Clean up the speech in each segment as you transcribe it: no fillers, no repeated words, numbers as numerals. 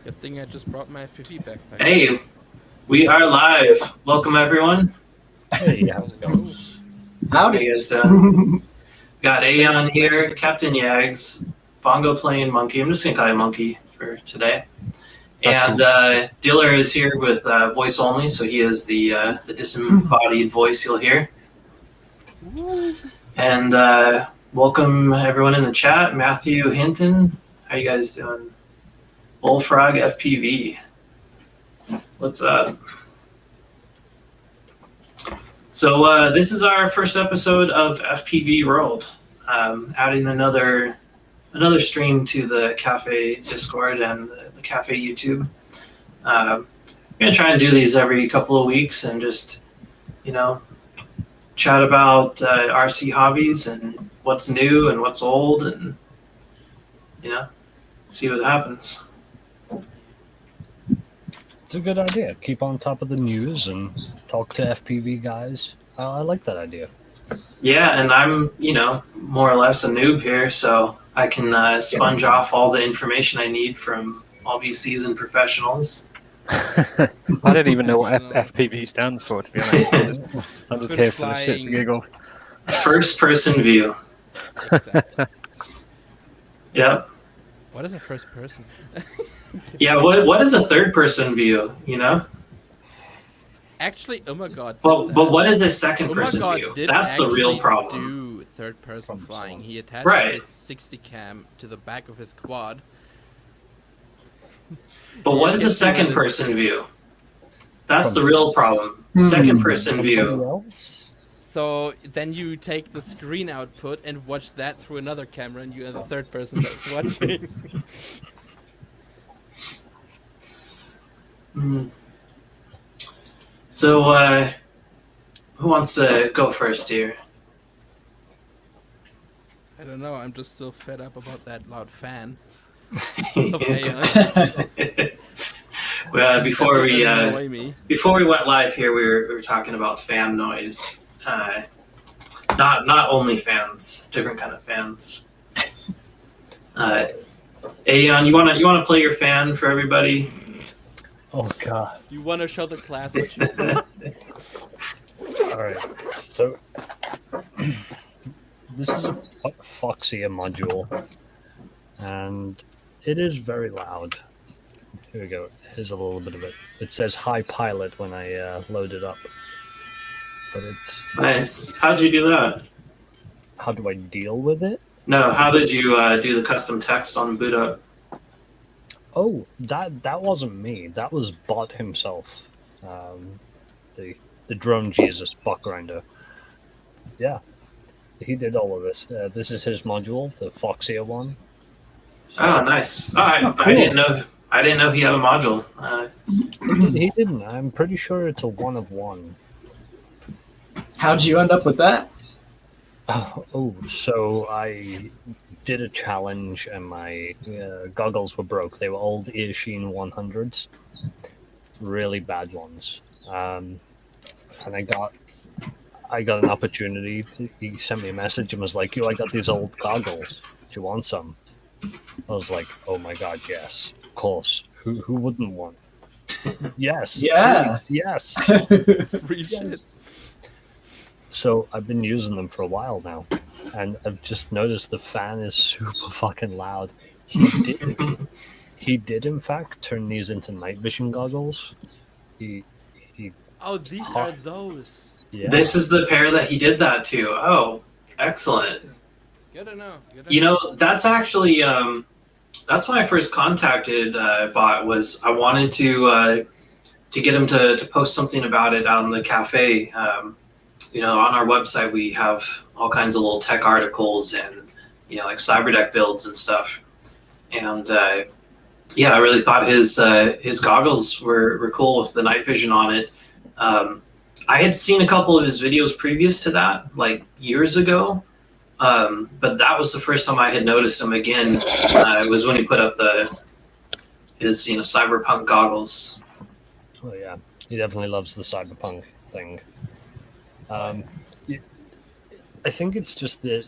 Good thing I just brought my FPV backpack. Hey, we are live. Welcome, everyone. Hey, how's it going? How you Howdy. guys doing? Got Aeon Face here, flame. Captain Yags, Bongo playing Monkey. I'm just going to call you Monkey for today. That's And Dihler is here with voice only, so he is the disembodied voice you'll hear. Woo. And welcome, everyone in the chat. Matthew Hinton, how you guys doing? Bullfrog FPV. What's up? So this is our first episode of FPV World, adding another stream to the Cafe Discord and the Cafe YouTube. I'm gonna try and do these every couple of weeks and just, chat about RC hobbies and what's new and what's old, and see what happens. It's a good idea. Keep on top of the news and talk to FPV guys. I like that idea. Yeah, and I'm, more or less a noob here, so I can sponge off all the information I need from all these seasoned professionals. I don't even know what FPV stands for, to be honest. I'm just here for the shits and giggles. First person view. Exactly. Yep. What is a first person? Yeah, what is a third person view, Actually, oh my god. But what is a second Oh my person god, view? did That's the real actually problem. do third person flying. He attached Right. his 60 cam to the back of his quad. But what is a It's the second one- person view? That's the real problem. Second person view. Somebody else? So then you take the screen output and watch that through another camera, and you are the third person that's watching. Mm. So, who wants to go first here? I don't know. I'm just so fed up about that loud fan of Aeon. Well, before we Annoy me. went live here, we were talking about fan noise. Not only fans, different kind of fans. Aeon, you wanna play your fan for everybody? Oh god. You want to show the class what you do? Alright, so this is a Foxia module, and it is very loud. Here we go. Here's a little bit of it. It says high pilot when I load it up. But it's... Nice. How'd you do that? How do I deal with it? No, how did you do the custom text on boot up? Oh, that wasn't me. That was Bot himself. The drone Jesus bot grinder. Yeah. He did all of this. This is his module, the Foxia one. So, Oh, nice. Oh, I cool. didn't know he had a module. he didn't. I'm pretty sure it's a 1 of 1. How'd you end up with that? Oh, so I did a challenge and my goggles were broke. They were old Earsheen 100s, really bad ones. And I got an opportunity. He sent me a message and was like, "Yo, I got these old goggles. Do you want some?" I was like, "Oh my god, yes, of course. Who wouldn't want?" Yes. Yeah. Please, yes. Free shit. So I've been using them for a while now, and I've just noticed the fan is super fucking loud. He did in fact turn these into night vision goggles. He Oh, these are those. yeah. This is the pair that he did that to. Oh, excellent. Good to know. Good to know. That's actually that's when I first contacted Bot. Was I wanted to get him to post something about it on the cafe. On our website we have all kinds of little tech articles and like Cyberdeck builds and stuff. And I really thought his goggles were cool with the night vision on it. I had seen a couple of his videos previous to that, like years ago, but that was the first time I had noticed him again. It was when he put up his cyberpunk goggles. Oh yeah, he definitely loves the cyberpunk thing. I think it's just the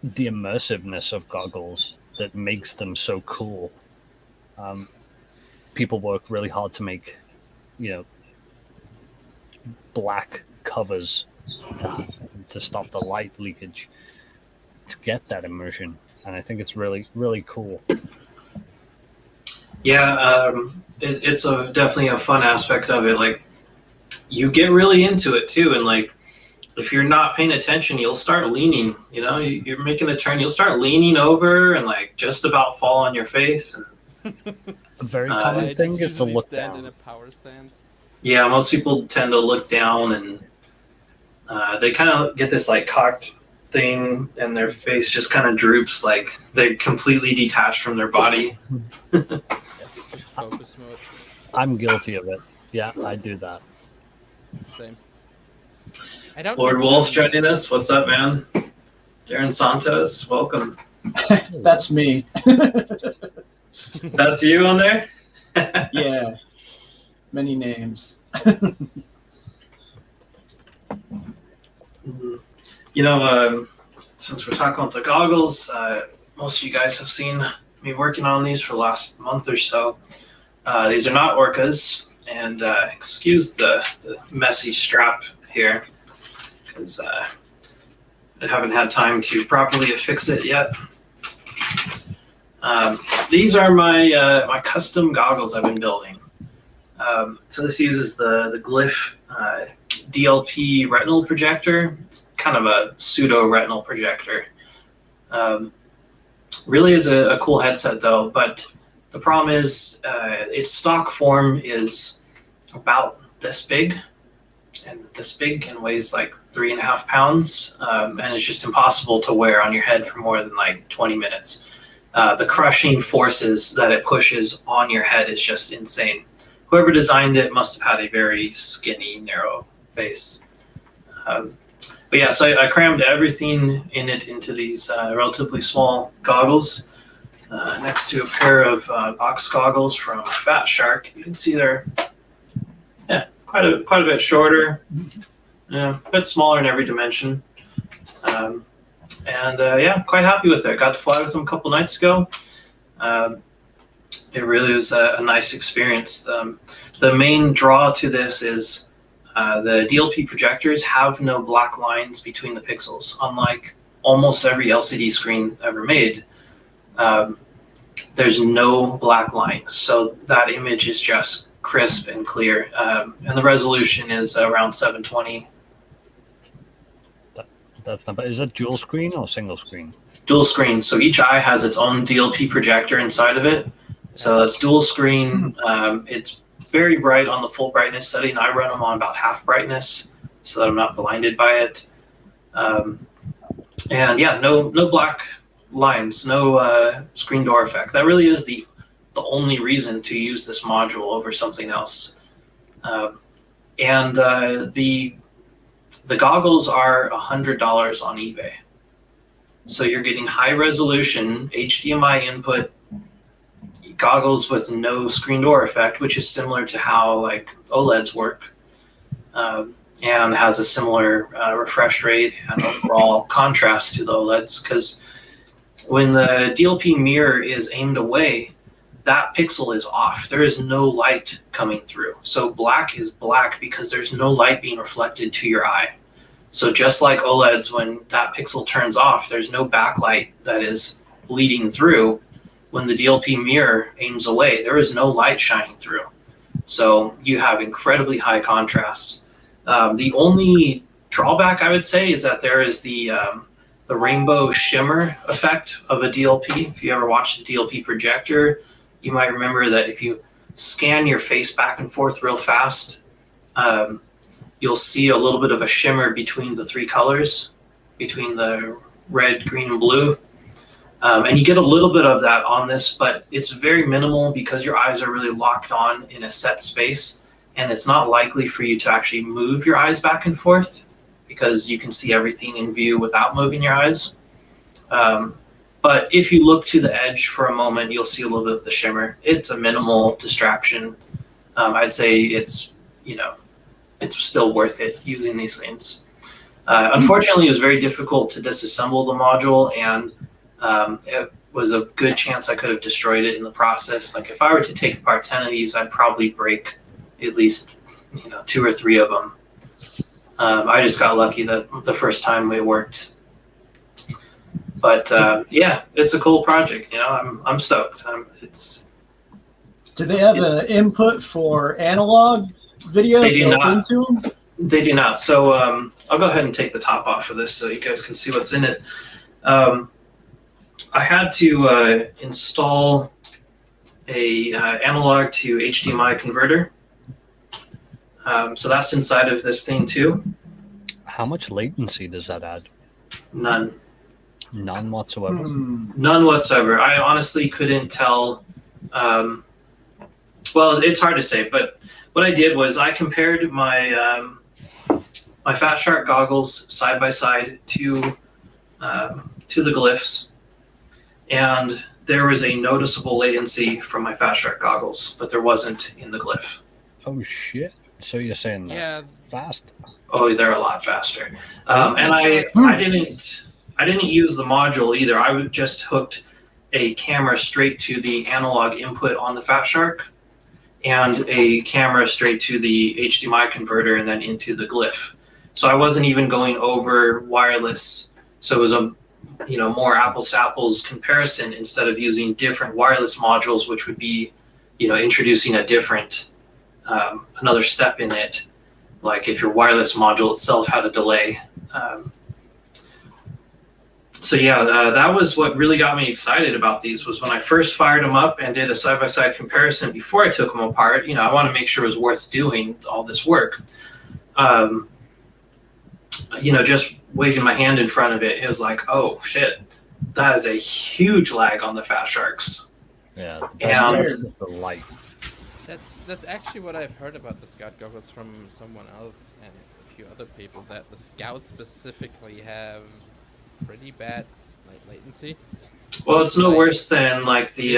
immersiveness of goggles that makes them so cool. people work really hard to make, black covers to stop the light leakage to get that immersion, and I think it's really, really cool. Yeah, it's definitely a fun aspect of it. Like, you get really into it too, and like, if you're not paying attention, you'll start leaning. You're making a turn, you'll start leaning over and like just about fall on your face. And a very common thing is to look stand down. in a power stance. Yeah, most people tend to look down, and they kind of get this like cocked thing, and their face just kind of droops, like they're completely detached from their body. Just focus mode. I'm guilty of it. Yeah, I do that. Same. I don't Lord Wolf joining us. What's up, man? Darren Santos, welcome. That's me. That's you on there? Yeah. Many names. Since we're talking about the goggles, most of you guys have seen me working on these for the last month or so. These are not Orcas, and excuse the messy strap here, because I haven't had time to properly fix it yet. These are my custom goggles I've been building. So this uses the Glyph DLP retinal projector. It's kind of a pseudo retinal projector. Really is a cool headset though, but the problem is its stock form is about this big and weighs like 3.5 pounds, and it's just impossible to wear on your head for more than like 20 minutes. The crushing forces that it pushes on your head is just insane. Whoever designed it must have had a very skinny, narrow face. But yeah, so I crammed everything in it into these relatively small goggles, next to a pair of box goggles from Fat Shark. You can see they're quite a bit shorter, a bit smaller in every dimension. Quite happy with it. Got to fly with them a couple nights ago. It really was a nice experience. The main draw to this is the DLP projectors have no black lines between the pixels, unlike almost every LCD screen ever made. There's no black line, so that image is just crisp and clear, and the resolution is around 720. That's not bad. Is that dual screen or single screen? Dual screen, so each eye has its own DLP projector inside of it. So it's dual screen. It's very bright on the full brightness setting. I run them on about half brightness so that I'm not blinded by it. No black lines, no screen door effect. That really is the only reason to use this module over something else. The goggles are $100 on eBay. So you're getting high resolution HDMI input goggles with no screen door effect, which is similar to how like OLEDs work, and has a similar refresh rate and overall contrast to the OLEDs. Because when the DLP mirror is aimed away, that pixel is off. There is no light coming through. So black is black because there's no light being reflected to your eye. So just like OLEDs, when that pixel turns off, there's no backlight that is bleeding through. When the DLP mirror aims away, there is no light shining through. So you have incredibly high contrasts. The only drawback I would say is that there is the rainbow shimmer effect of a DLP. If you ever watched a DLP projector, you might remember that if you scan your face back and forth real fast, you'll see a little bit of a shimmer between the three colors, between the red, green, and blue. And you get a little bit of that on this, but it's very minimal because your eyes are really locked on in a set space, and it's not likely for you to actually move your eyes back and forth because you can see everything in view without moving your eyes. But if you look to the edge for a moment, you'll see a little bit of the shimmer. It's a minimal distraction. I'd say it's still worth it using these things. Unfortunately, it was very difficult to disassemble the module, and was a good chance I could have destroyed it in the process. Like if I were to take apart 10 of these, I'd probably break at least 2 or 3 of them. I just got lucky that the first time it worked. But yeah, it's a cool project. I'm stoked. Do they have an input for analog video built into them? They do not. So I'll go ahead and take the top off of this so you guys can see what's in it. I had to install a analog to HDMI converter. So that's inside of this thing too. How much latency does that add? None. None whatsoever? None whatsoever. I honestly couldn't tell. Well, it's hard to say, but what I did was I compared my my Fat Shark goggles side by side to the glyphs, and there was a noticeable latency from my Fat Shark goggles, but there wasn't in the glyph. Oh shit! So you're saying that fast? Oh, they're a lot faster. And I didn't use the module either. I just hooked a camera straight to the analog input on the Fat Shark, and a camera straight to the HDMI converter, and then into the glyph. So I wasn't even going over wireless. So it was a more apples to apples comparison instead of using different wireless modules, which would be introducing a different another step in it. Like if your wireless module itself had a delay. So yeah, that was what really got me excited about these, was when I first fired them up and did a side-by-side comparison before I took them apart. I want to make sure it was worth doing all this work. Just waving my hand in front of it, it was like, oh shit, that is a huge lag on the Fat Sharks. Yeah, and the light. That's actually what I've heard about the Scout goggles from someone else and a few other people, that the Scouts specifically have pretty bad latency. Well, it's no worse than like the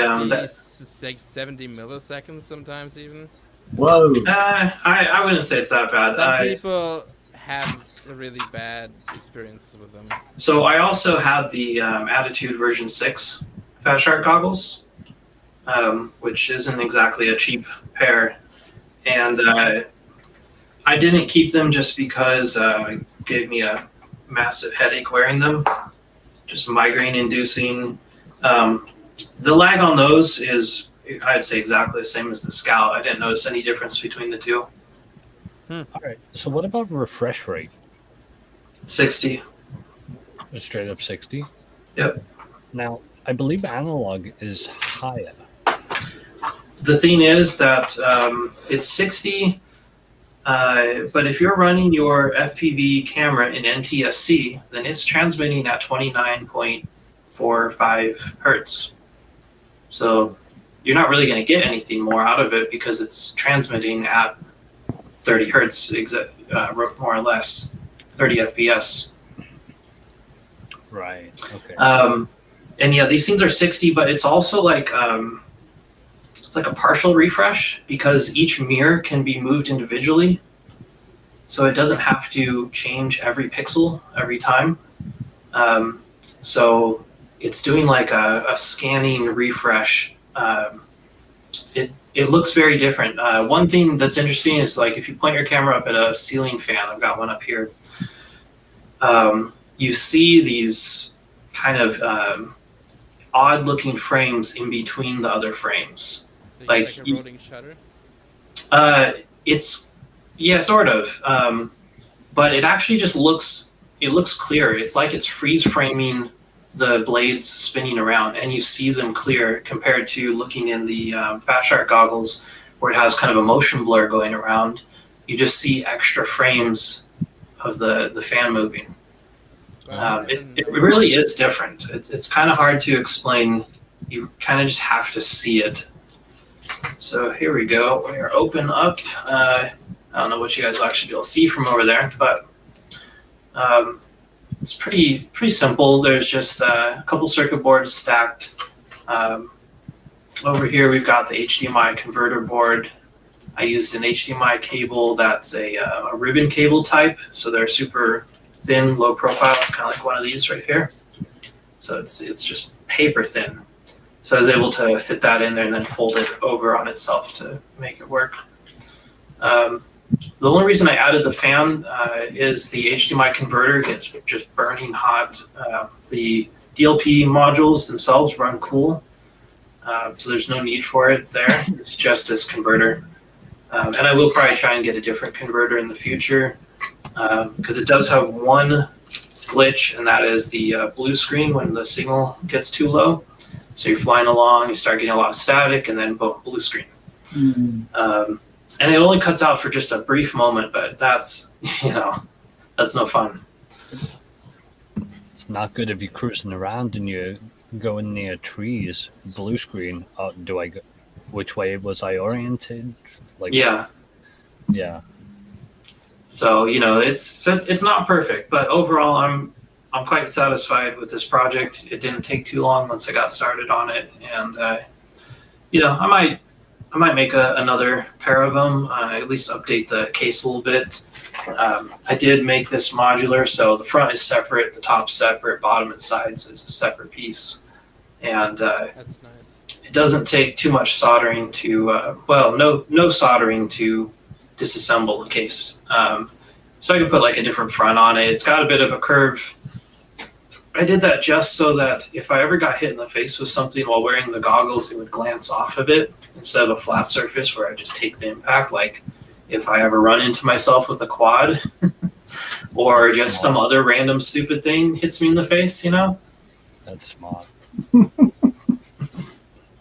70 milliseconds sometimes even. Whoa. I wouldn't say it's that bad. Some people have really bad experiences with them. So I also had the Attitude version 6 Fat Shark goggles, which isn't exactly a cheap pair, and I didn't keep them just because it gave me a massive headache wearing them, just migraine inducing. The lag on those is, I'd say, exactly the same as the Scout. I didn't notice any difference between the two. All right, so what about refresh rate? 60. Straight up 60? Yep. Now, I believe analog is higher. The thing is that it's 60, but if you're running your FPV camera in NTSC, then it's transmitting at 29.45 hertz. So you're not really going to get anything more out of it because it's transmitting at 30 hertz, more or less, 30 FPS. Right, okay. And yeah, these things are 60, but it's also like, it's like a partial refresh because each mirror can be moved individually. So it doesn't have to change every pixel every time. So it's doing like a scanning refresh. It looks very different. One thing that's interesting is, like, if you point your camera up at a ceiling fan, I've got one up here, you see these kind of odd looking frames in between the other frames. So like a rolling shutter? It's, yeah, sort of. But it actually just looks clear. It's like it's freeze framing the blades spinning around, and you see them clear compared to looking in the Fat Shark goggles where it has kind of a motion blur going around. You just see extra frames of the fan moving. It really is different. It's kind of hard to explain. You kind of just have to see it. So here we go. We're open up. I don't know what you guys will actually be able to see from over there, but it's pretty simple. There's just a couple circuit boards stacked. Over here we've got the HDMI converter board. I used an HDMI cable that's a ribbon cable type, so they're super thin, low profile. It's kind of like one of these right here. So it's just paper thin. So I was able to fit that in there and then fold it over on itself to make it work. The only reason I added the fan is the HDMI converter gets just burning hot. The DLP modules themselves run cool, so there's no need for it there. It's just this converter. And I will probably try and get a different converter in the future, because it does have one glitch, and that is the blue screen when the signal gets too low. So you're flying along, you start getting a lot of static, and then boom, blue screen. Mm-hmm. And it only cuts out for just a brief moment, but that's, that's no fun. It's not good if you're cruising around and you're going near trees. Blue screen. Do I go? Which way was I oriented? Yeah. So it's not perfect, but overall I'm quite satisfied with this project. It didn't take too long once I got started on it, and I might make another pair of them, at least update the case a little bit. I did make this modular, so the front is separate, the top's separate, bottom and sides is a separate piece. And that's nice. It doesn't take too much soldering to, no soldering to disassemble the case. So I could put like a different front on it. It's got a bit of a curve. I did that just so that if I ever got hit in the face with something while wearing the goggles, it would glance off a bit instead of a flat surface where I just take the impact. Like if I ever run into myself with a quad or just some other random stupid thing hits me in the face, That's smart.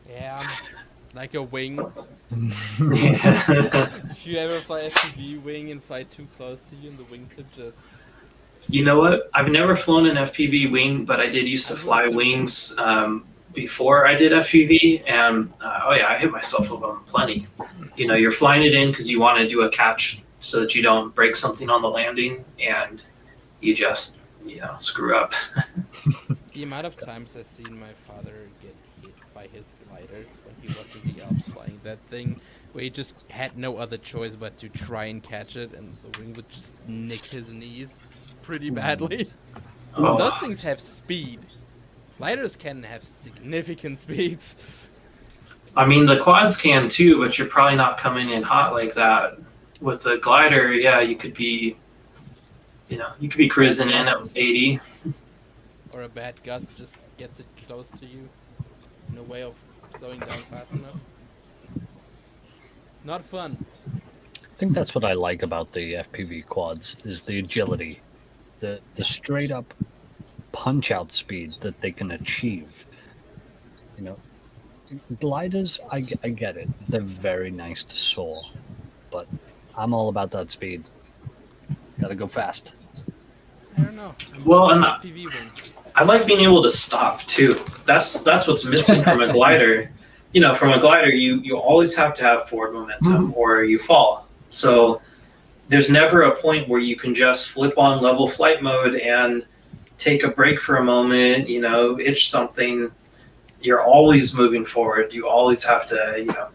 Yeah, like a wing. Yeah. If you ever fly FPV wing and fly too close to you and the wingtip just... You know what? I've never flown an FPV wing, but I did used to fly wings before I did FPV, and I hit myself with them plenty. You're flying it in because you want to do a catch so that you don't break something on the landing, and you just screw up. The amount of times I've seen my father get hit by his glider when he was in the Alps flying that thing, where he just had no other choice but to try and catch it, and the wing would just nick his knees pretty badly. Oh. Those things have speed. Gliders can have significant speeds. I mean, the quads can too, but you're probably not coming in hot like that. With the glider, you could be, cruising in at 80. Or a bad gust just gets it close to you. No way of slowing down fast enough. Not fun. I think that's what I like about the FPV quads is the agility, the straight up punch out speed that they can achieve. Gliders, I get it. They're very nice to soar, but I'm all about that speed. Gotta go fast. I don't know. Well, and FPV wing. I like being able to stop too. That's what's missing from a glider. From a glider, you always have to have forward momentum or you fall. So there's never a point where you can just flip on level flight mode and take a break for a moment, itch something. You're always moving forward. You always have to,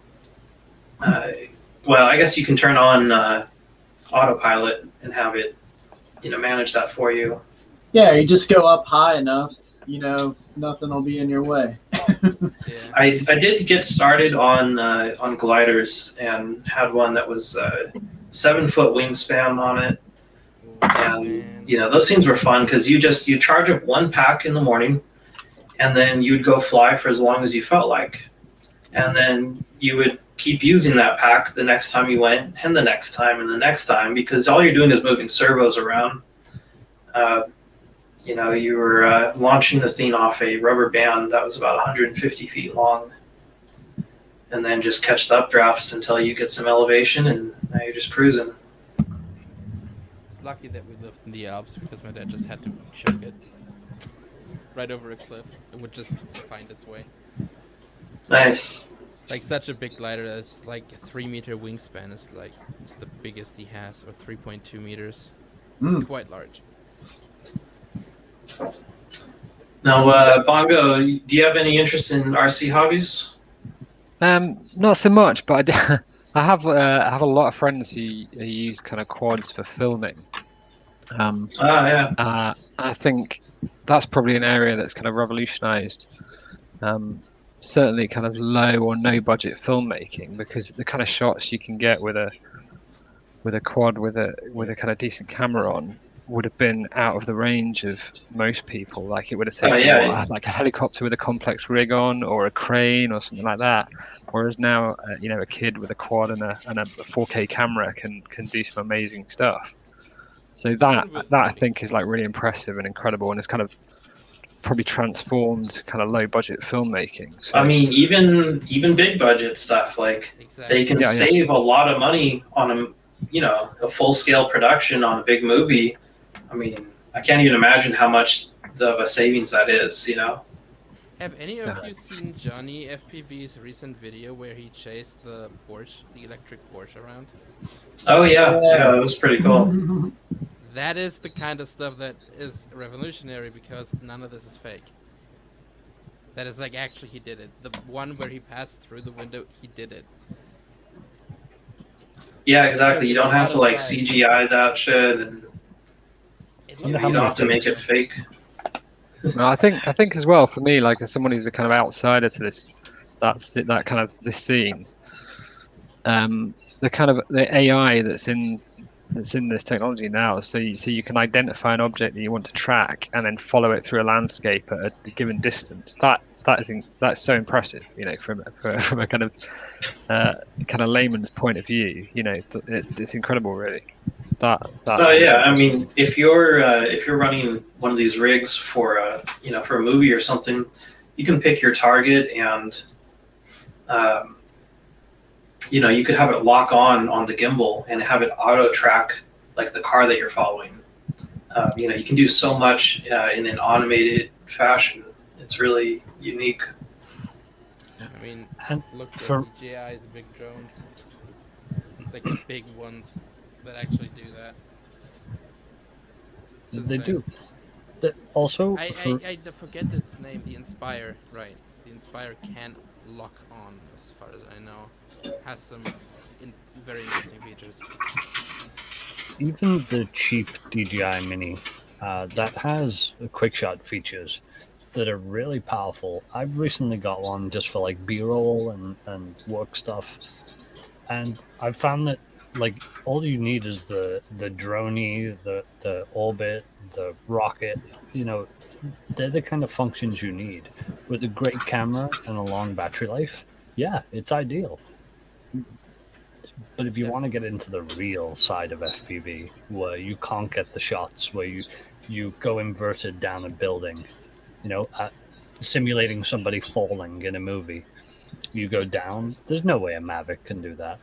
I guess you can turn on autopilot and have it, manage that for you. Yeah, you just go up high enough, nothing will be in your way. Yeah. I did get started on gliders and had one that was 7-foot wingspan on it. And those things were fun because you charge up one pack in the morning, and then you'd go fly for as long as you felt like, and then you would keep using that pack the next time you went, and the next time, and the next time, because all you're doing is moving servos around. You were launching the thing off a rubber band that was about 150 feet long, and then just catch the updrafts until you get some elevation, and now you're just cruising. It's lucky that we lived in the Alps because my dad just had to chuck it right over a cliff. It would just find its way. Nice. Like such a big glider that's like a 3-meter wingspan is it's the biggest he has, or 3.2 meters. It's quite large. Now, Bongo, do you have any interest in RC hobbies? Not so much, but I have a lot of friends who use kind of quads for filming. Yeah. I think that's probably an area that's kind of revolutionized certainly kind of low or no budget filmmaking, because the kind of shots you can get with a quad with a kind of decent camera on would have been out of the range of most people. Like it would have taken like a helicopter with a complex rig on, or a crane or something like that. Whereas now, a kid with a quad and a 4K camera can do some amazing stuff. So that I think is like really impressive and incredible, and it's kind of probably transformed kind of low budget filmmaking. So, I mean, even big budget stuff, like they can save a lot of money on a full scale production on a big movie. I mean, I can't even imagine how much of a savings that is. Have any of you seen Johnny FPV's recent video where he chased the electric Porsche around? Oh yeah, that was pretty cool. That is the kind of stuff that is revolutionary, because none of this is fake. That is like, actually he did it. The one where he passed through the window, he did it. Yeah, exactly. You don't have to like CGI that shit, and you don't have to make it fake. No, I think as well, for me, like as someone who's a kind of outsider to this scene, the AI that's in this technology now, so you can identify an object that you want to track and then follow it through a landscape at a given distance. That's so impressive, from a kind of layman's point of view. It's incredible, really. Yeah, I mean, if you're running one of these rigs for a movie or something, you can pick your target, and you could have it lock on the gimbal and have it auto track like the car that you're following. You can do so much in an automated fashion. It's really unique. I mean, look at DJI's big drones, like the big ones that actually do that. They do. Also, I forget its name. The Inspire, right? The Inspire can lock on, as far as I know. Has some very interesting features. Even the cheap DJI Mini that has quickshot features that are really powerful. I've recently got one just for like B-roll and work stuff, and I've found that like all you need is the droney, the orbit, the rocket. They're the kind of functions you need with a great camera and a long battery life. Yeah, it's ideal. But if you want to get into the real side of FPV, where you can't get the shots, where you go inverted down a building, simulating somebody falling in a movie, you go down. There's no way a Mavic can do that.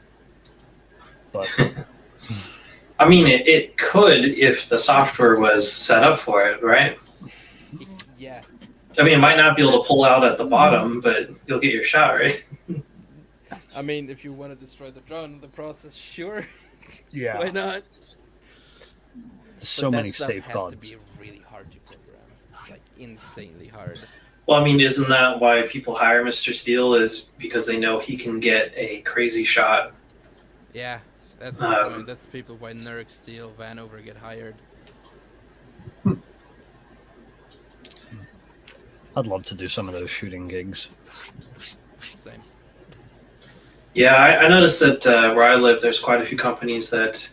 But I mean, it could if the software was set up for it, right? Yeah. I mean, it might not be able to pull out at the bottom, but you'll get your shot, right? I mean, if you want to destroy the drone in the process, sure. Yeah. Why not? So many safeguards. Has to be really hard to program, like insanely hard. Well, I mean, isn't that why people hire Mr. Steele? Is because they know he can get a crazy shot. Yeah, that's the point. That's people why Nurk, Steele, Vanover get hired. I'd love to do some of those shooting gigs. Same. Yeah, I noticed that where I live, there's quite a few companies that,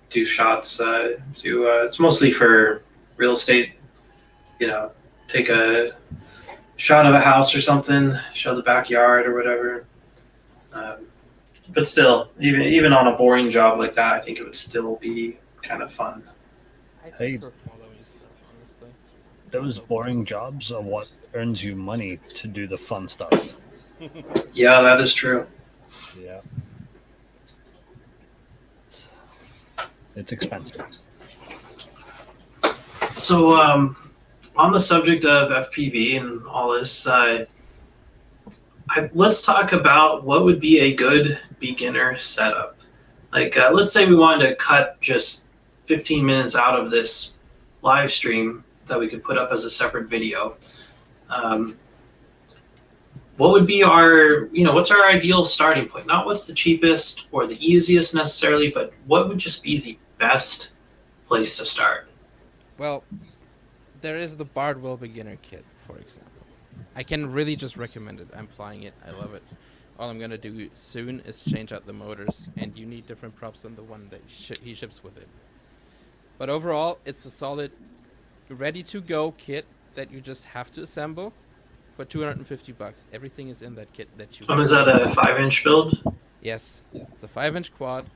do shots. It's mostly for real estate. Take a shot of a house or something, show the backyard or whatever. But still, even on a boring job like that, I think it would still be kind of fun. I prefer following stuff, honestly. Those boring jobs are what earns you money to do the fun stuff. Yeah, that is true. Yeah. It's expensive. So, on the subject of FPV and all this, let's talk about what would be a good beginner setup. Like, let's say we wanted to cut just 15 minutes out of this live stream that we could put up as a separate video. What would be what's our ideal starting point? Not what's the cheapest or the easiest necessarily, but what would just be the best place to start? Well, there is the Bardwell beginner kit, for example. I can really just recommend it. I'm flying it. I love it. All I'm gonna do soon is change out the motors, and you need different props than the one that he ships with it. But overall, it's a solid, ready-to-go kit that you just have to assemble for $250. Everything is in that kit that you. Is that a 5-inch build? Yes, it's a 5-inch quad.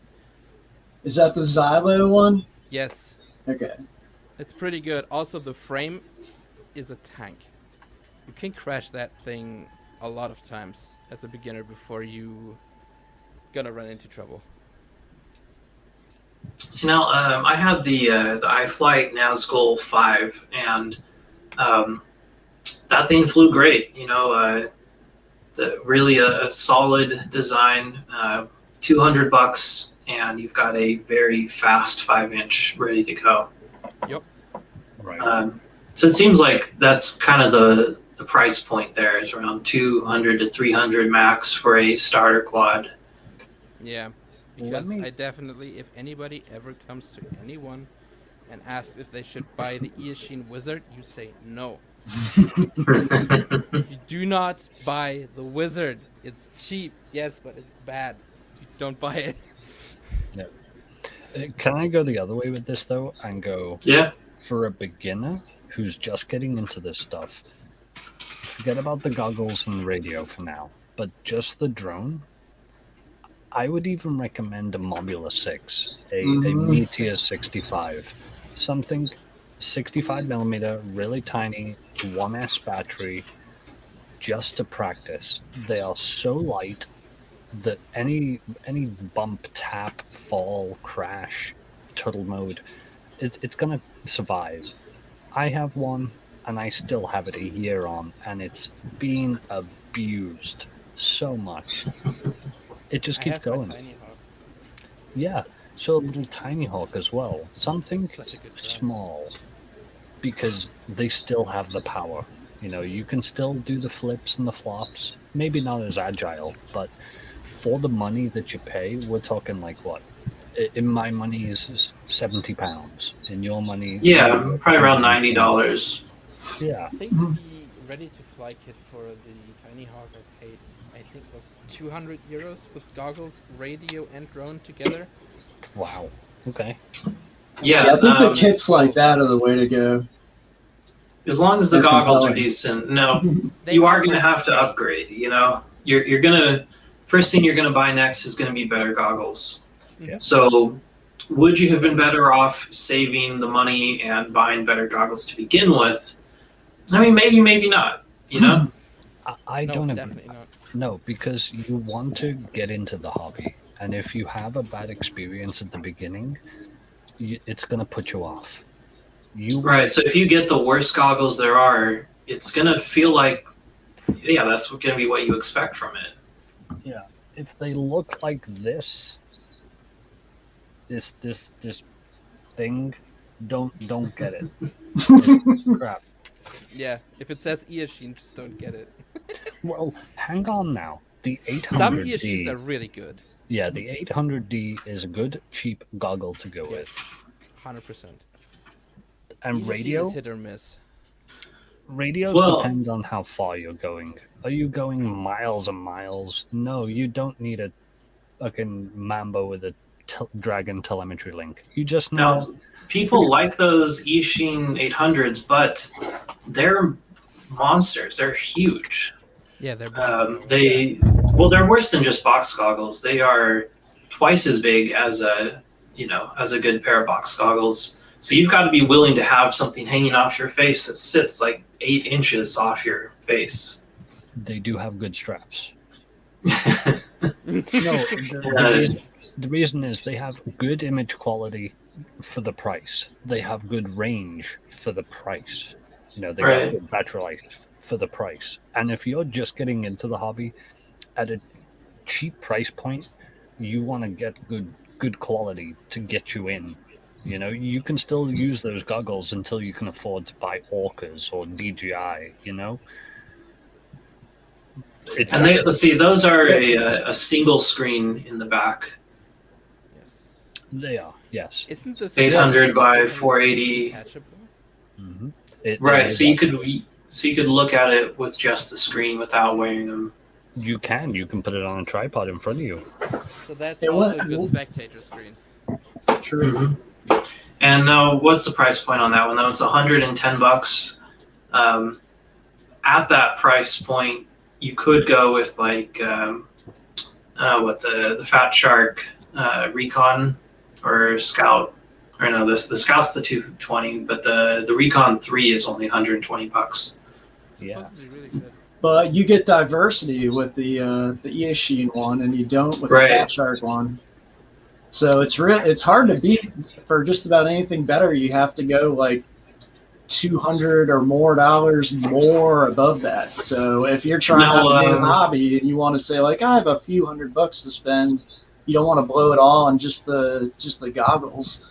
Is that the Xylo one? Yes, Okay. it's pretty good. Also, the frame is a tank. You can crash that thing a lot of times as a beginner before you gonna run into trouble. So now I had the iFlight Nazgul 5, and that thing flew great. Really a solid design, $200, and you've got a very fast 5-inch ready to go. Yep. Right. So it seems like that's kind of the price point there is around 200 to 300 max for a starter quad. Yeah, because I definitely, if anybody ever comes to anyone and asks if they should buy the Eachine Wizard, you say no. You do not buy the Wizard. It's cheap, yes, but it's bad. You don't buy it. Yeah. Can I go the other way with this though, and go? Yeah. For a beginner who's just getting into this stuff, forget about the goggles and radio for now, but just the drone. I would even recommend a Mobula 6, a Meteor 65, something 65mm, really tiny, 1S battery, just to practice. They are so light that any bump, tap, fall, crash, turtle mode, it's gonna survive. I have one, and I still have it a year on, and it's being abused so much. It just keeps going. Yeah, so a little tiny hawk as well. Something small, because they still have the power. You can still do the flips and the flops. Maybe not as agile, but for the money that you pay, we're talking like what? In my money is £70. In your money, yeah, probably around $90. Yeah, I think the ready-to-fly kit for the Tiny Hawk I paid, I think, was €200 with goggles, radio, and drone together. Wow. Okay. Yeah, I think the kits like that are the way to go. As long as the goggles are decent. No, you are going to have to upgrade. You're gonna first thing you're gonna buy next is going to be better goggles. Yeah. So, would you have been better off saving the money and buying better goggles to begin with? I mean, maybe not. I No, don't agree. definitely not. No, because you want to get into the hobby, and if you have a bad experience at the beginning, it's going to put you off. Right. So if you get the worst goggles there are, it's going to feel like, yeah, that's going to be what you expect from it. Yeah. If they look like this thing, don't get it. It's crap. Yeah, if it says Eachine, just don't get it. Well, hang on now. The 800D. Some Eachines are really good. Yeah, the 800D is a good, cheap goggle to go with. 100%. And Eachine radio? is hit or miss. Radios depend on how far you're going. Are you going miles and miles? No, you don't need a fucking Mambo with a Dragon telemetry link. You just need people like those Eachine 800s, but they're monsters. They're huge. Yeah, they're they're worse than just box goggles. They are twice as big as a good pair of box goggles. So you've got to be willing to have something hanging off your face that sits like 8 inches off your face. They do have good straps. The reason is they have good image quality for the price. They have good range for the price. They have good battery life for the price. And if you're just getting into the hobby at a cheap price point, you want to get good quality to get you in. You can still use those goggles until you can afford to buy Orcas or DJI. Let's see, those are a single screen in the back. Yes. They are, yes. Isn't this 800 by 480. Mm-hmm. Right, so you could so you could look at it with just the screen without wearing them. You can put it on a tripod in front of you. So that's It also wa- a good spectator screen. True. And now, what's the price point on that one? Though it's $110. At that price point, you could go with like what the Fat Shark Recon or Scout, or no, the Scout's the 220, but the Recon 3 is only $120. Yeah. Supposedly really good. But you get diversity with the Eachine one, and you don't with Right. the Fat Shark one. So it's hard to beat for just about anything better. You have to go like $200 or more more above that. So if you're trying No, out a new hobby and you want to say like I have a few $100 to spend, you don't want to blow it all on just the goggles.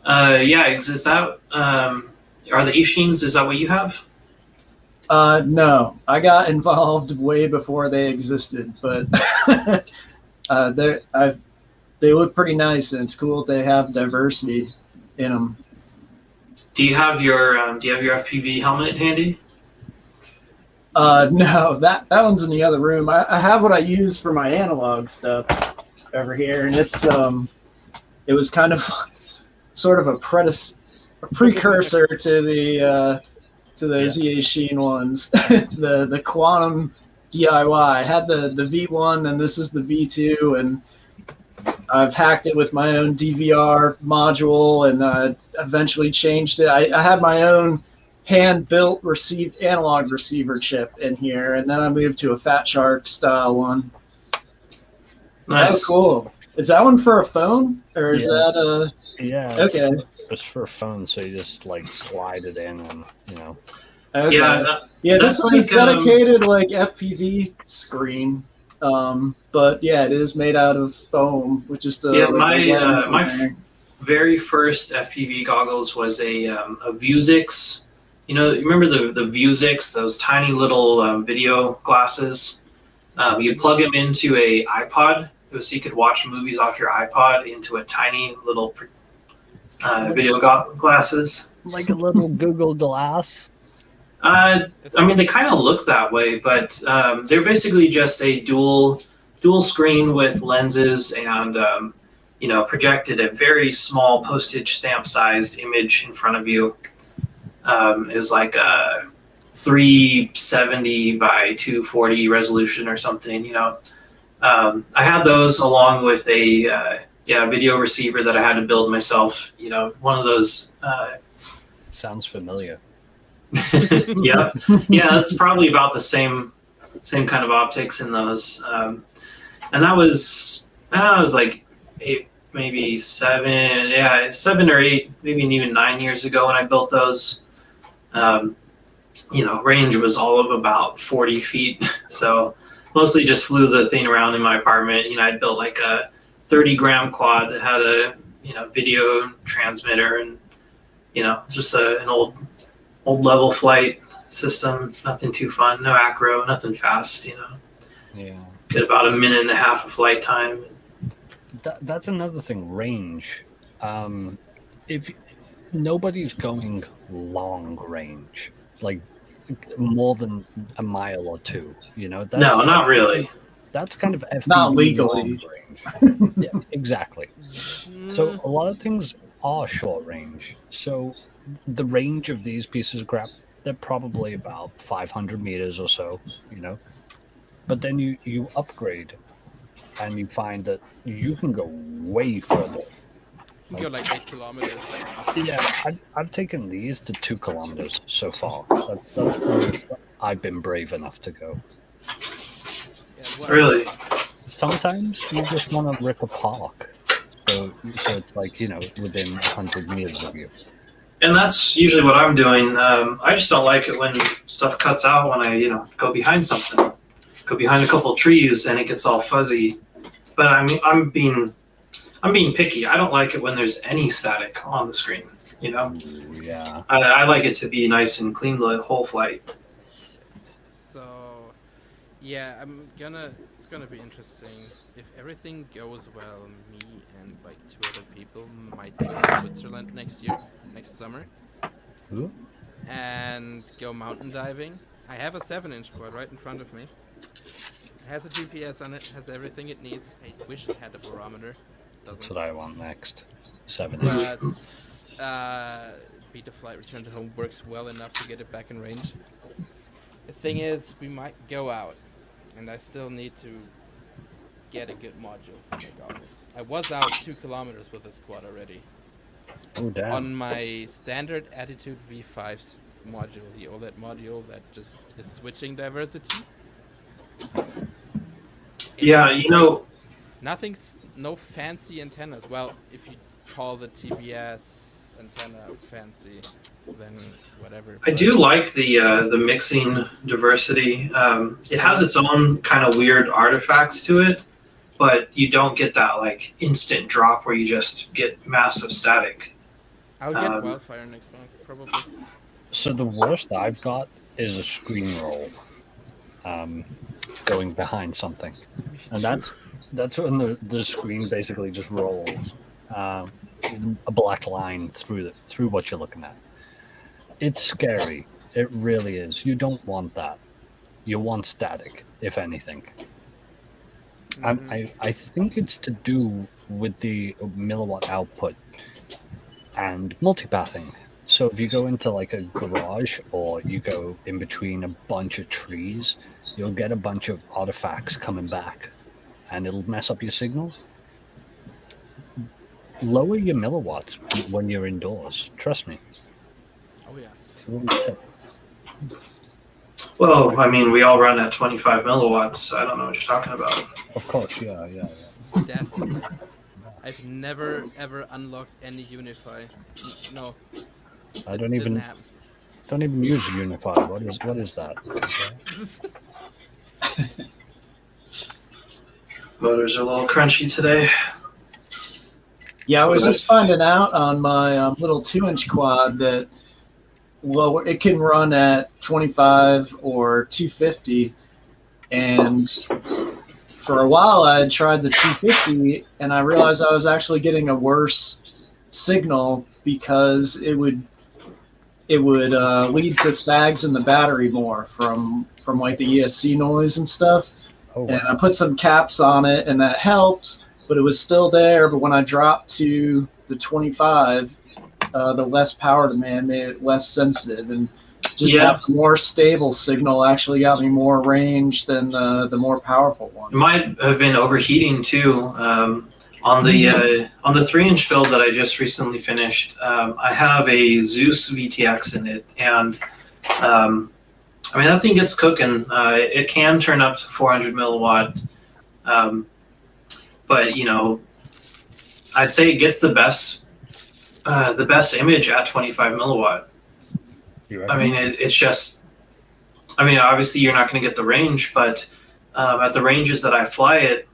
Yeah, is that are the Eachines? Is that what you have? No, I got involved way before they existed, but they look pretty nice, and it's cool to have diversity in them. Do you have your FPV helmet handy? No, that one's in the other room. I have what I use for my analog stuff over here, and it was kind of sort of a precursor to those Eachine ones, the Quantum DIY. I had the V1, and this is the V2, and I've hacked it with my own DVR module, and eventually changed it. I had my own hand-built analog receiver chip in here, and then I moved to a Fat Shark style one. Nice. That was cool. Is that one for a phone, or is that a? Yeah. Okay. It's for a phone, so you just like slide it in, and Okay. Yeah, this is that's a like, dedicated like FPV screen. But yeah, it is made out of foam, which is the my very first FPV goggles was a Vuzix. You remember the Vuzix, those tiny little video glasses? You'd plug them into a iPod, so you could watch movies off your iPod into a tiny little video glasses. like a little Google Glass. I mean, they kind of look that way, but they're basically just a dual screen with lenses and projected a very small postage stamp sized image in front of you. It was like a 370 by 240 resolution or something. I had those along with a video receiver that I had to build myself. One of those. Sounds familiar. yeah, that's probably about the same kind of optics in those, and that was like 8, maybe 7 or 8, maybe even 9 years ago when I built those. Range was all of about 40 feet, so mostly just flew the thing around in my apartment. I'd built like a 30-gram quad that had a video transmitter, and just an old level flight system, nothing too fun, no acro, nothing fast, Yeah. Get about 1.5 minutes of flight time. That's another thing, range. If nobody's going long range, like more than a mile or two, that's, No, not really. That's kind of FPV Not legally. long range. Yeah, exactly. So a lot of things are short range. So the range of these pieces of crap, they're probably about 500 meters or so, But then you upgrade, and you find that you can go way further. You can go like 8 kilometers. Yeah, I've taken these to 2 kilometers so far. That's the I've been brave enough to go. Yeah, Really? Sometimes you just want to rip a park. So it's like, within 100 meters of you. And that's usually what I'm doing. I just don't like it when stuff cuts out when I, go behind something. Go behind a couple of trees and it gets all fuzzy. But I'm being picky. I don't like it when there's any static on the screen. Yeah. I like it to be nice and clean the whole flight. So, yeah, it's gonna be interesting. If everything goes well, me and like 2 other people might go to Switzerland next summer. Ooh. and go mountain diving. I have a 7-inch quad right in front of me. It has a GPS on it, has everything it needs. I wish it had a barometer. That's Doesn't. what I want next. 7-inch. But Beta Flight Return to Home works well enough to get it back in range. The thing is, we might go out, and I still need to get a good module for my goggles. I was out 2 kilometers with this quad already. Oh, damn. On my standard Attitude V5's module, the OLED module that just is switching diversity. Yeah, you know, Nothing's, no fancy antennas. Well, if you call the TBS antenna fancy, then whatever. I do like the mixing diversity. It has its own kind of weird artifacts to it, but you don't get that like instant drop where you just get massive static. I'll get Wildfire next month, probably. So the worst I've got is a screen roll, going behind something, and that's when the screen basically just rolls a black line through what you're looking at. It's scary. It really is. You don't want that. You want static, if anything. I think it's to do with the milliwatt output and multipathing. So if you go into like a garage or you go in between a bunch of trees, you'll get a bunch of artifacts coming back and it'll mess up your signals. Lower your milliwatts when you're indoors. Trust me. Oh yeah. It's a little tip. Well, I mean, we all run at 25 milliwatts. So I don't know what you're talking about. Of course, yeah. Definitely. I've never ever unlocked any Unify. No. I don't even use Unify. What is that? Motors are a little crunchy today. Yeah, I was just finding out on my little 2-inch quad that it can run at 25 or 250, and for a while I had tried the 250, and I realized I was actually getting a worse signal because it would lead to sags in the battery more from like the ESC noise and stuff. Oh, wow. And I put some caps on it, and that helped, but it was still there. But when I dropped to the 25, the less power demand made it less sensitive, and just having a more stable signal actually got me more range than the more powerful one. It might have been overheating too. On the 3-inch build that I just recently finished, I have a Zeus VTX in it, and I mean, that thing gets cooking. It can turn up to 400 milliwatt, but you know, I'd say it gets the best image at 25 milliwatt. I mean, it's just, I mean, obviously you're not going to get the range, but at the ranges that I fly it,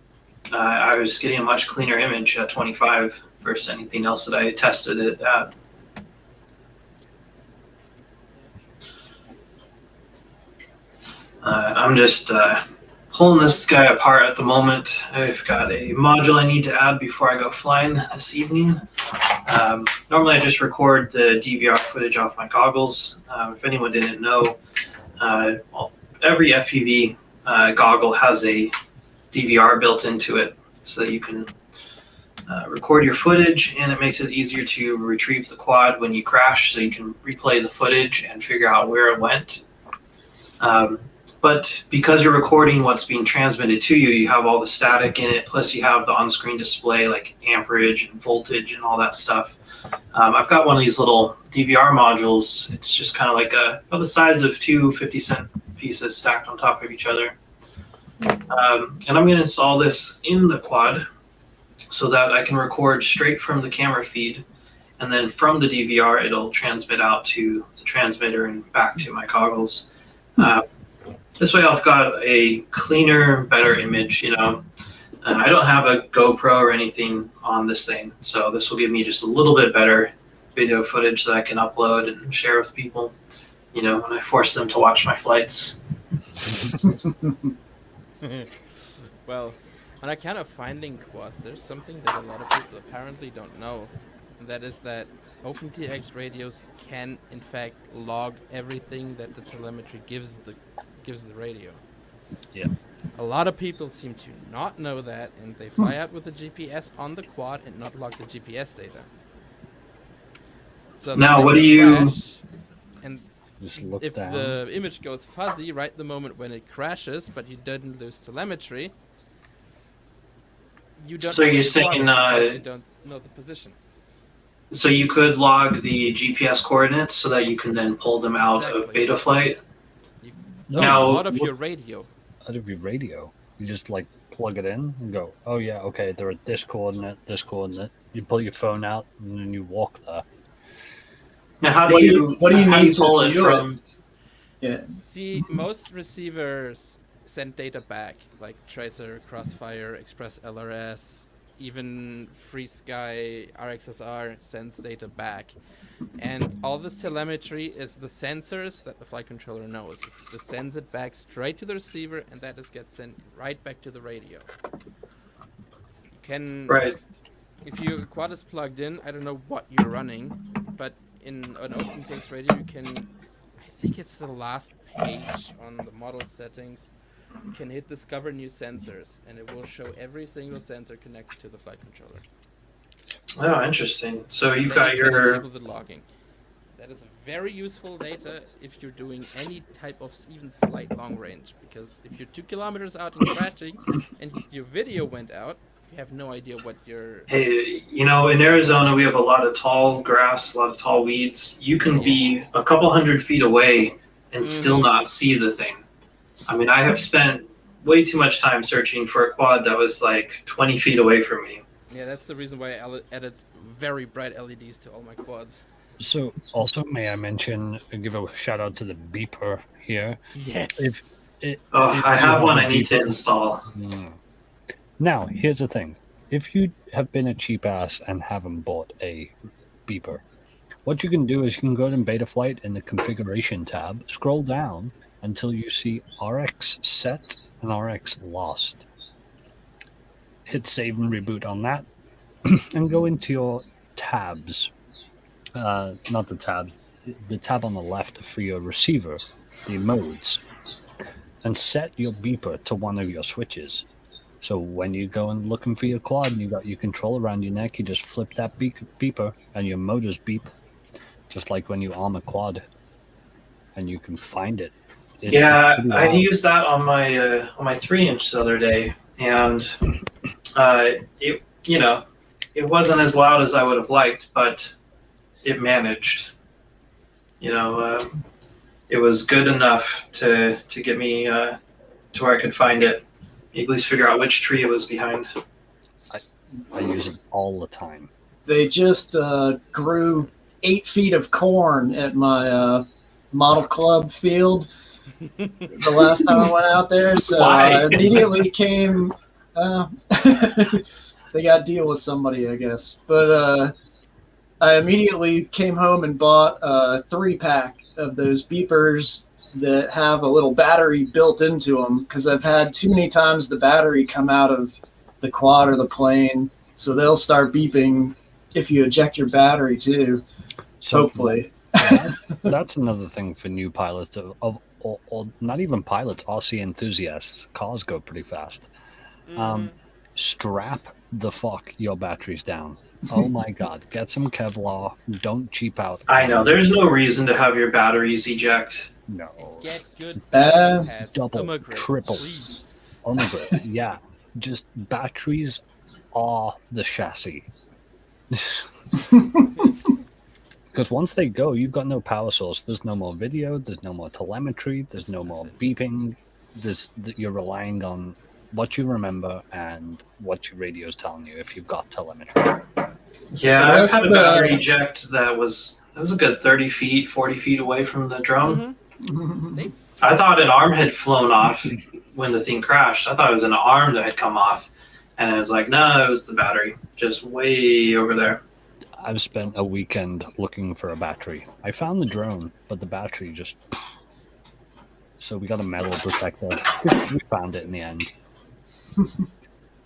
I was getting a much cleaner image at 25 versus anything else that I tested it at. I'm just pulling this guy apart at the moment. I've got a module I need to add before I go flying this evening. Normally I just record the DVR footage off my goggles. If anyone didn't know, every FPV goggle has a DVR built into it so that you can record your footage, and it makes it easier to retrieve the quad when you crash, so you can replay the footage and figure out where it went. But because you're recording what's being transmitted to you, you have all the static in it, plus you have the on-screen display like amperage and voltage and all that stuff. I've got one of these little DVR modules. It's just kind of like about the size of 2 50-cent pieces stacked on top of each other. And I'm going to install this in the quad so that I can record straight from the camera feed, and then from the DVR it'll transmit out to the transmitter and back to my goggles. This way I've got a cleaner, better image, you know. I don't have a GoPro or anything on this thing, so this will give me just a little bit better video footage that I can upload and share with people, you know, when I force them to watch my flights. Well, on account of finding quads, there's something that a lot of people apparently don't know, and that is that OpenTX radios can in fact log everything that the telemetry gives the radio. Yeah. A lot of people seem to not know that, and they fly out with the GPS on the quad and not log the GPS data. So Now, then what they do you- crash, and Just look if down. the image goes fuzzy right the moment when it crashes, but you didn't lose telemetry, you don't. So know you're where the quad saying, is because you don't know the position. So you could log the GPS coordinates so that you can then pull them out of Exactly. beta flight. No, Now- Out of your radio. out of your radio. You just like plug it in and go, oh yeah, okay, they're at this coordinate, this coordinate. You pull your phone out and then you walk there. Now, how do What do you you how do need you to pull it view it? from? Yeah. See, most receivers send data back, like Tracer, Crossfire, Express LRS, even Free Sky RXSR sends data back. And all this telemetry is the sensors that the flight controller knows. It just sends it back straight to the receiver, and that just gets sent right back to the radio. You can, Right. if your quad is plugged in, I don't know what you're running, but in an OpenTX radio, you can, I think it's the last page on the model settings, you can hit Discover New Sensors, and it will show every single sensor connected to the flight controller. Oh, interesting. So you've Then got you can your enable the logging. That is very useful data if you're doing any type of even slight long range, because if you're 2 kilometers out and crashing and your video went out, you have no idea what you're. Hey, you know, in Arizona, we have a lot of tall grass, a lot of tall weeds. You can be a couple 100 feet away and still not see the thing. I mean, I have spent way too much time searching for a quad that was like 20 feet away from me. Yeah, that's the reason why I added very bright LEDs to all my quads. So also may I mention, give a shout out to the beeper here. Yes. If I you have one a I need to beeper- install. Now, here's the thing. If you have been a cheap ass and haven't bought a beeper, what you can do is you can go in beta flight in the configuration tab, scroll down until you see RX set and RX lost. Hit save and reboot on that and go into your tabs. Not the tabs, the tab on the left for your receiver, the modes, and set your beeper to one of your switches. So when you go and looking for your quad and you got your control around your neck, you just flip that beeper and your motors beep, just like when you arm a quad, and you can find it. It's Yeah, pretty I wild. used that on my 3-inch the other day, and it it wasn't as loud as I would have liked, but it managed. It was good enough to get me to where I could find it. At least figure out which tree it was behind. I use it all the time. They just grew 8 feet of corn at my model club field the last time I went out there. So Why? I immediately came. They got to deal with somebody, I guess. But I immediately came home and bought a 3-pack of those beepers that have a little battery built into them, because I've had too many times the battery come out of the quad or the plane, so they'll start beeping if you eject your battery too. So Hopefully. that's another thing for new pilots or not even pilots, RC enthusiasts. Cars go pretty fast. Strap the fuck your batteries down. Oh my god, get some Kevlar. Don't cheap out. I know there's no reason to have your batteries eject. No. Get good Uh, pads. double, Immigrant, triple. please. Oh my god, yeah. Just batteries are the chassis. Because once they go, you've got no power source. There's no more video. There's no more telemetry. There's no more beeping. You're relying on what you remember and what your radio's telling you if you've got telemetry. Yeah, So I've had a that's battery eject that was a good 30 feet, 40 feet away from the drone. They I thought an arm had flown off when the thing crashed. I thought it was an arm that had come off. And I was like, no, it was the battery, just way over there. I've spent a weekend looking for a battery. I found the drone, but the battery just... So we got a metal protector. We found it in the end.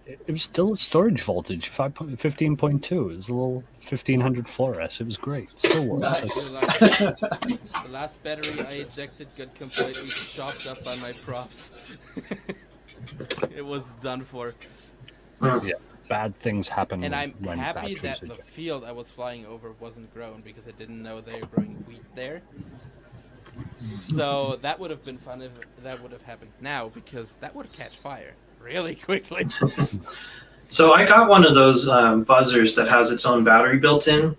it was still storage voltage, 15.2. It was a little 1500 4S. It was great. Still works. Nice. The last battery I ejected got completely chopped up by my props. It was done for. Yeah, bad things happen. And I'm when happy batteries that the eject. field I was flying over wasn't grown because I didn't know they were growing wheat there. So that would have been fun if that would have happened now, because that would catch fire really quickly. So I got one of those buzzers that has its own battery built in,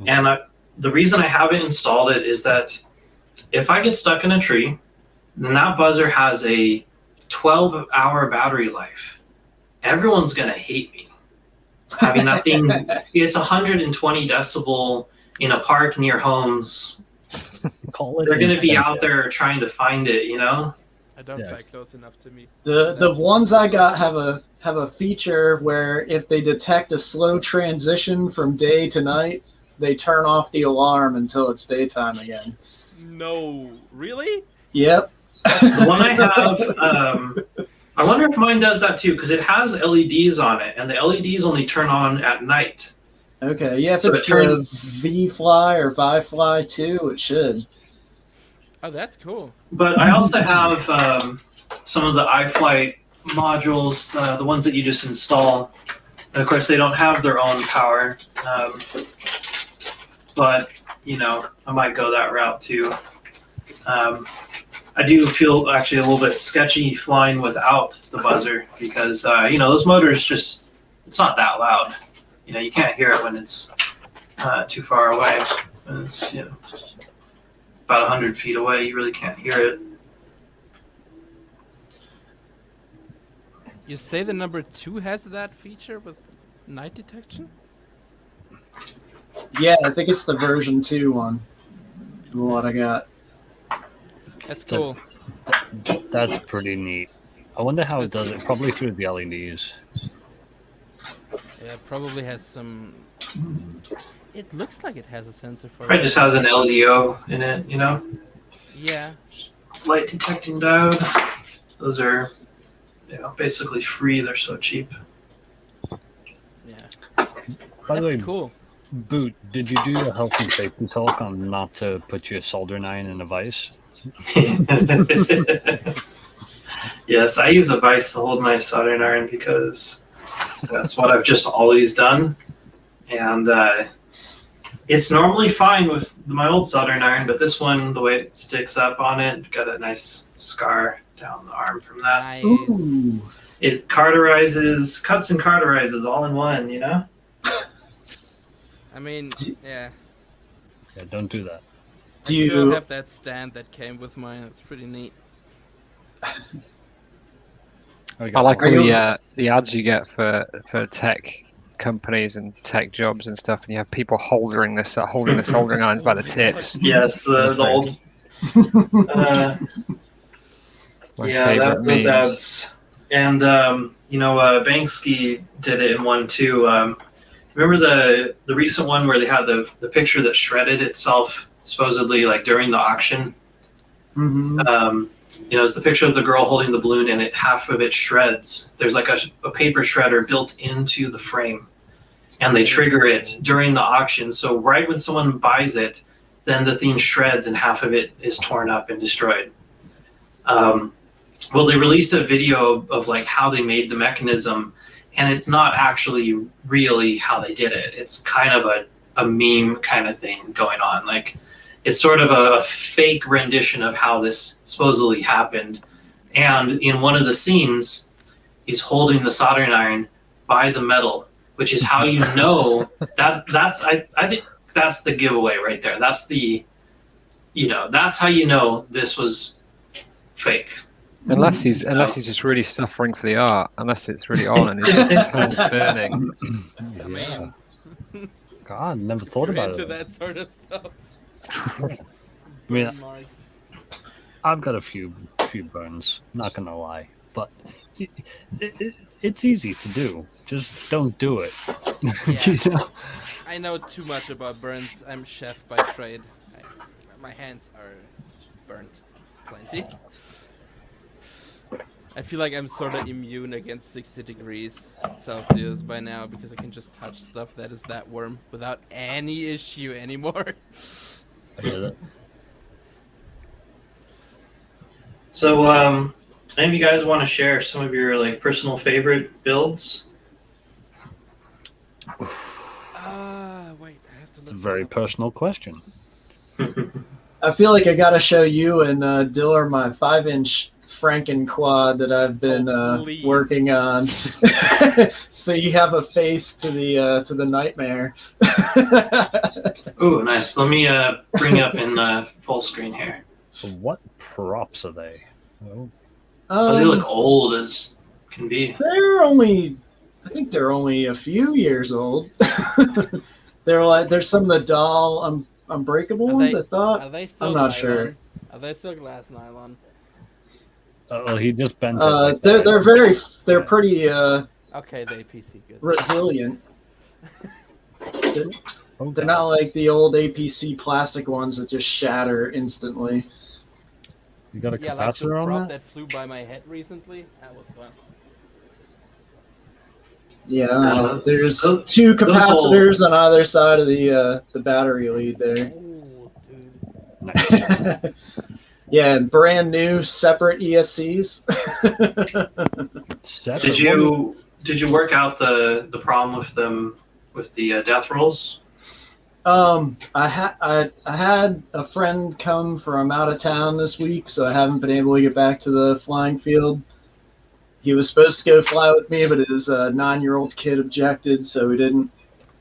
and the reason I haven't installed it is that if I get stuck in a tree, then that buzzer has a 12-hour battery life. Everyone's gonna hate me. Having that thing, it's 120 decibel in a park near homes. They're gonna be out there trying to find it, you know. I don't fly close enough to me. The ones I got have a feature where if they detect a slow transition from day to night, they turn off the alarm until it's daytime again. No, really? Yep. The one I have, I wonder if mine does that too, because it has LEDs on it, and the LEDs only turn on at night. Okay, yeah, if So it's the V-Fly or Vi-Fly 2, it should. Oh, that's cool. But I also have some of the iFlight modules, the ones that you just install. And of course, they don't have their own power. But, you know, I might go that route too. I do feel actually a little bit sketchy flying without the buzzer because, you know, those motors just, it's not that loud. You know, you can't hear it when it's too far away. And it's, you know, about 100 feet away, you really can't hear it. You say the number 2 has that feature with night detection? Yeah, I think it's the version 2 one. What I got. That's cool. That's pretty neat. I wonder how it does it. Probably through the LEDs. Yeah, it probably has some. It looks like it has a sensor for It just has an LDO in it, you know? Yeah. Light detecting diode. Those are, you know, basically free. They're so cheap. Yeah. By the way, That's cool. Boot, did you do your health and safety talk on not to put your soldering iron in a vise? Yes, I use a vise to hold my soldering iron because that's what I've just always done. And it's normally fine with my old soldering iron, but this one, the way it sticks up on it, got a nice scar down the arm from that. Nice. Ooh. It cauterizes, cuts and cauterizes all in one, you know? I mean, yeah. Yeah, don't do that. I Do still you have that stand that came with mine. It's pretty neat. I like all Are the ads you get for tech companies and tech jobs and stuff, and you have people holding the soldering irons by the tips. Yes, the old. My Yeah, favorite those meme. ads. And, you know, Banksy did it in one too. Remember the recent one where they had the picture that shredded itself, supposedly, like during the auction? Mhm. You know, it's the picture of the girl holding the balloon and half of it shreds. There's like a paper shredder built into the frame, and they trigger it during the auction. So right when someone buys it, then the thing shreds and half of it is torn up and destroyed. Well, they released a video of like how they made the mechanism, and it's not actually really how they did it. It's kind of a meme kind of thing going on. Like, it's sort of a fake rendition of how this supposedly happened. And in one of the scenes, he's holding the soldering iron by the metal, which is how you know I think that's the giveaway right there. That's the, you know, that's how you know this was fake. Unless he's just really suffering for the art, unless it's really on and he's just kind of burning. Man. God, never thought You're about into it. that sort of stuff. I mean, Burn marks. I've got a few burns, not gonna lie, but it's easy to do. Just don't do it. You know? I know too much about burns. I'm chef by trade. My hands are burnt plenty. I feel like I'm sort of immune against 60 degrees Celsius by now because I can just touch stuff that is that warm without any issue anymore. I hear that. So, any of you guys want to share some of your like personal favorite builds? Wait, I have to look. It's a very personal question. I feel like I gotta show you and Dihler my 5-inch Franken quad that I've been please. working on. So you have a face to the nightmare. Ooh, nice. Let me bring up in full screen here. What props are they? Oh, They look old as can be. I think they're only a few years old. There's some of the doll unbreakable ones. I Are thought. they still I'm not nylon? sure. Are they still glass nylon? well, he just bent it. Like They're pretty Okay, they PC good. resilient. Oh, They're not like the old APC plastic ones that just shatter instantly. You got a Yeah, like the capacitor on prop that? that flew by my head recently. That was fun. Yeah, No, there's those- 2 those capacitors on either side of the battery lead there. Oh, dude. Nice. Yeah, and brand new separate ESCs. Separate. Did you work out the problem with them with the death rolls? I had a friend come from out of town this week, so I haven't been able to get back to the flying field. He was supposed to go fly with me, but his 9-year-old kid objected, so we didn't.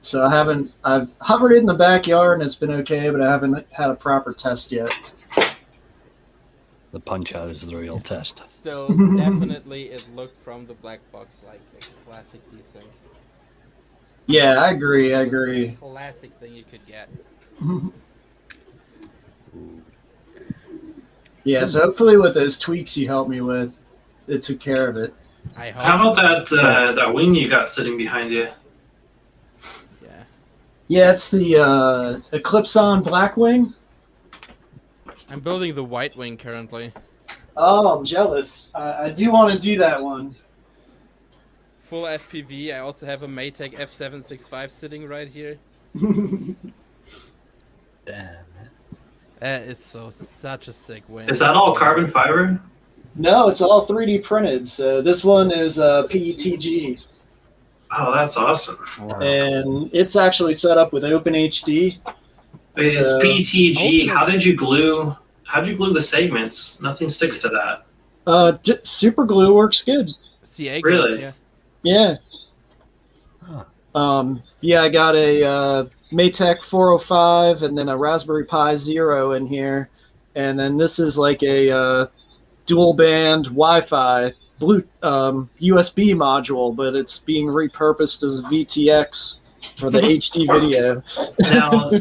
So I've hovered it in the backyard and it's been okay, but I haven't had a proper test yet. The punch out is the real test. Still, definitely, it looked from the black box like a classic desync. Yeah, I agree. Classic thing you could get. Yeah, so hopefully with those tweaks you helped me with, it took care of it. I hope. How about that wing you got sitting behind you? Yeah. Yeah, it's the Eclipse on Blackwing. I'm building the white wing currently. Oh, I'm jealous. I do want to do that one. Full FPV. I also have a Maytag F765 sitting right here. Damn. That is such a sick wing. Is that all carbon fiber? No, it's all 3D printed. So this one is PETG, Oh, that's awesome. and it's actually set up with OpenHD. Wait, it's So- PTG. Open How'd you glue the segments? Nothing sticks to that. Super glue works good. CA Really? Yeah. Yeah. Huh. Yeah, I got a Maytag 405 and then a Raspberry Pi Zero in here, and then this is like a dual band Wi-Fi USB module, but it's being repurposed as a VTX for the HD video. Now,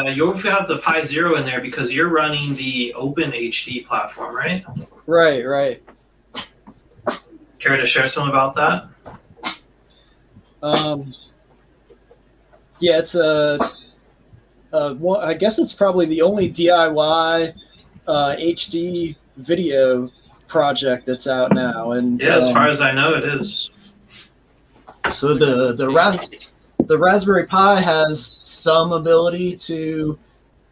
you've got the Pi Zero in there because you're running the Open HD platform, right? Right. Care to share some about that? Yeah, it's I guess it's probably the only DIY HD video project that's out now, and Yeah, as far as I know, it is. so the Raspberry Pi has some ability to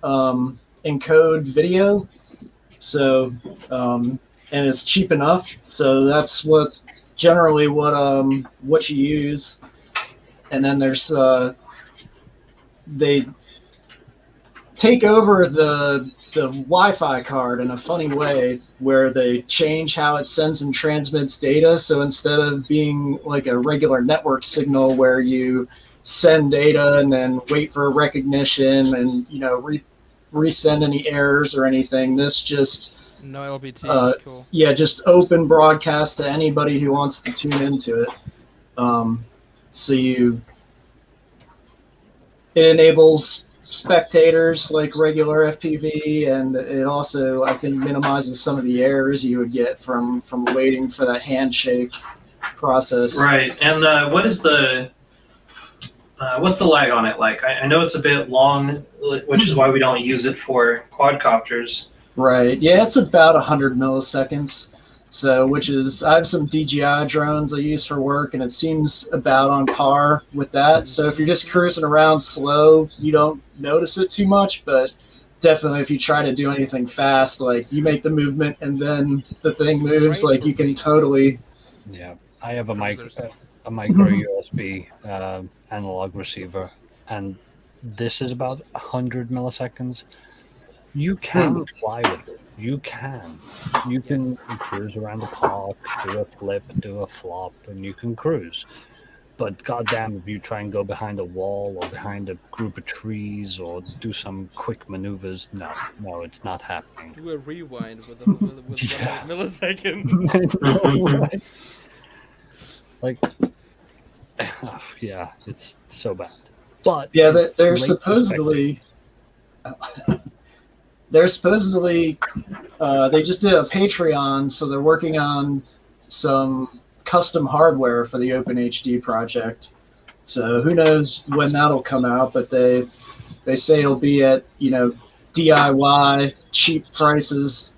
encode video, so and it's cheap enough, so that's generally what you use. And then there's they take over the Wi-Fi card in a funny way, where they change how it sends and transmits data. So instead of being like a regular network signal where you send data and then wait for recognition and resend any errors or anything, this just No LBT. Cool. yeah, just open broadcast to anybody who wants to tune into it. So it enables spectators like regular FPV, and it also, I think, minimizes some of the errors you would get from waiting for that handshake process. Right. And what's the lag on it like? I know it's a bit long, which is why we don't use it for quadcopters. Right. Yeah, it's about 100 milliseconds. So, which is, I have some DJI drones I use for work, and it seems about on par with that. So if you're just cruising around slow, you don't notice it too much, but definitely if you try to do anything fast, like you make the movement and then the thing moves, like you can totally. Yeah, I have a Cruisers. micro USB analog receiver, and this is about 100 milliseconds. You can fly with it. You can cruise around the park, do a flip, do a flop, and you can cruise. But goddamn, if you try and go behind a wall or behind a group of trees or do some quick maneuvers, no, it's not happening. Do a rewind with Yeah. 1 millisecond. Right? Like, yeah, it's so bad. But Yeah, they're late supposedly. They're supposedly. They just did a Patreon, so they're working on some custom hardware for the OpenHD project. So who knows when that'll come out? But they say it'll be at DIY cheap prices,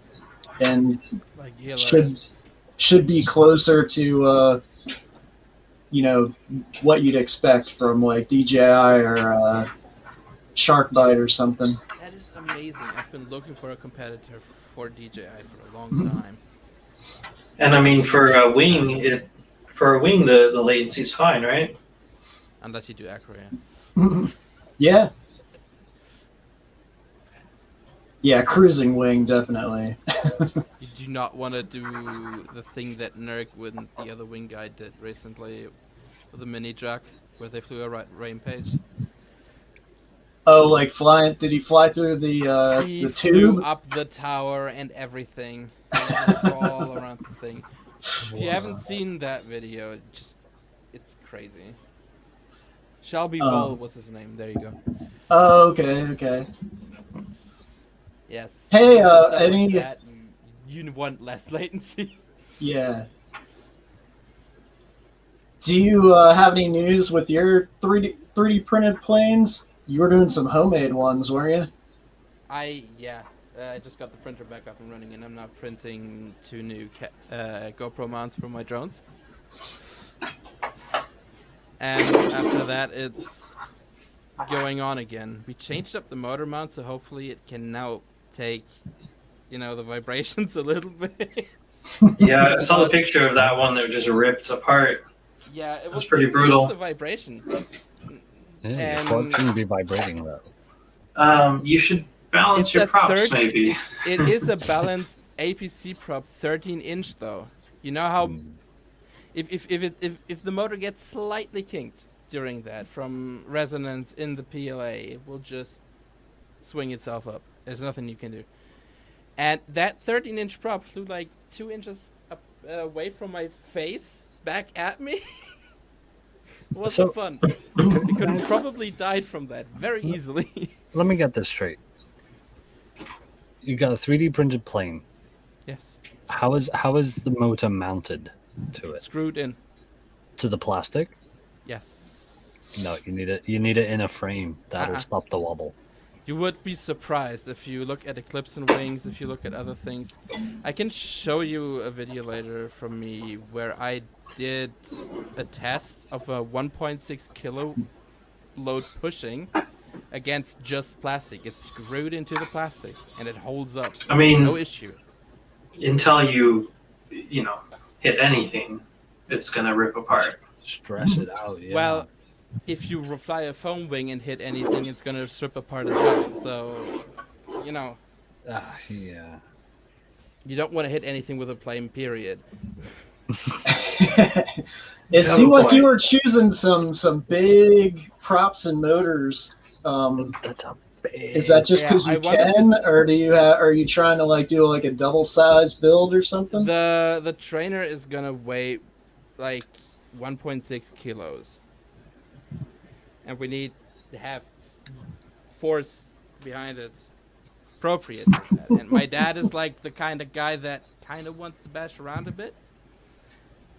and Like should be closer to what you'd expect from like DJI or Sharkbite or something. That is amazing. I've been looking for a competitor for DJI for a long time. And I mean, for a wing, the latency's fine, right? Unless you do acro, Yeah. Yeah, cruising wing, definitely. You do not want to do the thing that Nerk and the other wing guy did recently with the mini jack, where they flew a rampage. Oh, like flying? Did he fly through He the flew tube? up the tower and everything. And just all around the thing. If you haven't seen that video, it's crazy. Shelby Vol was his name. There you go. Oh, okay. Yes. Hey, stuff any- like that, you want less latency. Yeah. Do you have any news with your 3D printed planes? You were doing some homemade ones, weren't you? I just got the printer back up and running, and I'm now printing 2 new GoPro mounts for my drones. And after that, it's going on again. We changed up the motor mount, so hopefully it can now take, the vibrations a little bit. Yeah, I saw the picture of that one that just ripped apart. Yeah, it was pretty brutal. The vibration. Yeah, your quad shouldn't be vibrating though. You should balance It's your a props, maybe. It is a balanced APC prop, 13-inch though. You know how if the motor gets slightly kinked during that from resonance in the PLA, it will just swing itself up. There's nothing you can do. And that 13-inch prop flew like 2 inches up, away from my face, back at me. It wasn't fun. It could have probably died from that very easily. Let me get this straight. You got a 3D printed plane. Yes. How is the motor mounted to it? Screwed in. To the plastic? Yes. No, you need it in a frame. That'll Uh-uh. stop the wobble. You would be surprised if you look at Eclipse and Wings, if you look at other things. I can show you a video later from me where I did a test of a 1.6 kilo load pushing against just plastic. It's screwed into the plastic and it holds up. I mean, no issue. Until you hit anything, it's gonna rip apart. Stress it out, yeah. Well, if you fly a foam wing and hit anything, it's gonna strip apart as well. So, yeah. you don't want to hit anything with a plane, period. It seemed like you were choosing some big props and motors. That's a big... Is that just because you can, or are you trying to do like a double size build or something? The trainer is gonna weigh like 1.6 kilos, and we need to have force behind it appropriate to that. And my dad is like the kind of guy that kind of wants to bash around a bit.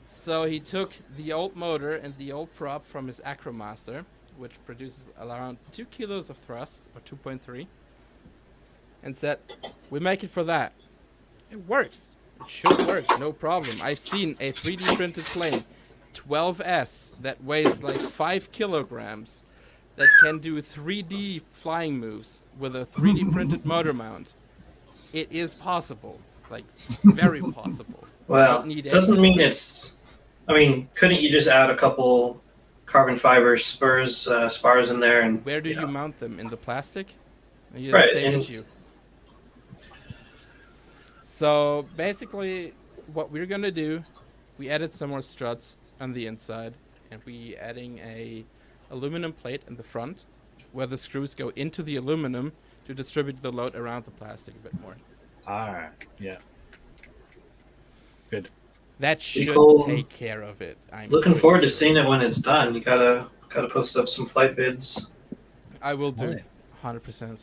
So he took the old motor and the old prop from his Acromaster, which produces around 2 kilos of thrust, or 2.3, and said, we make it for that. It works. It should work, no problem. I've seen a 3D printed plane, 12S, that weighs like 5 kilograms, that can do 3D flying moves with a 3D printed motor mount. It is possible, like very possible. You Well, don't need doesn't any mean strip. it's. I mean, couldn't you just add a couple carbon fiber spars in there and? Where do you know. mount them? In the plastic? You have Right, the same and- issue. So basically, what we're gonna do, we added some more struts on the inside, and we adding a aluminum plate in the front, where the screws go into the aluminum to distribute the load around the plastic a bit more. Yeah. Good. That should cool. take care of it. I'm Looking pretty forward to sure. seeing it when it's done. You gotta post up some flight vids. I will do, Alright. 100%.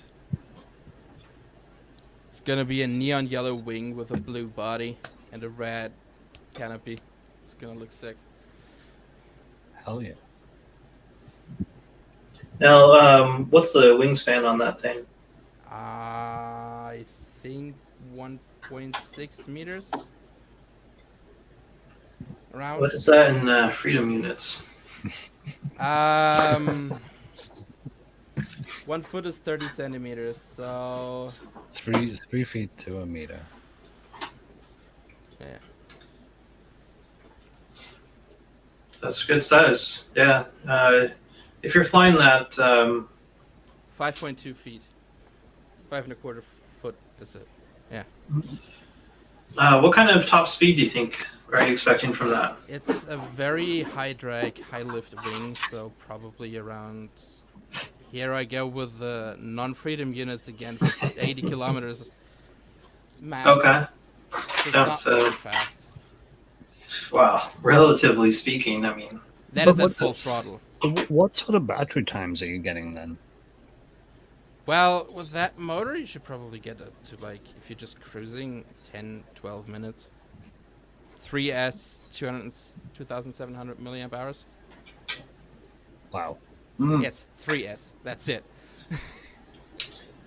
It's gonna be a neon yellow wing with a blue body and a red canopy. It's gonna look sick. Hell yeah. Now, what's the wingspan on that thing? I think 1.6 meters. Around. What is that in freedom units? 1 foot is 30 centimeters, so 3 feet to a meter. yeah. That's a good size. Yeah. If you're flying that, 5.2 feet. 5.25 foot is it? what kind of top speed do you think are you expecting from that? It's a very high drag, high lift wing, so probably around. Here I go with the non-freedom units again, 80 kilometers max. Okay. So it's That's, not very fast. Wow. Relatively speaking, I mean. That But is at full what's- throttle. What sort of battery times are you getting then? Well, with that motor, you should probably get up to, like, if you're just cruising, 10, 12 minutes. 3S, 2,700 milliamp hours. Wow. Yes, 3S. That's it.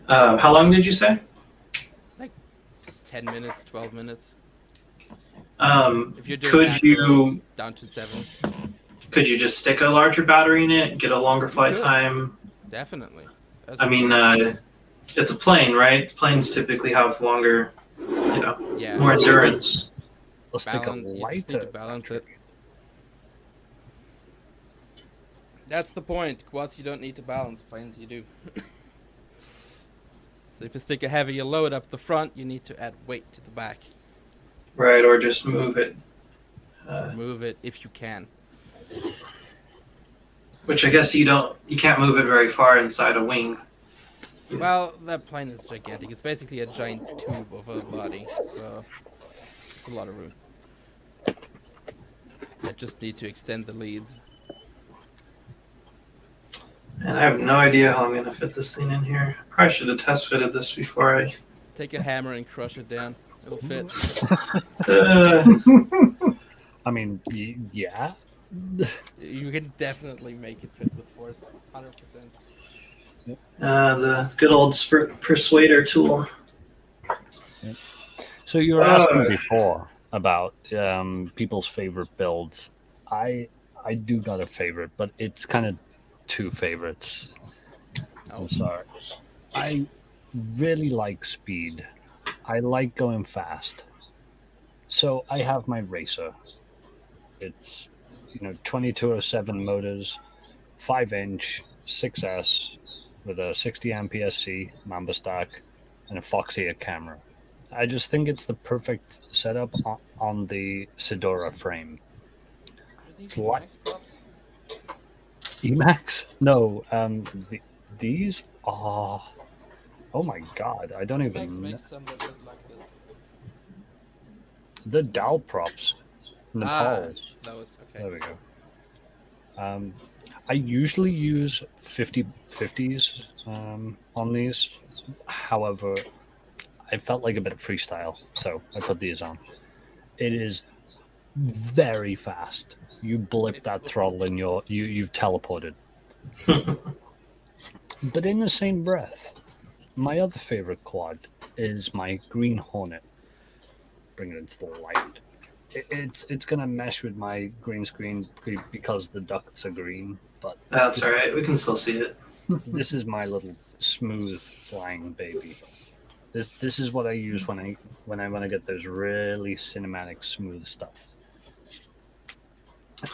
How long did you say? 10 minutes, 12 minutes. If you're doing Could macro, you down to 7. just stick a larger battery in it, get a longer flight Could. time? Definitely. That's I mean, it's a plane, right? Planes typically have longer, yeah, more endurance. Let's take a balance, you just need to lighter balance it. battery. That's the point. Quads you don't need to balance, planes you do. So if you stick a heavier load up the front, you need to add weight to the back. Right, or just move it. Move it if you can. Which I guess you can't move it very far inside a wing. Well, that plane is gigantic. It's basically a giant tube of a body, so it's a lot of room. I just need to extend the leads. And I have no idea how I'm going to fit this thing in here. Probably should have test fitted this before I. Take a hammer and crush it down. It'll fit. I mean, yeah. You can definitely make it fit with force. 100%. The good old persuader tool. So you were asking before about people's favorite builds. I do got a favorite, but it's kind of two favorites. Oh. I'm sorry. I really like speed. I like going fast. So I have my racer. It's 2207 motors, 5-inch, 6S with a 60 amp PSC Mamba stack and a Foxeer camera. I just think it's the perfect setup on the Sidora frame. Are these What? Max props? Emacs? No, these are. Oh my god, I don't Max even know. makes some that look like this. The Dow props. Nepal's. Those, okay. There we go. I usually use 50/50s on these. However, I felt like a bit of freestyle, so I put these on. It is very fast. You blip that throttle and you've teleported. But in the same breath, my other favorite quad is my Green Hornet. bring it into the light. It's gonna mesh with my green screen because the ducts are green, but That's all right. We can still see it. this is my little smooth flying baby. This is what I use when I want to get those really cinematic smooth stuff.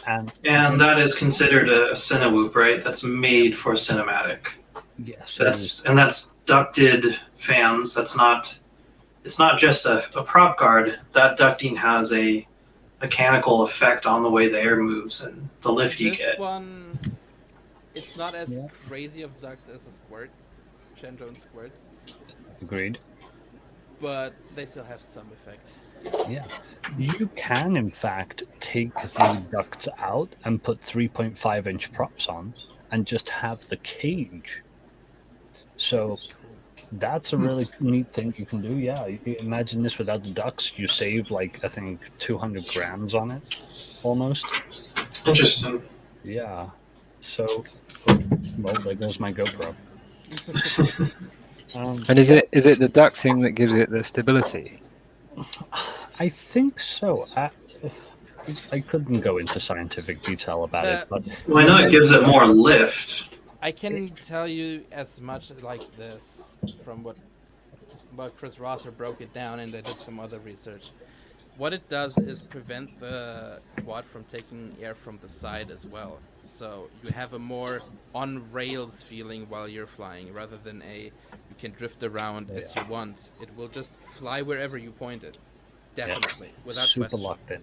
And that is considered a Cinewhoop, right? That's made for cinematic. yes, That's ducted fans. It's not just a prop guard. That ducting has a mechanical effect on the way the air moves and the lift you This get. one, it's not as Yeah. crazy of ducts as a squirt, Chandron squirt, agreed. but they still have some effect. Yeah, you can in fact take the ducts out and put 3.5-inch props on, and just have the cage. So That's cool. that's a really neat thing you can do. Yeah, imagine this without the ducts. You save like I think 200 grams on it, almost. Interesting. Yeah. So, well, there goes my GoPro. And is it the ducting that gives it the stability? I think so. I couldn't go into scientific detail about it, but Well, I know it gives it more lift. I can tell you as much like this from what Chris Rosser broke it down, and I did some other research. What it does is prevent the quad from taking air from the side as well. So you have a more on rails feeling while you're flying, rather than you can drift around as you want. It will just fly wherever you point it. Definitely, without super question. locked in.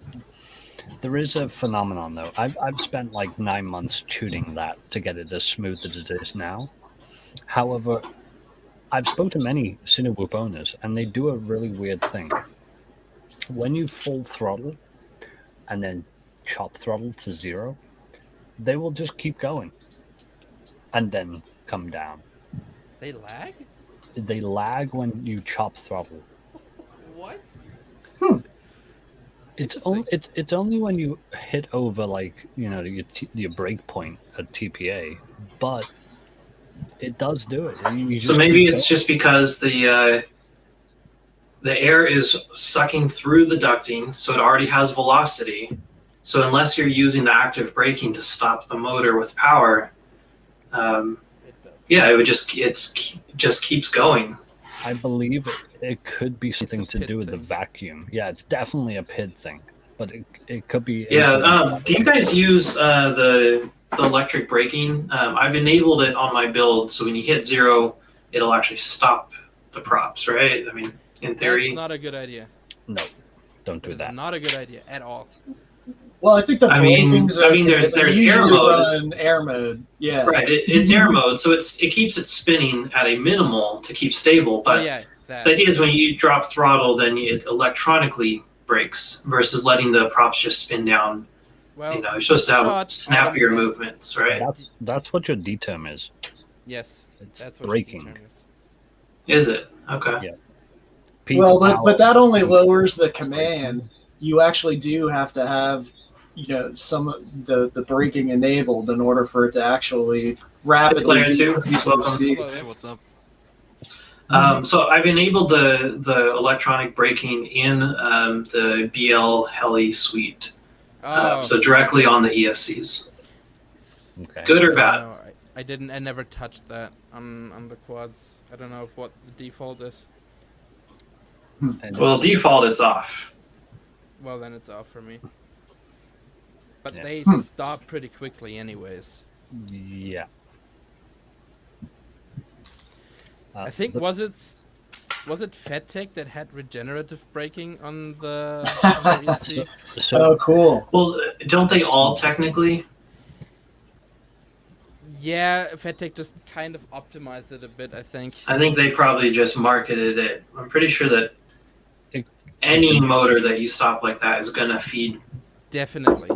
There is a phenomenon though. I've spent like 9 months tuning that to get it as smooth as it is now. However, I've spoken to many Cinewhoop owners, and they do a really weird thing. When you full throttle and then chop throttle to 0, they will just keep going and then come down. They lag? They lag when you chop throttle. What? It's only when you hit over like your break point at TPA, but it does do it. You So just maybe keep it's going. just because the air is sucking through the ducting, so it already has velocity. So unless you're using the active braking to stop the motor with power, It does. yeah, it just keeps going. I believe it could be something a to PID do with the thing. vacuum. Yeah, it's definitely a PID thing, but it could be. Yeah. influenced Do you guys use the electric braking? I've enabled it on my build, so when you hit 0, it'll actually stop the props, right? I mean, in theory. That's not a good idea. No, don't do It's that. not a good idea at all. Well, I think the I mean- braking's I mean, okay, there's but you air usually mode. run air mode. Yeah. Right, it's air mode, so it keeps it spinning at a minimal to keep stable. But Oh yeah, that. the idea is when you drop throttle, then it electronically brakes versus letting the props just spin down. Well, You're supposed to have shot snappier on- movements, right? That's what your D term is. Yes, It's that's what braking. the term is. Is it? Okay. Yeah. P Well, for but power. that only lowers the command. You actually do have to have, some of the braking enabled in order for it to actually rapidly Player two, decrease the welcome. speed. Hello. Hey, what's up? So I've enabled the electronic braking in the BL Heli suite, Oh, so directly on the ESCs. Okay. Good or I bad? don't know. I never touched that on the quads. I don't know what the default is. And Well, default it's off. Well, then it's off for me. But Yeah. they stop pretty quickly, anyways. yeah. I think was it FedTech that had regenerative braking on the ESC? So Oh, cool. Well, don't they all technically? Yeah, FedTech just kind of optimized it a bit, I think. I think they probably just marketed it. I'm pretty sure that It- any motor that you stop like that is gonna feed. Definitely.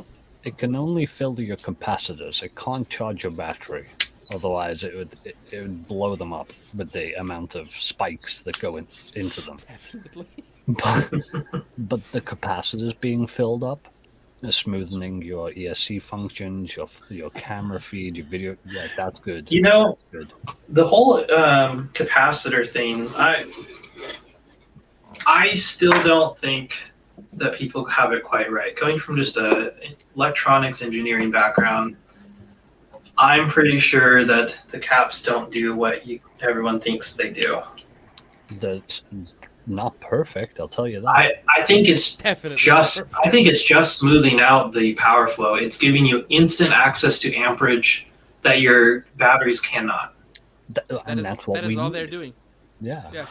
it can only fill your capacitors. It can't charge your battery. Otherwise, it would blow them up with the amount of spikes that go into them. Definitely. But the capacitors being filled up, smoothing your ESC functions, your camera feed, your video, yeah, that's good. You know, Good. the whole capacitor thing. I still don't think that people have it quite right. Coming from just a electronics engineering background, I'm pretty sure that the caps don't do what everyone thinks they do. That's not perfect, I'll tell you that. I think it's Definitely just not I think it's just smoothing out the power flow. It's giving you instant access to amperage that your batteries cannot. And that's what we all need. they're doing. Yeah. Yeah,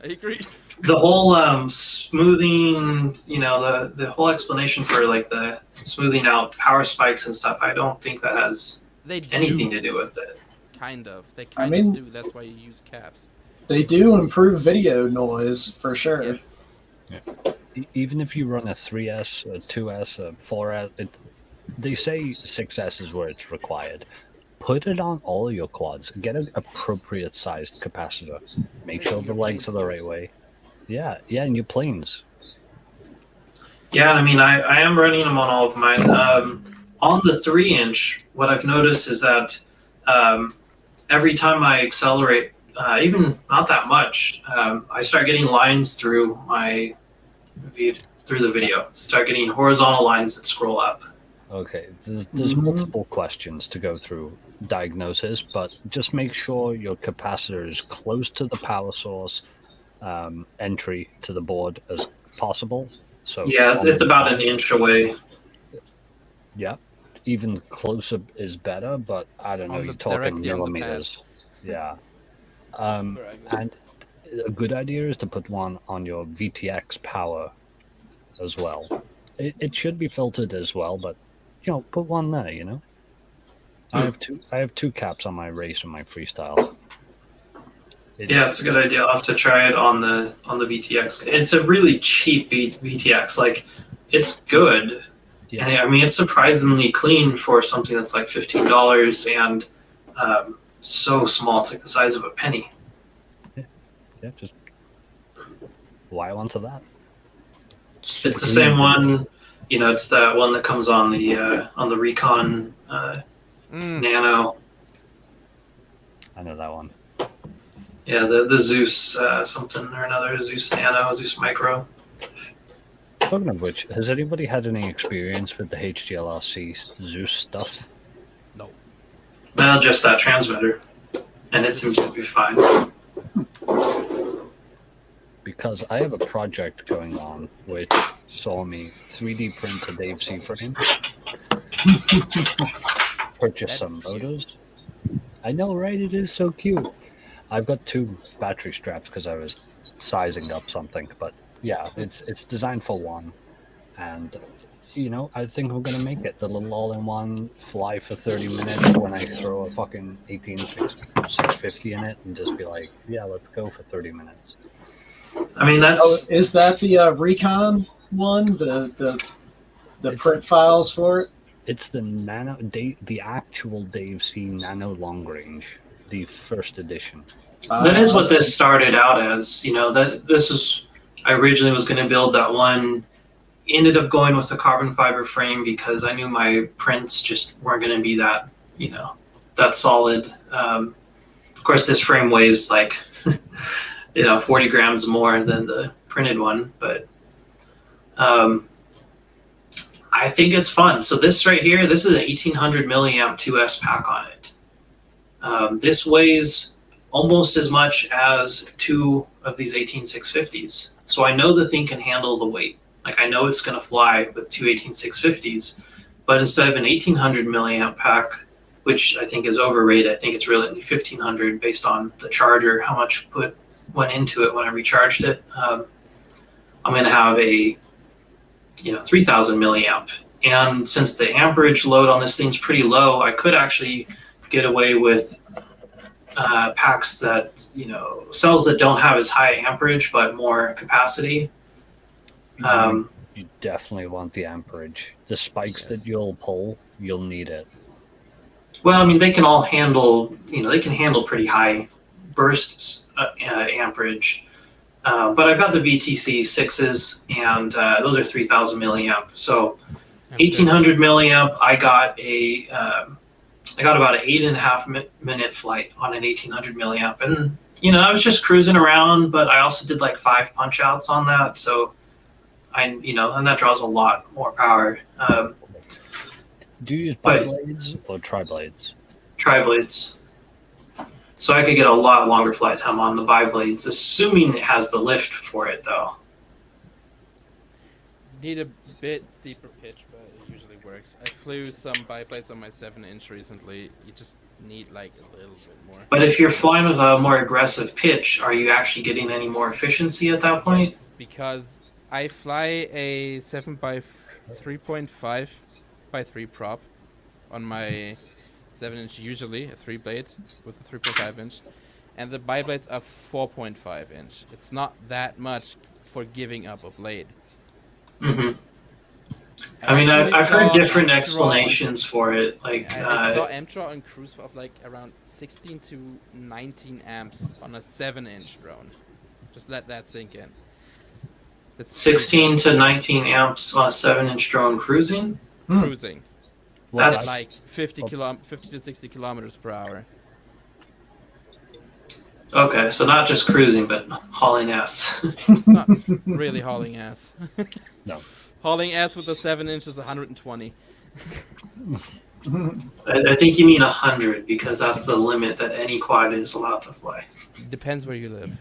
I agree. The whole smoothing, the whole explanation for like the smoothing out power spikes and stuff, I don't think that has They anything do, to do with it. kind of. They I kind mean- of do. That's why you use caps. They do improve video noise for sure. Yes. Even if you run a 3S, a 2S, a 4S, they say 6S is where it's required. Put it on all your quads. Get an appropriate sized capacitor. Make sure the legs are the right way. Yeah, and your planes. Yeah, I mean, I am running them on all of mine. On the 3-inch, what I've noticed is that every time I accelerate, even not that much, I start getting lines through the video. Start getting horizontal lines that scroll up. Okay, there's multiple questions to go through diagnosis, but just make sure your capacitor is close to the power source entry to the board as possible. So Yeah, it's about an inch away. Yeah, even closer is better, but I don't know. You're talking directly on the millimeters. Yeah. That's where I go. And a good idea is to put one on your VTX power as well. It should be filtered as well, but put one there. I have two caps on my race and my freestyle. Yeah, it's a good idea. I'll have to try it on the VTX. It's a really cheap VTX. Like, it's good. Yeah. And I mean, it's surprisingly clean for something that's like $15 and so small. It's like the size of a penny. Yeah, just wire onto that. It's the same one. It's that one that comes on the Recon Nano. I know that one. Yeah, the Zeus something or another, Zeus Nano, Zeus Micro. Talking of which, has anybody had any experience with the HDLRC Zeus stuff? No. Well, just that transmitter, and it seems to be fine. Because I have a project going on which saw me 3D print a Dave C frame, purchase That's some cute. motors. I know, right? It is so cute. I've got 2 battery straps because I was sizing up something, but yeah, it's designed for one, and I think we're gonna make it the little all-in-one fly for 30 minutes when I throw a fucking 18650 in it and just be like, yeah, let's go for 30 minutes. I mean, Is that the Recon one? The print files for it? It's the actual Dave C Nano Long Range, the first edition. that is what this started out as. I originally was going to build that one. Ended up going with the carbon fiber frame because I knew my prints just weren't going to be that, that solid. Of course, this frame weighs like, 40 grams more than the printed one, but I think it's fun. So this right here, this is an 1800 milliamp 2S pack on it. This weighs almost as much as 2 of these 18650s. So I know the thing can handle the weight. Like, I know it's going to fly with 2 18650s, but instead of an 1800 milliamp pack, which I think is overrated, I think it's really 1500 based on the charger, how much went into it when I recharged it. I'm going to have a 3000 milliamp. And since the amperage load on this thing's pretty low, I could actually get away with packs that, cells that don't have as high amperage but more capacity. You definitely want the amperage. The spikes that you'll pull, you'll need it. Well, I mean, they can all handle, they can handle pretty high bursts amperage. But I've got the VTC 6s, and those are 3000 milliamp. So 1800 milliamp, I got about an 8.5 minute flight on an 1800 milliamp. And, I was just cruising around, but I also did like 5 punch outs on that. So and that draws a lot more power. Do you use but- biblades or tri-blades? Tri-blades. So I could get a lot longer flight time on the biblades, assuming it has the lift for it, though. Need a bit steeper pitch, but it usually works. I flew some biplanes on my 7-inch recently. You just need like a little bit more. But if you're flying with a more aggressive pitch, are you actually getting any more efficiency at that point? Yes, because I fly a 7 by 3.5 by 3 prop on my 7-inch, usually a 3-blade with a 3.5-inch, and the biblades are 4.5-inch. It's not that much for giving up a blade. hmm I mean, I've heard different explanations for it. Like, I saw Amtrak on cruise of like around 16 to 19 amps on a 7-inch drone. Just let that sink in. That's 16 to 19 amps on a 7-inch drone cruising. cruising. That's Like 50 to 60 kilometers per hour. okay. So not just cruising, but hauling ass. It's not really hauling ass. No. Hauling ass with the 7-inch is 120. I think you mean 100 because that's the limit that any quad is allowed to fly. Depends where you live.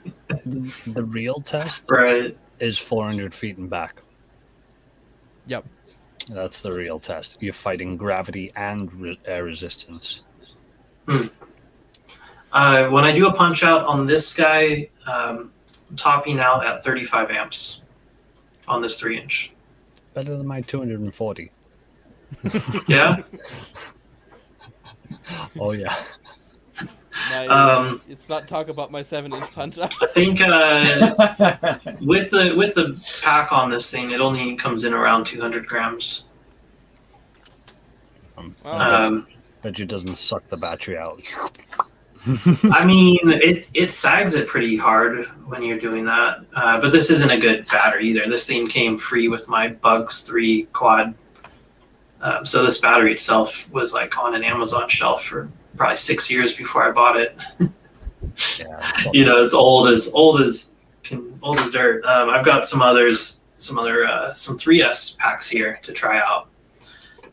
The real test Right. is 400 feet and back. Yep. That's the real test. You're fighting gravity and air resistance. When I do a punch out on this guy, I'm topping out at 35 amps on this 3-inch. Better than my 240. Yeah. Oh yeah. It's not talk about my 7-inch punch out. I think with the pack on this thing, it only comes in around 200 grams. Bet you doesn't suck the battery out. I mean, it sags it pretty hard when you're doing that. But this isn't a good battery either. This thing came free with my Bugs 3 quad. So this battery itself was like on an Amazon shelf for probably 6 years before I bought it. Yeah. It's old as dirt. I've got some 3S packs here to try out.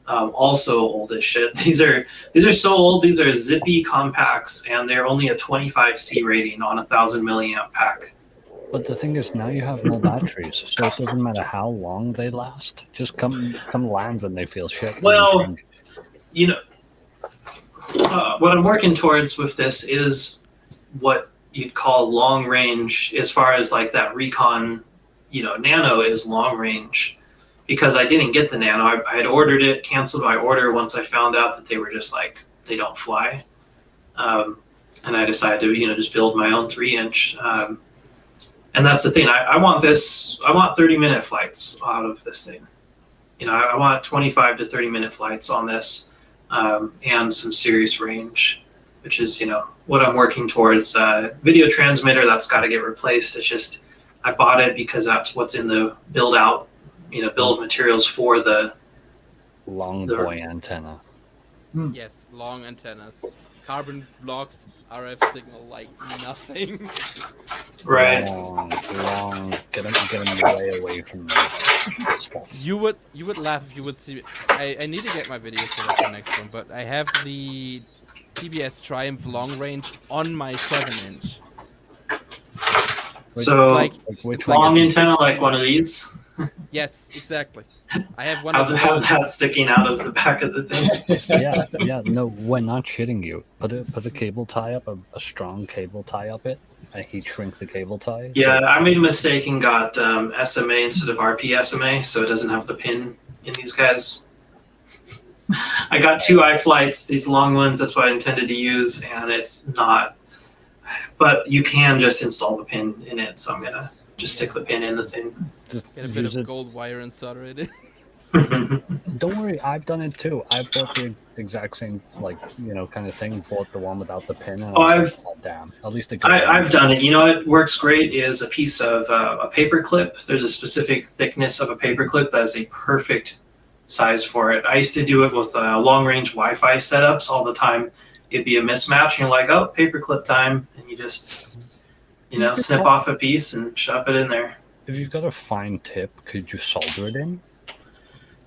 Also old as shit. These are so old. These are zippy compacts, and they're only a 25C rating on a 1,000 milliamp pack. But the thing is, now you have more batteries, so it doesn't matter how long they last. Just come land when they feel shit. Well, what I'm working towards with this is what you'd call long range, as far as like that Recon, Nano is long range. Because I didn't get the Nano. I had ordered it, canceled my order once I found out that they were just like, they don't fly. And I decided to, just build my own 3-inch. And that's the thing. I want 30-minute flights out of this thing. I want 25 to 30-minute flights on this, and some serious range, which is, what I'm working towards. Video transmitter, that's got to get replaced. It's just, I bought it because that's what's in the build out, bill of materials for the long boy antenna. Yes, long antennas. Carbon blocks, RF signal like nothing. right. Long, get them way away from the stuff. You would laugh if you would see. I need to get my video set up for the next one, but I have the PBS Triumph long range on my 7-inch. So Which long antenna like one of these. Yes, exactly. I have one of How's those. that sticking out of the back of the thing? yeah. No, we're not shitting you. Put a cable tie up, a strong cable tie up it, and he'd shrink the cable tie. Yeah, I made a mistake and got SMA instead of RP SMA, so it doesn't have the pin in these guys. I got 2 iFlights, these long ones. That's what I intended to use, and it's not. But you can just install the pin in it, so I'm gonna just stick the pin in the thing. Just Get a bit use of it. gold wire and solder it in. Don't worry, I've done it too. I bought the exact same kind of thing. Bought the one without the pin. And damn. At least I've done it. What works great is a piece of a paper clip. There's a specific thickness of a paper clip that is a perfect size for it. I used to do it with long range Wi-Fi setups all the time. It'd be a mismatch, and you're like, oh, paper clip time, and you just snip off a piece and shove it in there. If you've got a fine tip, could you solder it in?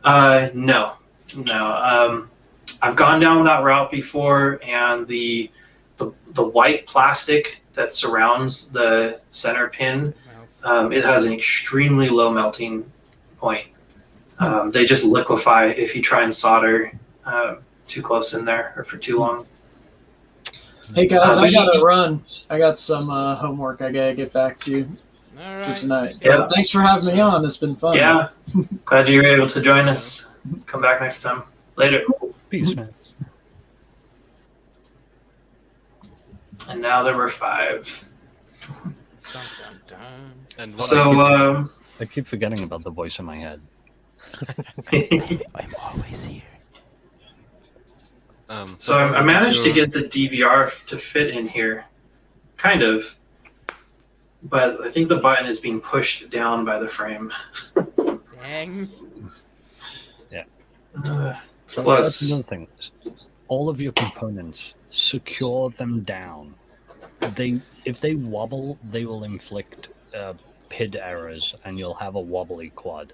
No. I've gone down that route before, and the white plastic that surrounds the center pin, it has an extremely low melting point. They just liquefy if you try and solder too close in there or for too long. Hey guys, I gotta run. I got some homework I gotta get back to All right. tonight. Yeah. Thanks for having me on. It's been fun. Yeah, glad you were able to join us. Come back next time. Later. Peace, man. And now there were 5. Dun, dun, dun. And So, I keep forgetting about the voice in my head. I'm always here. so I managed to get the DVR to fit in here, kind of, but I think the button is being pushed down by the frame. Dang. It's That's close. another thing. All of your components, secure them down. If they wobble, they will inflict PID errors, and you'll have a wobbly quad.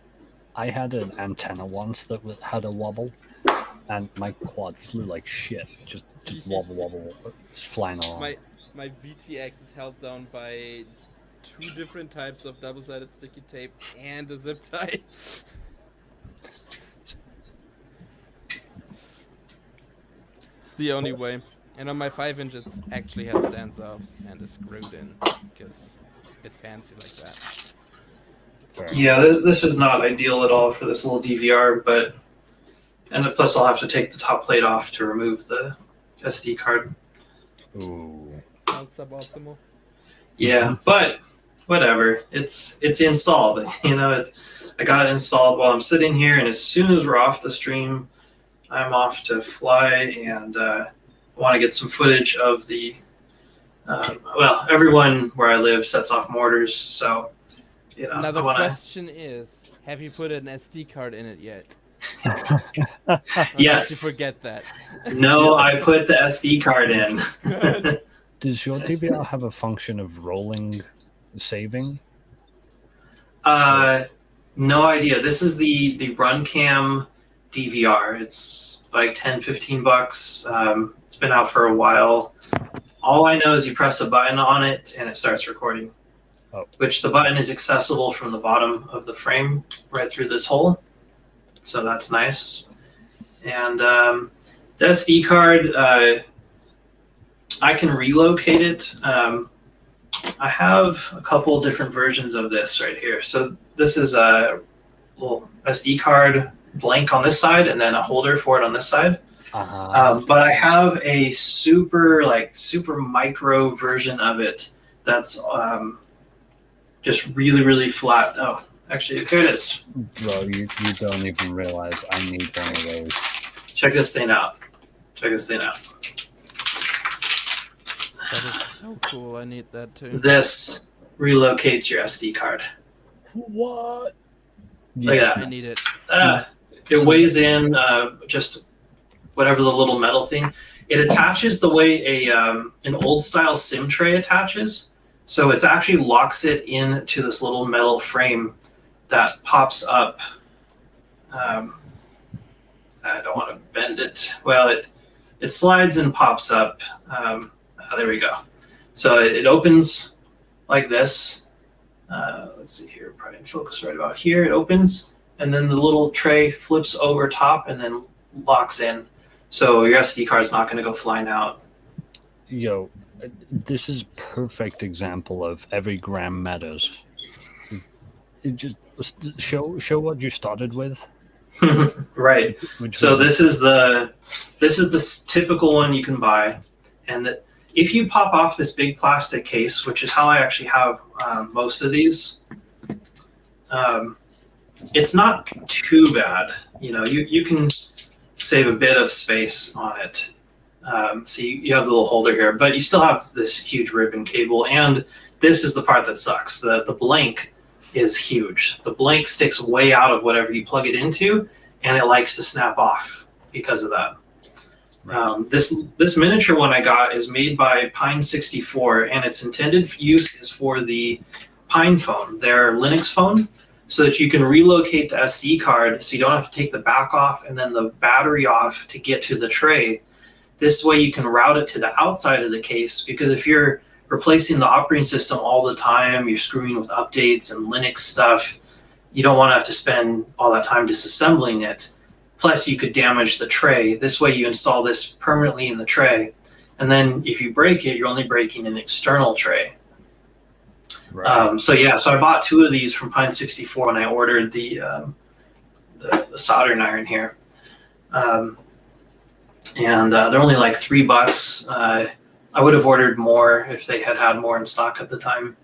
I had an antenna once that had a wobble, and my quad flew like shit. Just wobble, just flying along. My VTX is held down by 2 different types of double-sided sticky tape and a zip tie. It's the only way. And on my 5-inch, it actually has stands-offs and is screwed in because it's fancy like that. Yeah, this is not ideal at all for this little DVR, and plus I'll have to take the top plate off to remove the SD card. Ooh. Sounds suboptimal. Yeah, but whatever. It's installed. I got it installed while I'm sitting here, and as soon as we're off the stream, I'm off to fly, and I want to get some footage of the. Everyone where I live sets off mortars, so Another I wanna... question is, have you put an SD card in it yet? Yes. You forget that. No, I put the SD card in. Good. Does your DVR have a function of rolling saving? No idea. This is the RunCam DVR. It's like $10-15. It's been out for a while. All I know is you press a button on it and it starts recording. Oh. Which the button is accessible from the bottom of the frame right through this hole. So that's nice. And the SD card, I can relocate it. I have a couple different versions of this right here. So this is a little SD card blank on this side and then a holder for it on this side. But I have a super micro version of it that's just really, really flat. Oh, actually, here it is. Bro, you don't even realize I need one of those. Check this thing out. That is so cool. I need that too. This relocates your SD card. What? Look at I that. need it. It weighs in just whatever the little metal thing. It attaches the way an old style SIM tray attaches. So it actually locks it into this little metal frame that pops up. I don't want to bend it. Well, it slides and pops up. There we go. So it opens like this. Let's see here, probably in focus right about here. It opens, and then the little tray flips over top and then locks in. So your SD card's not going to go flying out. Yo, this is perfect example of every gram matters. It just show what you started with. Right. So this is the typical one you can buy, and if you pop off this big plastic case, which is how I actually have most of these, it's not too bad. You can save a bit of space on it. So you have the little holder here, but you still have this huge ribbon cable, and this is the part that sucks. The blank is huge. The blank sticks way out of whatever you plug it into, and it likes to snap off because of that. This miniature one I got is made by Pine 64, and its intended use is for the Pine phone, their Linux phone, so that you can relocate the SD card so you don't have to take the back off and then the battery off to get to the tray. This way you can route it to the outside of the case, because if you're replacing the operating system all the time, you're screwing with updates and Linux stuff, you don't want to have to spend all that time disassembling it. Plus you could damage the tray. This way you install this permanently in the tray. And then if you break it, you're only breaking an external tray. Right. So I bought 2 of these from Pine 64 when I ordered the soldering iron here. And they're only like $3. I would have ordered more if they had more in stock at the time.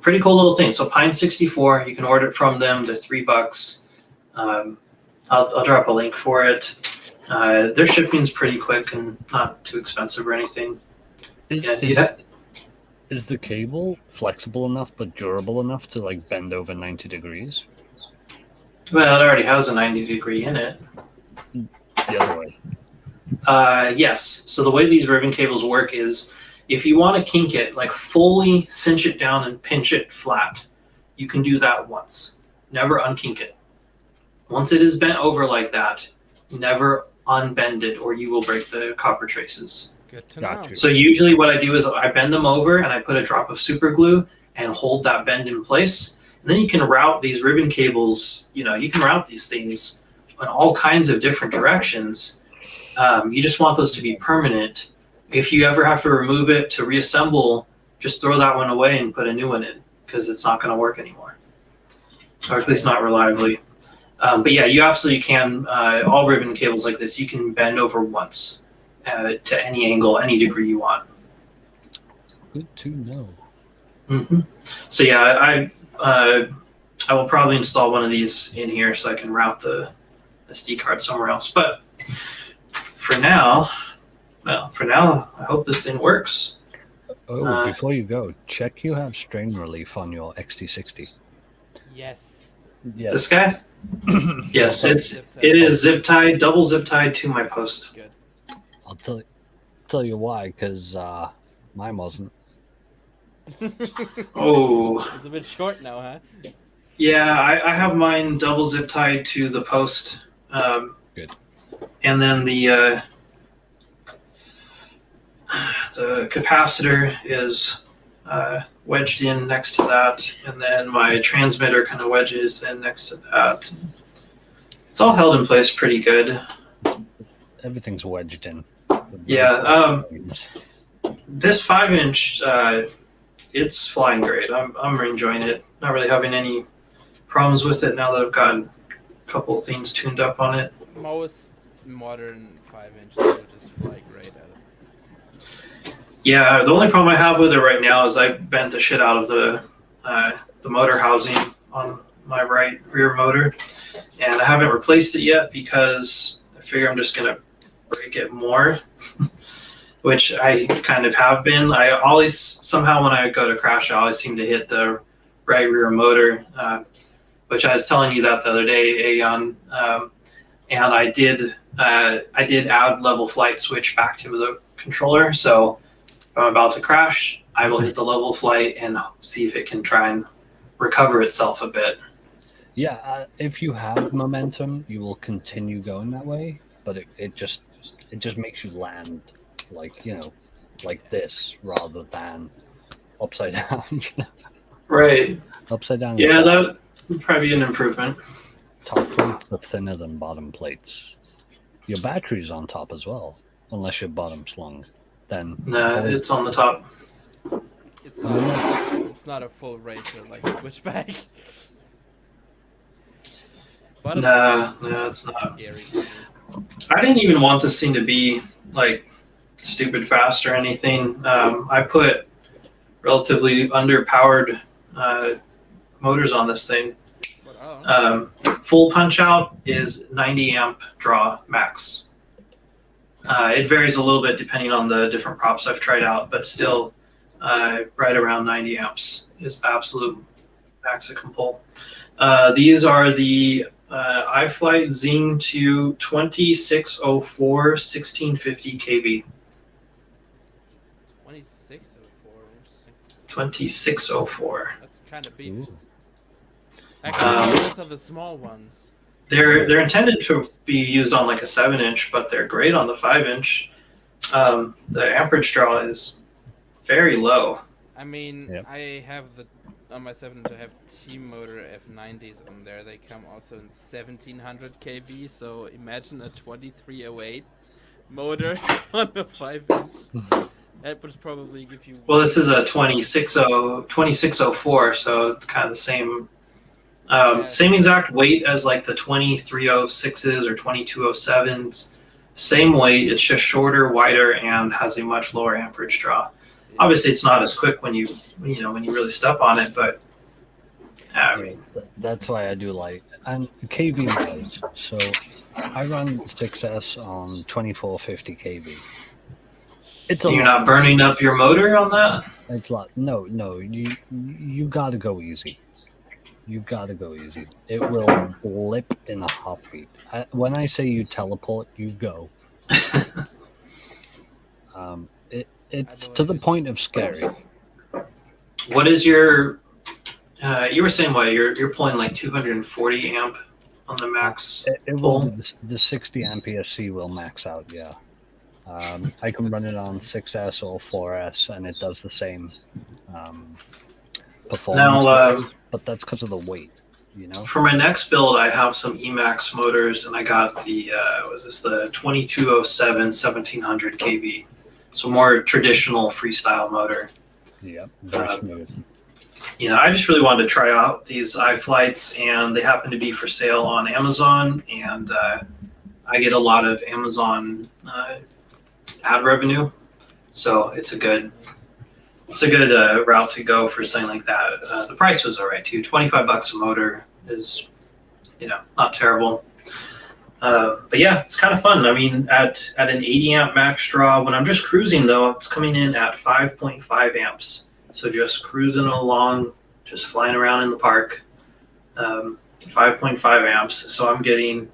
Pretty cool little thing. So Pine 64, you can order it from them. They're $3. I'll drop a link for it. Their shipping's pretty quick and not too expensive or anything. Is the cable flexible enough but durable enough to like bend over 90 degrees? Well, it already has a 90-degree in it. The other way. Yes. So the way these ribbon cables work is, if you want to kink it, like fully cinch it down and pinch it flat, you can do that once. Never unkink it. Once it is bent over like that, never unbend it or you will break the copper traces. Good to Got know. you. So usually what I do is I bend them over and I put a drop of super glue and hold that bend in place. And then you can route these ribbon cables, you can route these things in all kinds of different directions. You just want those to be permanent. If you ever have to remove it to reassemble, just throw that one away and put a new one in, because it's not going to work anymore, or at least not reliably. But yeah, you absolutely can. All ribbon cables like this, you can bend over once to any angle, any degree you want. Good to know. Mm-hmm. So yeah, I will probably install one of these in here so I can route the SD card somewhere else. But for now, I hope this thing works. Oh, before you go, check you have strain relief on your XT60. Yes. Yes. This guy? Yes, it is zip tied, double zip tied to my post. Good. I'll tell you why, because mine wasn't. Oh, It's a bit short now, huh? yeah, I have mine double zip tied to the post. Good. And then the capacitor is wedged in next to that, and then my transmitter kind of wedges in next to that. It's all held in place pretty good. Everything's wedged in. Yeah. This 5-inch, it's flying great. I'm enjoying it. Not really having any problems with it now that I've got a couple things tuned up on it. Most modern 5-inch will just fly great at it. Yeah, the only problem I have with it right now is I bent the shit out of the motor housing on my right rear motor, and I haven't replaced it yet because I figure I'm just gonna break it more, which I kind of have been. I always somehow when I go to crash, I always seem to hit the right rear motor, which I was telling you that the other day, Aeon, and I did add level flight switch back to the controller, so if I'm about to crash, I will hit the level flight and see if it can try and recover itself a bit. Yeah, if you have momentum, you will continue going that way, but it just makes you land like this rather than upside down. Right. Upside down. Yeah, that would probably be an improvement. Top plates are thinner than bottom plates. Your battery's on top as well, unless your bottom's long. Then No, it's on the top. It's not a full racer like switchback. But No, it's not. scary. I didn't even want this thing to be like stupid fast or anything. I put relatively underpowered motors on this thing. But, Full punch out is 90 amp draw max. It varies a little bit depending on the different props I've tried out, but still right around 90 amps is the absolute max it can pull. These are the iFlight Zing 2 2604 1650 kV. 2604. Interesting. 2604. That's kind of beef. Ooh. Actually, those are the small ones. They're intended to be used on like a 7-inch, but they're great on the 5-inch. The amperage draw is very low. I mean, Yep. I have on my 7-inch, I have T-Motor F90s on there. They come also in 1700 kV, so imagine a 2308 motor on a 5-inch. That would probably give you... Well, this is a 2604, so it's kind of the same. Same exact weight as like the 2306s or 2207s. Same weight, it's just shorter, wider, and has a much lower amperage draw. Obviously, it's not as quick when you really step on it, but I mean, That's why I do like, and kV wise. So I run 6S on 2450 kV. It's a you're lot. not burning up your motor on that. It's a lot. No, you gotta go easy. You gotta go easy. It will blip in a heartbeat. When I say you teleport, you go. It's to the point of scary. What is your? You were saying what? You're pulling like 240 amp on the max. It will do the 60 ampere C will max out. Yeah. I can run it on 6S or 4S, and it does the same performance. Now, but that's because of the weight, you know. for my next build, I have some Emax motors, and I got the the 2207 1700 kV, so more traditional freestyle motor. Yep, very smooth. I just really wanted to try out these iFlights, and they happen to be for sale on Amazon, and I get a lot of Amazon ad revenue, so it's a good route to go for something like that. The price was all right too. $25 a motor is, not terrible. But yeah, it's kind of fun. I mean, at an 80 amp max draw, when I'm just cruising though, it's coming in at 5.5 amps. So just cruising along, just flying around in the park, 5.5 amps. So I'm getting,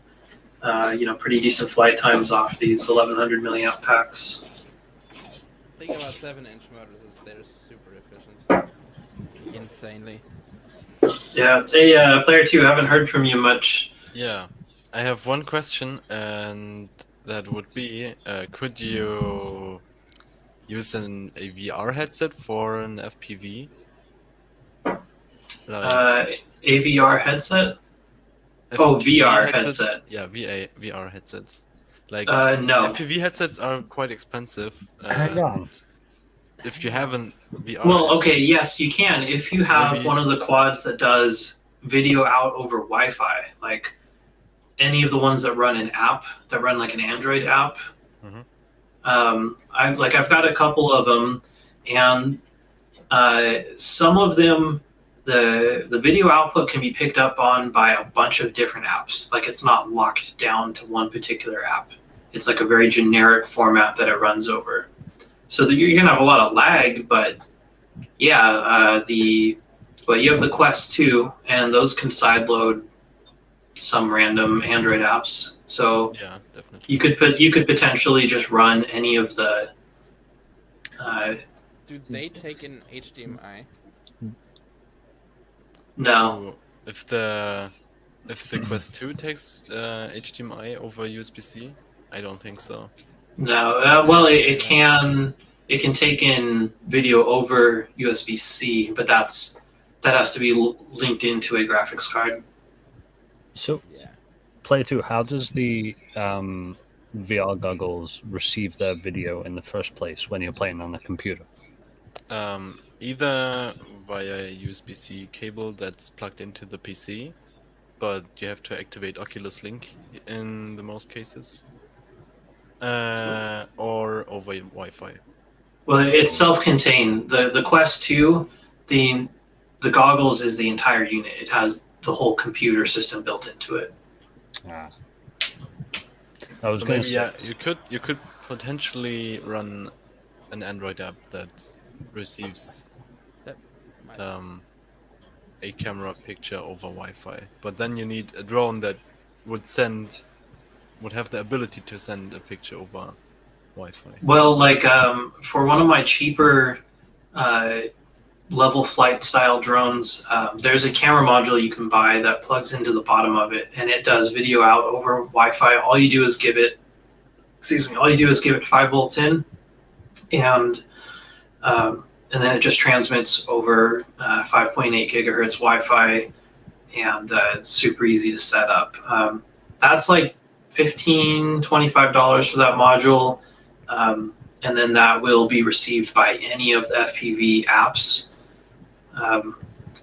pretty decent flight times off these 1100 milliamp packs. The thing about 7-inch motors is they're super efficient. Insanely. Yeah. Hey, player 2, haven't heard from you much. Yeah, I have one question, and that would be, could you use a VR headset for an FPV? AVR headset? FPV VR headset. Yeah, VR headsets. Like, no. FPV headsets are quite expensive. Hang on. If you have an VR Well, headset, okay, yes, you can. If you have Maybe- one of the quads that does video out over Wi-Fi, like any of the ones that run an app, that run like an Android app. Mhm. I've got a couple of them, and some of them, the video output can be picked up on by a bunch of different apps. Like it's not locked down to one particular app. It's like a very generic format that it runs over. So that you're gonna have a lot of lag, but yeah, you have the Quest 2, and those can sideload some random Android apps. So yeah, definitely. you could potentially just run any of the. Do they take in HDMI? No, If the Quest 2 takes HDMI over USB-C, I don't think so. no. Well, it can take in video over USB-C, but that has to be linked into a graphics card. So, Yeah. Player 2, how does the VR goggles receive their video in the first place when you're playing on a computer? Either via USB-C cable that's plugged into the PC, but you have to activate Oculus Link in the most cases, or over Wi-Fi. Well, it's self-contained. The Quest 2, the goggles is the entire unit. It has the whole computer system built into it. Ah. I was So going maybe to say, yeah, you could potentially run an Android app that receives That might a camera picture over Wi-Fi, but then you need a drone that would have the ability to send a picture over Wi-Fi. Well, like for one of my cheaper level flight style drones, there's a camera module you can buy that plugs into the bottom of it, and it does video out over Wi-Fi. All you do is give it 5 volts in, and then it just transmits over 5.8 gigahertz Wi-Fi, and it's super easy to set up. That's like $15-25 for that module, and then that will be received by any of the FPV apps,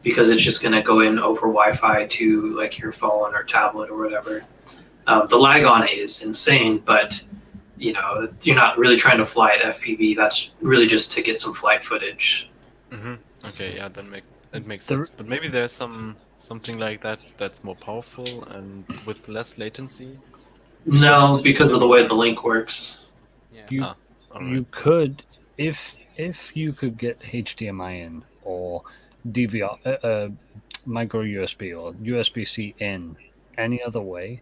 because it's just going to go in over Wi-Fi to like your phone or tablet or whatever. The lag on it is insane, but you know, you're not really trying to fly at FPV. That's really just to get some flight footage. Okay, yeah, it makes sense. But maybe there's something like that that's more powerful and with less latency. No, because of the way the link works. Yeah. You could, if you could get HDMI in or DVR, micro USB or USB-C in any other way,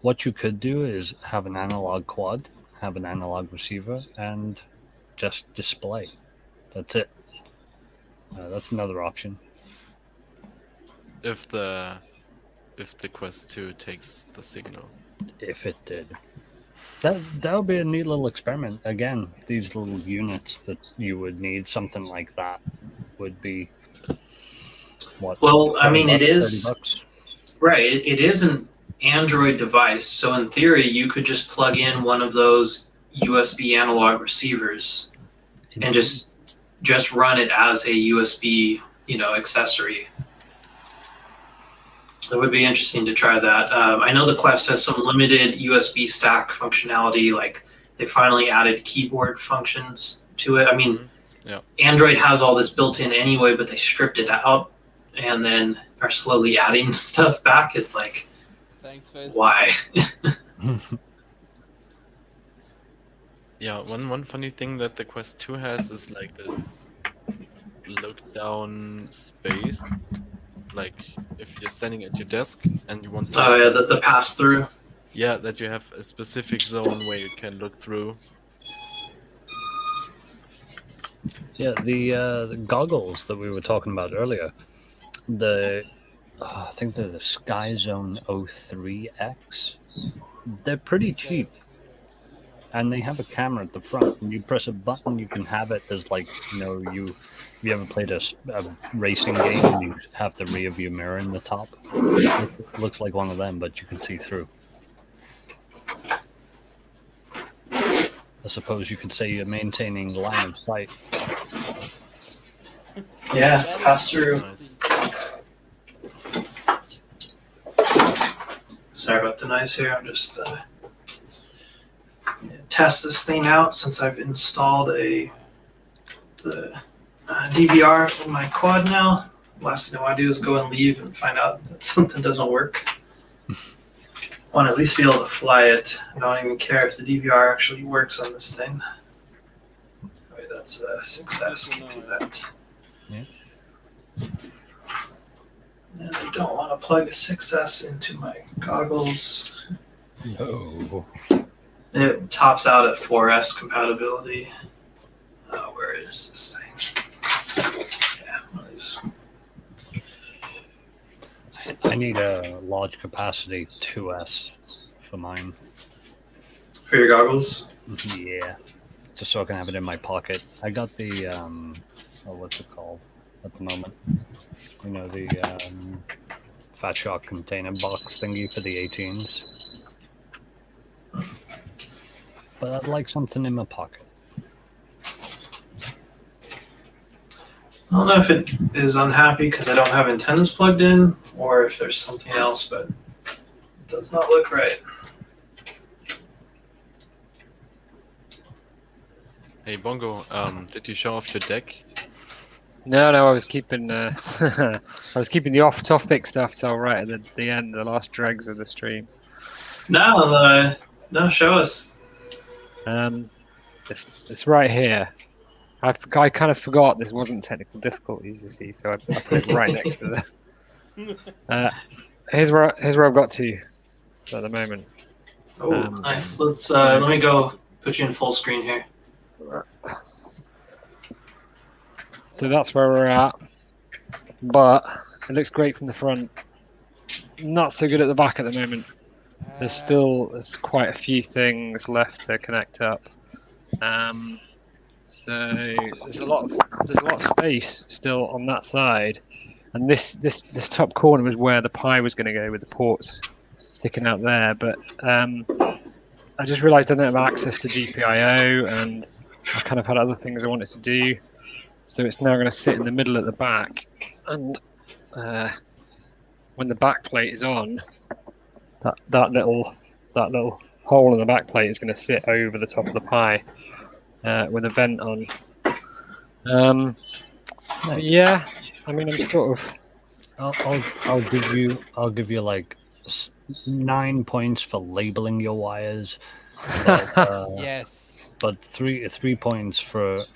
what you could do is have an analog quad, have an analog receiver, and just display. That's it. That's another option. If the Quest 2 takes the signal. If it did. That would be a neat little experiment. Again, these little units that you would need, something like that, would be what? Well, I mean, it $30? is right. It is an Android device, so in theory, you could just plug in one of those USB analog receivers and just run it as a USB, accessory. It would be interesting to try that. I know the Quest has some limited USB stack functionality, like they finally added keyboard functions to it. I mean, Android has all this built in anyway, but they stripped it out and then are slowly adding stuff back. It's like, thanks, Facebook. Why? Yeah, one funny thing that the Quest 2 has is like this look down space. Like if you're standing at your desk and you want to the pass through. Yeah, that you have a specific zone where you can look through. Yeah, the goggles that we were talking about earlier, I think they're the Sky Zone 03X. They're pretty cheap, and they have a camera at the front. And you press a button, you can have it as like, you ever played a racing game and you have the rear view mirror in the top? It looks like one of them, but you can see through. I suppose you could say you're maintaining line of sight. Yeah, pass through. Nice. Sorry about the noise here. I'm just test this thing out since I've installed the DVR in my quad now. Last thing I want to do is go and leave and find out that something doesn't work. I want to at least be able to fly it. I don't even care if the DVR actually works on this thing. Wait, that's a 6S. Can't do that. Yeah. And I don't want to plug a 6S into my goggles. No. It tops out at 4S compatibility. Where is this thing? Yeah, one of these. I need a large capacity 2S for mine. For your goggles? Yeah. Just so I can have it in my pocket. I got the, what's it called at the moment? The Fat Shark container box thingy for the 18s. But I'd like something in my pocket. I don't know if it is unhappy because I don't have antennas plugged in or if there's something else, but it does not look right. Hey Bongo, did you show off your deck? No, I was keeping I was keeping the off-topic stuff till right at the end, the last dregs of the stream. No, show us. It's right here. I kind of forgot this wasn't technical difficulties, you see, so I put it right next to the. Here's where I've got to at the moment. Oh, nice. Let's let me go put you in full screen here. So that's where we're at. But it looks great from the front. Not so good at the back at the moment. There's quite a few things left to connect up. So there's a lot of space still on that side, and this top corner was where the Pi was going to go with the ports sticking out there. But I just realised I don't have access to GPIO, and I kind of had other things I wanted to do. So it's now going to sit in the middle at the back, and when the back plate is on, that little hole in the back plate is going to sit over the top of the Pi with a vent on. Yeah, I mean, I'm sort of. I'll give you like 9 points for labeling your wires. But, Yes. But three points for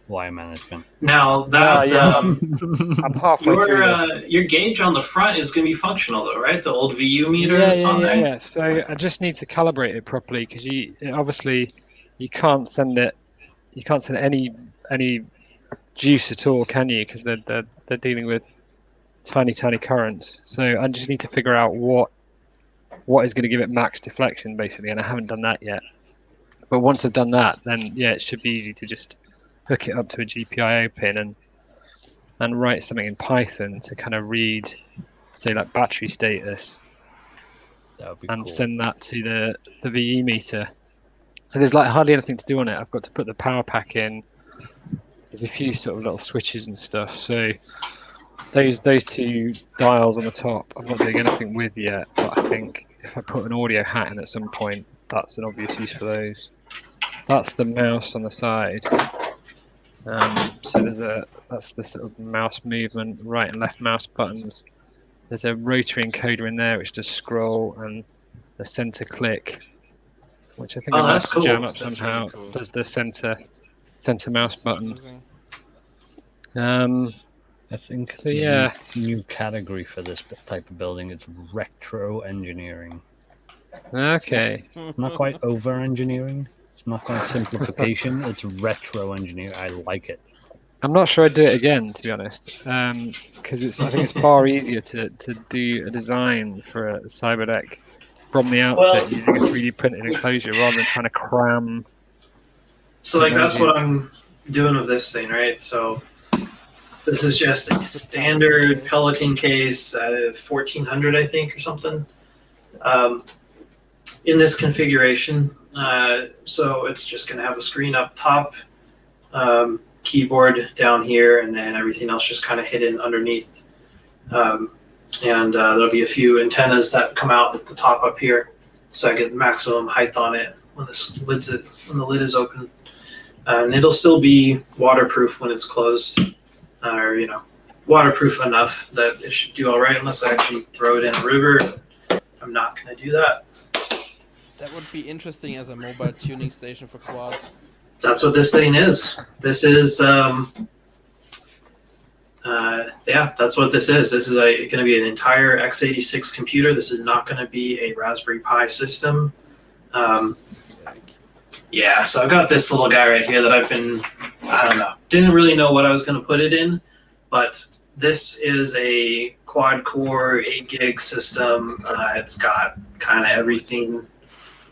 wire management. Now that I'm halfway through this. your gauge on the front is going to be functional though, right? The old VU meter that's on there. Yeah. So I just need to calibrate it properly because obviously you can't send any juice at all, can you? Because they're dealing with tiny currents. So I just need to figure out what is going to give it max deflection basically, and I haven't done that yet. But once I've done that, then yeah, it should be easy to just hook it up to a GPIO pin and write something in Python to kind of read, say, like battery status, and cool. Send that to the VE meter. So there's like hardly anything to do on it. I've got to put the power pack in. There's a few sort of little switches and stuff. So those two dials on the top, I'm not doing anything with yet. But I think if I put an audio hat in at some point, that's an obvious use for those. That's the mouse on the side. So that's the sort of mouse movement, right and left mouse buttons. There's a rotary encoder in there which does scroll, and the center click, which I think I must jam up somehow. Really cool. Does the center mouse button. I think so. Yeah. New category for this type of building is retro engineering. Okay. It's not quite over engineering. It's not quite simplification. It's retro engineering. I like it. I'm not sure I'd do it again, to be honest, because I think it's far easier to do a design for a Cyberdeck from the outset using a 3D printed enclosure rather than trying to cram. So like that's what I'm doing with this thing, right? So this is just a standard Pelican case, 1400 I think or something, in this configuration. So it's just going to have a screen up top, keyboard down here, and then everything else just kind of hidden underneath. And there'll be a few antennas that come out at the top up here, so I get maximum height on it when the lid is open. And it'll still be waterproof when it's closed, or waterproof enough that it should do all right. Unless I actually throw it in a river, I'm not going to do that. That would be interesting as a mobile tuning station for quads. That's what this thing is. This is, that's what this is. This is going to be an entire x86 computer. This is not going to be a Raspberry Pi system. Yeah, so I've got this little guy right here that didn't really know what I was going to put it in, but this is a quad-core 8 gig system. It's got kind of everything.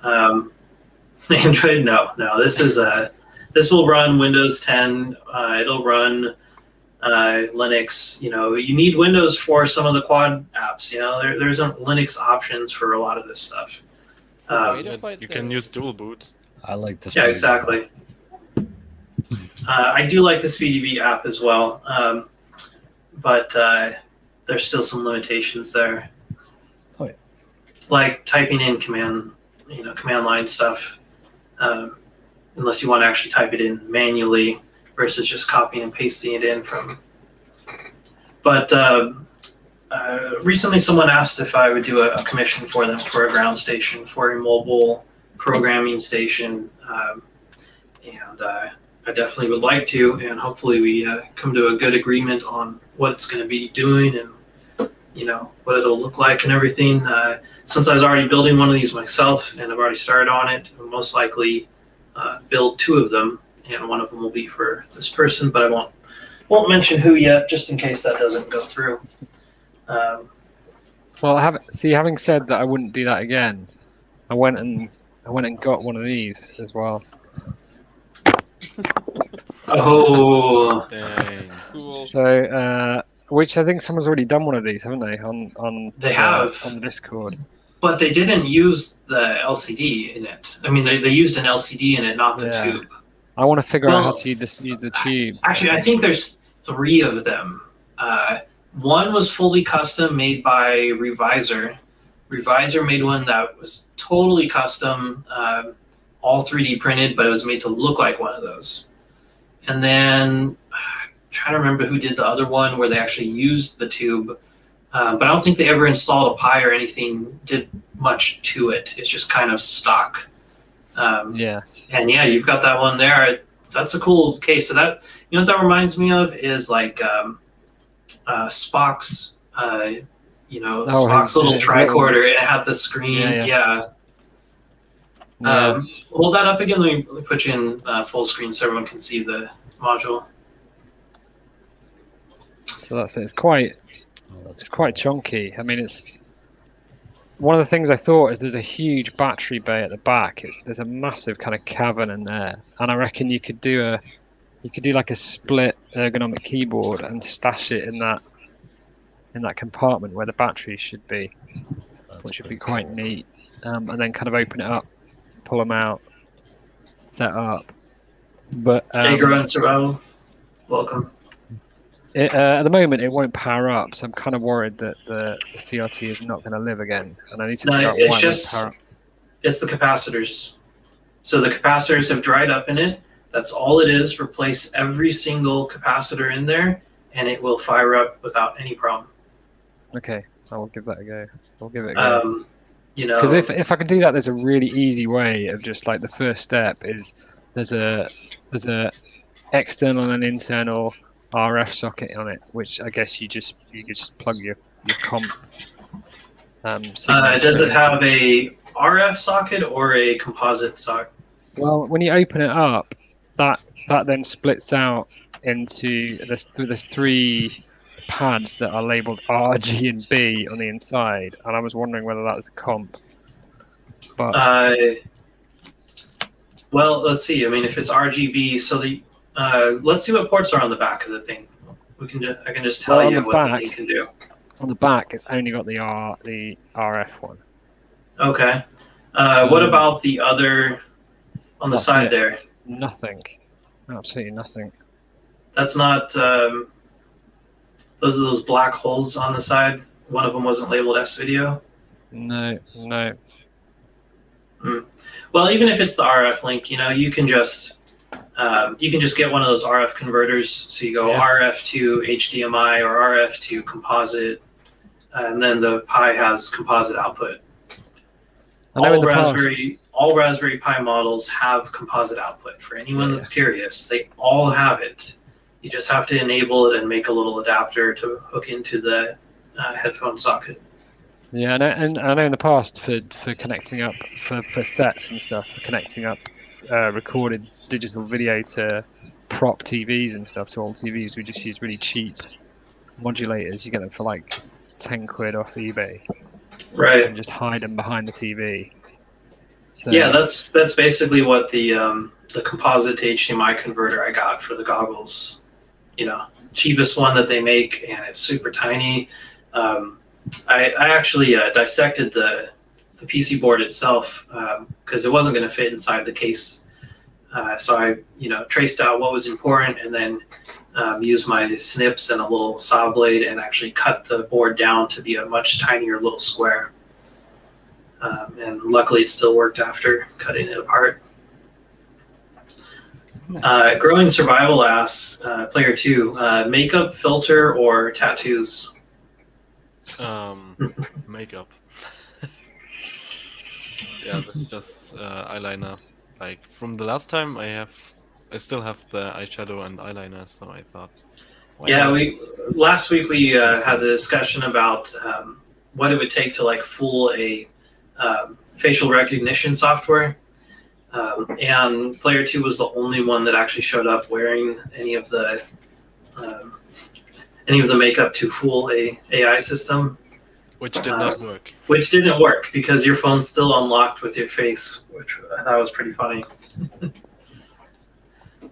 Android, no. This will run Windows 10. It'll run Linux. You need Windows for some of the quad apps. There isn't Linux options for a lot of this stuff. You can use dual boot. I like this. Yeah, exactly. I do like this VDB app as well, but there's still some limitations there. Oh yeah. Like typing in command line stuff, unless you want to actually type it in manually versus just copying and pasting it in from. But recently someone asked if I would do a commission for them for a ground station, for a mobile programming station, and I definitely would like to, and hopefully we come to a good agreement on what it's going to be doing and what it'll look like and everything. Since I was already building one of these myself and I've already started on it, I'll most likely build 2 of them, and one of them will be for this person, but I won't won't mention who yet, just in case that doesn't go through. Well, having said that, I wouldn't do that again. I went and got one of these as well. Oh, Dang. Cool. So, which I think someone's already done one of these, haven't they? They have. On the Discord. but they didn't use the LCD in it. I mean, they used an LCD in it, not the Yeah. tube. I want to figure out how Well, to use the tube. Actually, I think there's 3 of them. One was fully custom, made by Revisor. Revisor made one that was totally custom, all 3D printed, but it was made to look like one of those. And then I'm trying to remember who did the other one where they actually used the tube, but I don't think they ever installed a Pi or anything, did much to it. It's just kind of stock. Yeah. And yeah, you've got that one there. That's a cool case. So that, you know what that reminds me of is like Spock's, Spock's little tricorder. It had the screen. Yeah. Hold that up again. Let me put you in full screen so everyone can see the module. So that's it. It's quite chunky. I mean, it's one of the things I thought is there's a huge battery bay at the back. There's a massive kind of cavern in there, and I reckon you could do like a split ergonomic keyboard and stash it in that compartment where the batteries should be, which would be quite neat. And then kind of open it up, pull them out, set up. But Hey, Grown Survival, welcome. At the moment, it won't power up, so I'm kind of worried that the CRT is not going to live again, and I need to figure out why it won't power up. It's the capacitors. So the capacitors have dried up in it. That's all it is. Replace every single capacitor in there, and it will fire up without any problem. Okay, I will give that a go. I'll give it a go. Because if I can do that, there's a really easy way of just like the first step is there's a external and internal RF socket on it, which I guess you just plug your comp. Does it have a RF socket or a composite socket? Well, when you open it up, that then splits out into there's 3 pads that are labeled R, G, and B on the inside, and I was wondering whether that was a comp. But well, let's see. I mean, if it's RGB, so let's see what ports are on the back of the thing. I can just tell you what the thing can do. On the back, it's only got the RF one. Okay. What about the other on the side there? Nothing. Absolutely nothing. That's not. Those are those black holes on the side. One of them wasn't labeled S-Video. No. Well, even if it's the RF link, you can just get one of those RF converters. So you go RF to HDMI or RF to composite, and then the Pi has composite output. All Raspberry Pi models have composite output. For anyone that's curious, they all have it. You just have to enable it and make a little adapter to hook into the headphone socket. Yeah, and I know in the past for connecting up for sets and stuff, for connecting up recorded digital video to prop TVs and stuff, to old TVs, we just use really cheap modulators. You get them for like 10 quid off eBay. Right. And just hide them behind the TV. So, yeah, that's basically what the composite to HDMI converter I got for the goggles. Cheapest one that they make, and it's super tiny. I actually dissected the PC board itself because it wasn't going to fit inside the case. So I, traced out what was important, and then used my snips and a little saw blade and actually cut the board down to be a much tinier little square. And luckily it still worked after cutting it apart. Growing Survival asks, player 2, makeup, filter, or tattoos? Makeup. Yeah, that's just eyeliner. Like from the last time, I still have the eyeshadow and eyeliner, so I thought. Last week we had a discussion about what it would take to fool a facial recognition software, and player 2 was the only one that actually showed up wearing any of the any of the makeup to fool a AI system. Which did not work. Which didn't work because your phone's still unlocked with your face, which I thought was pretty funny.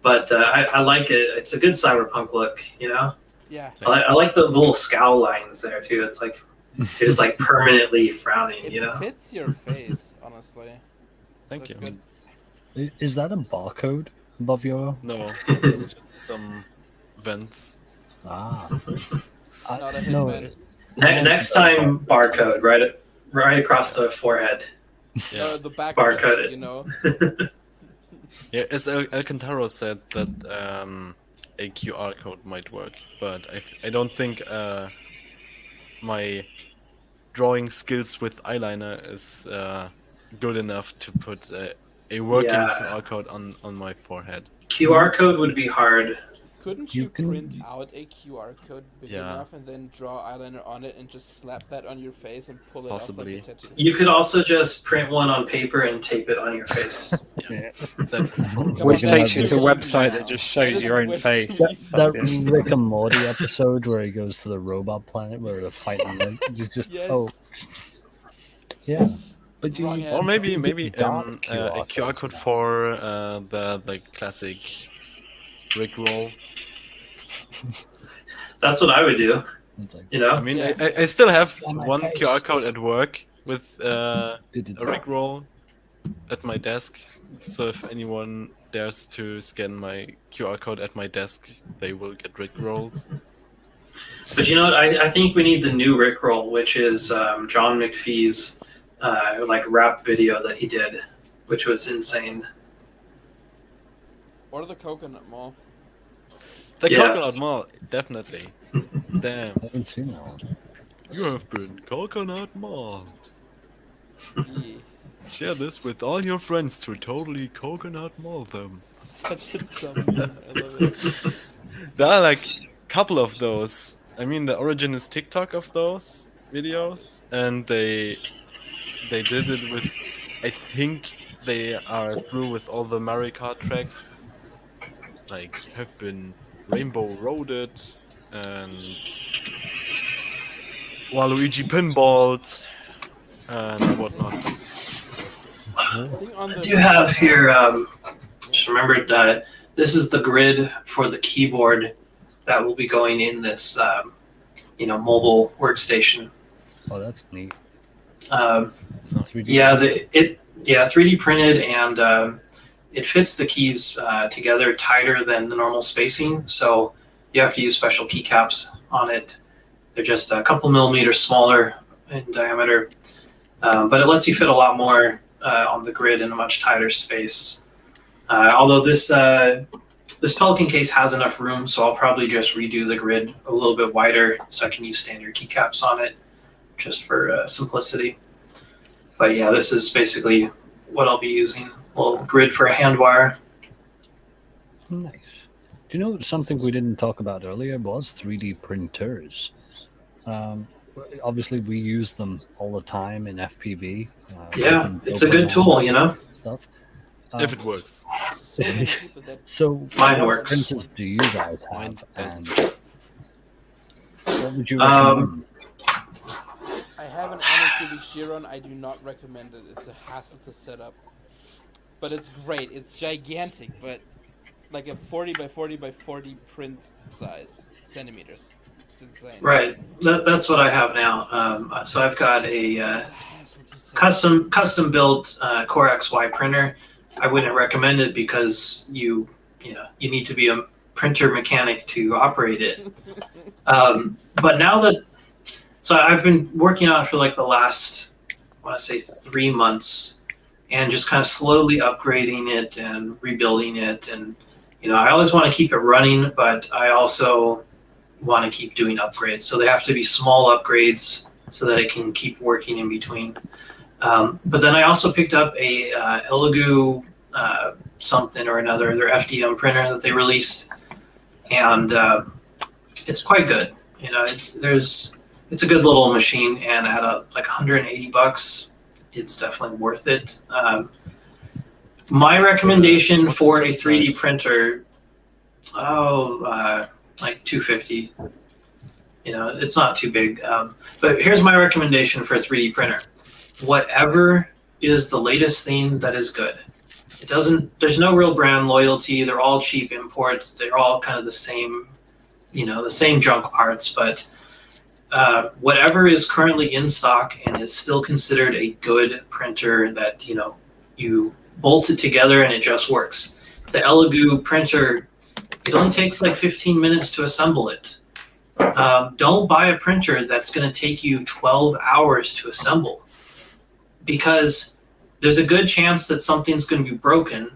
But I like it. It's a good cyberpunk look, you know? Yeah. I like the little scowl lines there, too. It's like, you're just like permanently frowning, It you know? fits your face, honestly. Thank you. Looks good. Is that a barcode above your? No, it's some vents. Ah. Not a no, hitman. Next time, barcode, right across the forehead. Yeah. The back Barcode of it, it. you know. Yeah, as Alcantara said that a QR code might work, but I don't think my drawing skills with eyeliner is good enough to put a working Yeah. QR code on my forehead. QR code would be hard. Couldn't You you can- print out a QR code big Yeah. enough and then draw eyeliner on it and just slap that on your face and pull it Possibly. off like a tattoo? You could also just print one on paper and tape it on your face. Yeah. That, Which on, takes that's you to a too easy website now. that just shows That your is own way face. too easy. That Yeah. Rick and Morty episode where he goes to the robot planet where they're fighting. You just Yes. yeah, but you Wrong or maybe a dark QR codes code now. for the classic Rickroll. That's what I would do, It's like, you know? I mean, Yeah. I still have On my one face. QR code at work with a did Rickroll at my desk. So if anyone dares to scan my QR code at my desk, they will get Rickrolled. But you know what? I think we need the new Rickroll, which is John McPhee's like rap video that he did, which was insane. Or the coconut mall. The Yeah. Coconut Mall, definitely. Damn, I haven't seen that one. you have been Coconut Mall. Yeah. Share this with all your friends to totally Coconut Mall them. Such a dumb name. I love it. There are like a couple of those. I mean, the origin is TikTok of those videos, and they did it with. I think they are through with all the Mario Kart tracks. Like have been Rainbow Roaded and Waluigi Pinballed and whatnot. I think on I the do have here, just remembered that this is the grid for the keyboard that will be going in this, mobile workstation. Oh, that's neat. 3D. Yeah, 3D printed, and it fits the keys together tighter than the normal spacing, so you have to use special keycaps on it. They're just a couple millimeters smaller in diameter, but it lets you fit a lot more on the grid in a much tighter space. Although this Pelican case has enough room, so I'll probably just redo the grid a little bit wider so I can use standard keycaps on it, just for simplicity. But yeah, this is basically what I'll be using. A little grid for a hand wire. Nice. Do you know something we didn't talk about earlier was 3D printers? Obviously, we use them all the time in FPV. Yeah, in it's a good Pokemon tool, you know? Stuff. If it works. so many people that So, Mine what works. printers do you guys Mine have? And doesn't. what would you Um, recommend? I have an Anakibi Chiron. I do not recommend it. It's a hassle to set up. But it's great. It's gigantic, but like a 40 by 40 by 40 print size centimeters. It's insane. Right, that's what I have now. So I've got a It's a hassle to set up. custom built Core XY printer. I wouldn't recommend it because you need to be a printer mechanic to operate it. But now that, so I've been working on it for like the last, I want to say 3 months, and just kind of slowly upgrading it and rebuilding it. And I always want to keep it running, but I also want to keep doing upgrades. So they have to be small upgrades so that it can keep working in between. But then I also picked up a Elegoo something or another, their FDM printer that they released, and it's quite good. It's a good little machine, and at like $180, it's definitely worth it. My recommendation what's for the a print 3D size? printer, like 250. You know, it's not too big. But here's my recommendation for a 3D printer. Whatever is the latest thing that is good. It doesn't, there's no real brand loyalty. They're all cheap imports. They're all kind of the same, you know, the same junk parts, but whatever is currently in stock and is still considered a good printer that, you know, you bolt it together and it just works. The Elegoo printer, it only takes like 15 minutes to assemble it. Don't buy a printer that's going to take you 12 hours to assemble, because there's a good chance that something's going to be broken,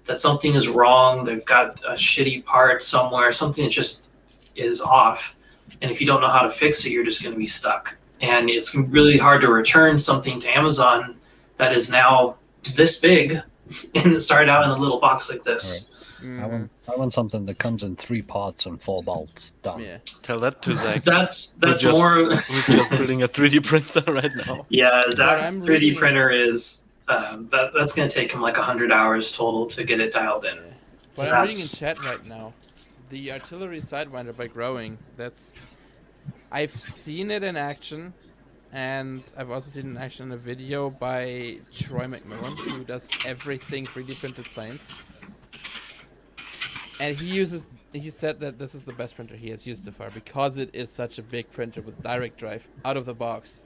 that something is wrong, they've got a shitty part somewhere, something that just is off. And if you don't know how to fix it, you're just going to be stuck. And it's really hard to return something to Amazon that is now this big and it started out in a little box like this. Right. I want something that comes in 3 parts and 4 bolts. Done. Yeah. Tell that to Zach. That's who's more. Who's just building a 3D printer right now? Yeah, Zach's I'm 3D reading- printer is that's going to take him like 100 hours total to get it dialed in. But I'm reading in chat right now. The artillery sidewinder by Growing. I've seen it in action, and I've also seen it in action in a video by Troy McMillan, who does everything 3D printed planes. And he said that this is the best printer he has used so far because it is such a big printer with direct drive out of the box.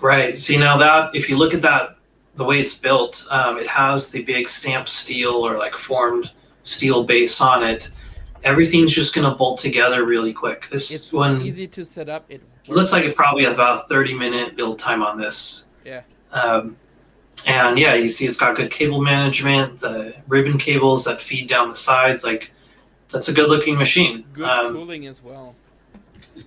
Right. See, now that if you look at that, the way it's built, it has the big stamped steel or like formed steel base on it. Everything's just going to bolt together really quick. This It's one easy to set up. It looks like it probably has about a 30-minute build time on this. Yeah. And yeah, you see it's got good cable management, the ribbon cables that feed down the sides. Like, that's a good looking machine. Good cooling as well.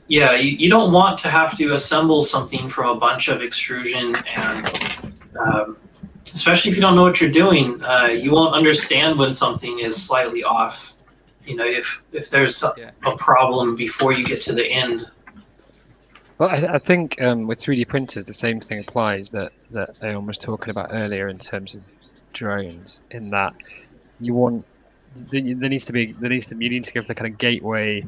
Yeah, you don't want to have to assemble something from a bunch of extrusion, and especially if you don't know what you're doing, you won't understand when something is slightly off. You know, if there's a problem before you get to the end. Well, I think with 3D printers, the same thing applies that Aeon was talking about earlier in terms of drones. In that, you need to give the kind of gateway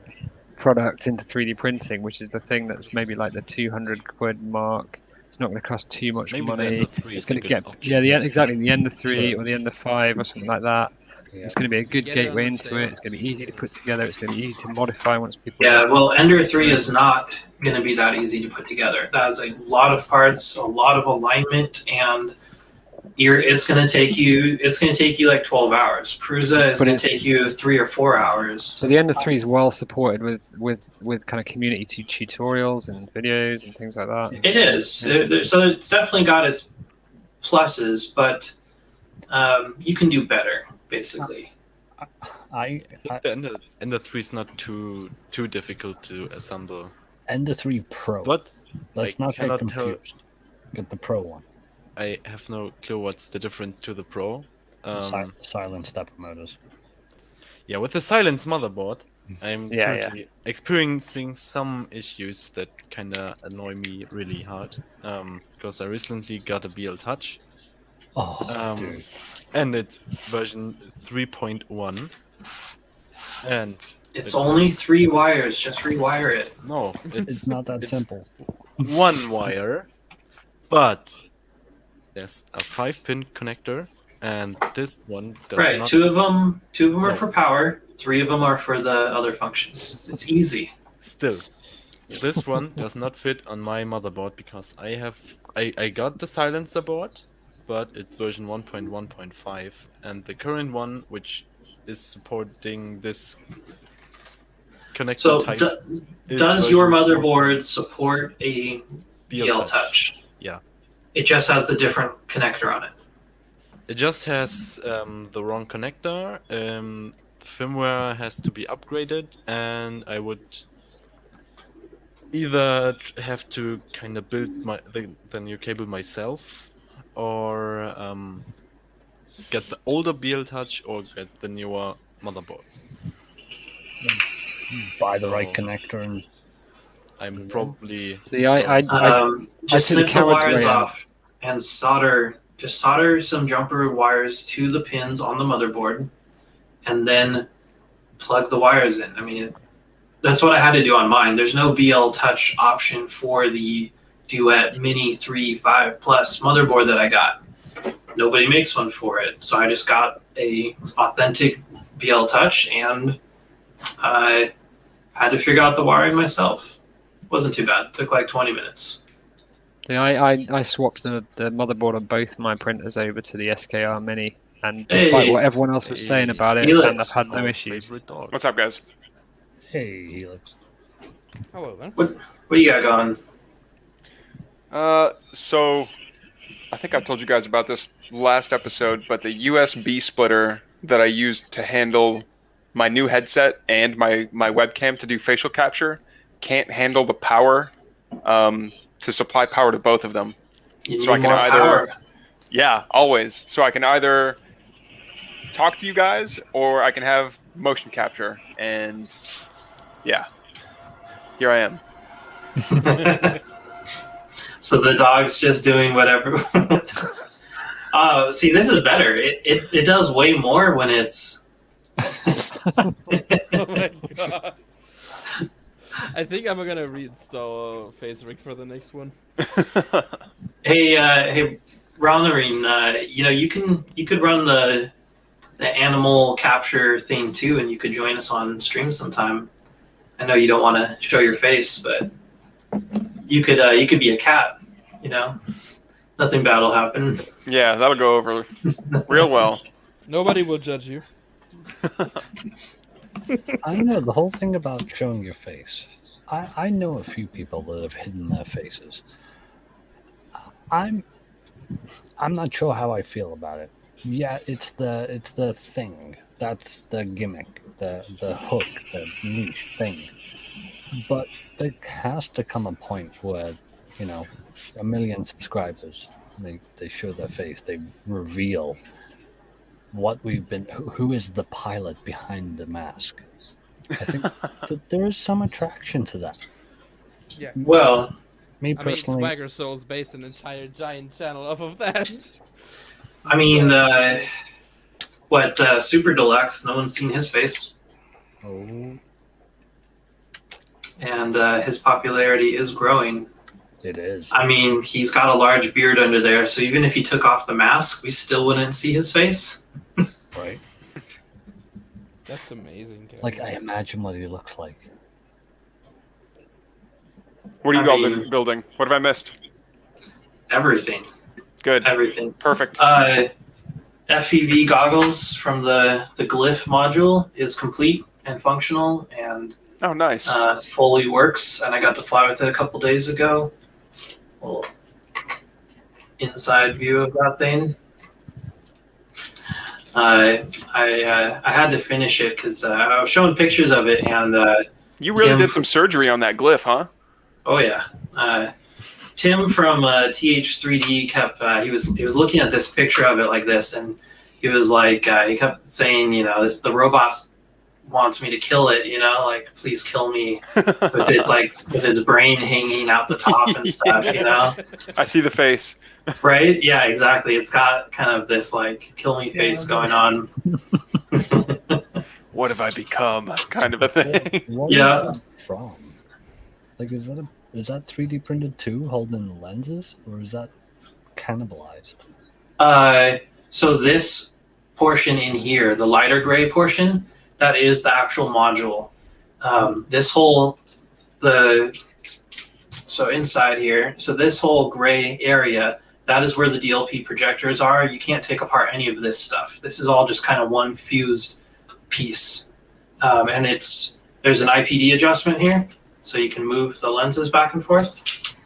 product into 3D printing, which is the thing that's maybe like the 200 quid mark. It's not going to cost too much money. It's going to get the Ender 3 or the Ender 5 or something like that. Yeah. It's going to be a good gateway into it. It's going to be easy to put together. It's going to be easy to modify once people. Yeah, well, Ender 3 is not going to be that easy to put together. That is a lot of parts, a lot of alignment, and it's going to take you. It's going to take you like 12 hours. Prusa is going to take you 3 or 4 hours. So the Ender 3 is well supported with kind of community tutorials and videos and things like that. It is. So it's definitely got its pluses, but you can do better. Basically, the Ender 3 is not too difficult to assemble. Ender 3 Pro. But let's not get confused. Get the Pro one. I have no clue what's the difference to the Pro. Silent stepper motors. Yeah, with the Silence motherboard, I'm currently experiencing some issues that kind of annoy me really hard. Because I recently got a BL Touch. Oh, dude. And it's version 3.1, and it's only 3 wires. Just rewire it. No, it's not that simple. 1 wire, but there's a 5-pin connector, and this one does right. not. Two of them are for power. 3 of them are for the other functions. It's easy. Still, this one does not fit on my motherboard because I got the silencer board, but it's version 1.1.5, and the current one, which is supporting this connector type. Does your motherboard support a BL Touch? Yeah. It just has the different connector on it. It just has the wrong connector. Firmware has to be upgraded, and I would either have to kind of build the new cable myself, or get the older BL Touch, or get the newer motherboard. Buy the right connector, and I'm probably. See, just snip the wires off and solder. Just solder some jumper wires to the pins on the motherboard, and then plug the wires in. I mean, that's what I had to do on mine. There's no BL Touch option for the Duet Mini 3.5 Plus motherboard that I got. Nobody makes one for it, so I just got a authentic BL Touch, and I had to figure out the wiring myself. Wasn't too bad. It took like 20 minutes. Yeah, I swapped the motherboard on both my printers over to the SKR Mini, and despite what everyone else was saying about it, and I've had no issues. What's up, guys? Hey, Helix. Hello then. What do you got going? So I think I've told you guys about this last episode, but the USB splitter that I used to handle my new headset and my webcam to do facial capture can't handle the power to supply power to both of them. So I can either, yeah, always. So I can either talk to you guys or I can have motion capture, and yeah, here I am. So the dog's just doing whatever. See, this is better. It does way more when it's. Oh my god. I think I'm gonna reinstall FaceRig for the next one. Hey, Ronarine, you could run the animal capture thing too, and you could join us on stream sometime. I know you don't want to show your face, but you could be a cat. Nothing bad will happen. Yeah, that'll go over real well. Nobody will judge you. I know the whole thing about showing your face. I know a few people that have hidden their faces. I'm not sure how I feel about it. Yeah, it's the thing. That's the gimmick, the hook, the niche thing. But there has to come a point where, 1 million subscribers, they show their face, they reveal what we've been, who is the pilot behind the mask. I think there is some attraction to that. Yeah. Well, Me personally, Swagger Souls based an entire giant channel off of that. I mean, Super Deluxe? No one's seen his face, oh, and his popularity is growing. it is. I mean, he's got a large beard under there, so even if he took off the mask, we still wouldn't see his face. Right. That's amazing. Kevin. Like, I imagine what he looks like. What are you building? What have I missed? Everything. Good. Everything. Perfect. FPV goggles from the Glyph module is complete and functional and Oh, nice. fully works, and I got to fly with it a couple days ago. Little inside view of that thing. I had to finish it because I was showing pictures of it, and You really Tim did some surgery on that glyph, huh? oh yeah, Tim from TH3D kept he was looking at this picture of it like this, and he was like he kept saying, the robot wants me to kill it, like please kill me with its brain hanging out the top and stuff, I see the face. right? Yeah, exactly. It's got kind of this like kill me face going on. What have I become? Kind of a thing. What Yeah. is that from? Like, is that 3D printed too, holding the lenses, or is that cannibalized? So this portion in here, the lighter gray portion, that is the actual module. So inside here, so this whole gray area, that is where the DLP projectors are. You can't take apart any of this stuff. This is all just kind of one fused piece. And there's an IPD adjustment here, so you can move the lenses back and forth.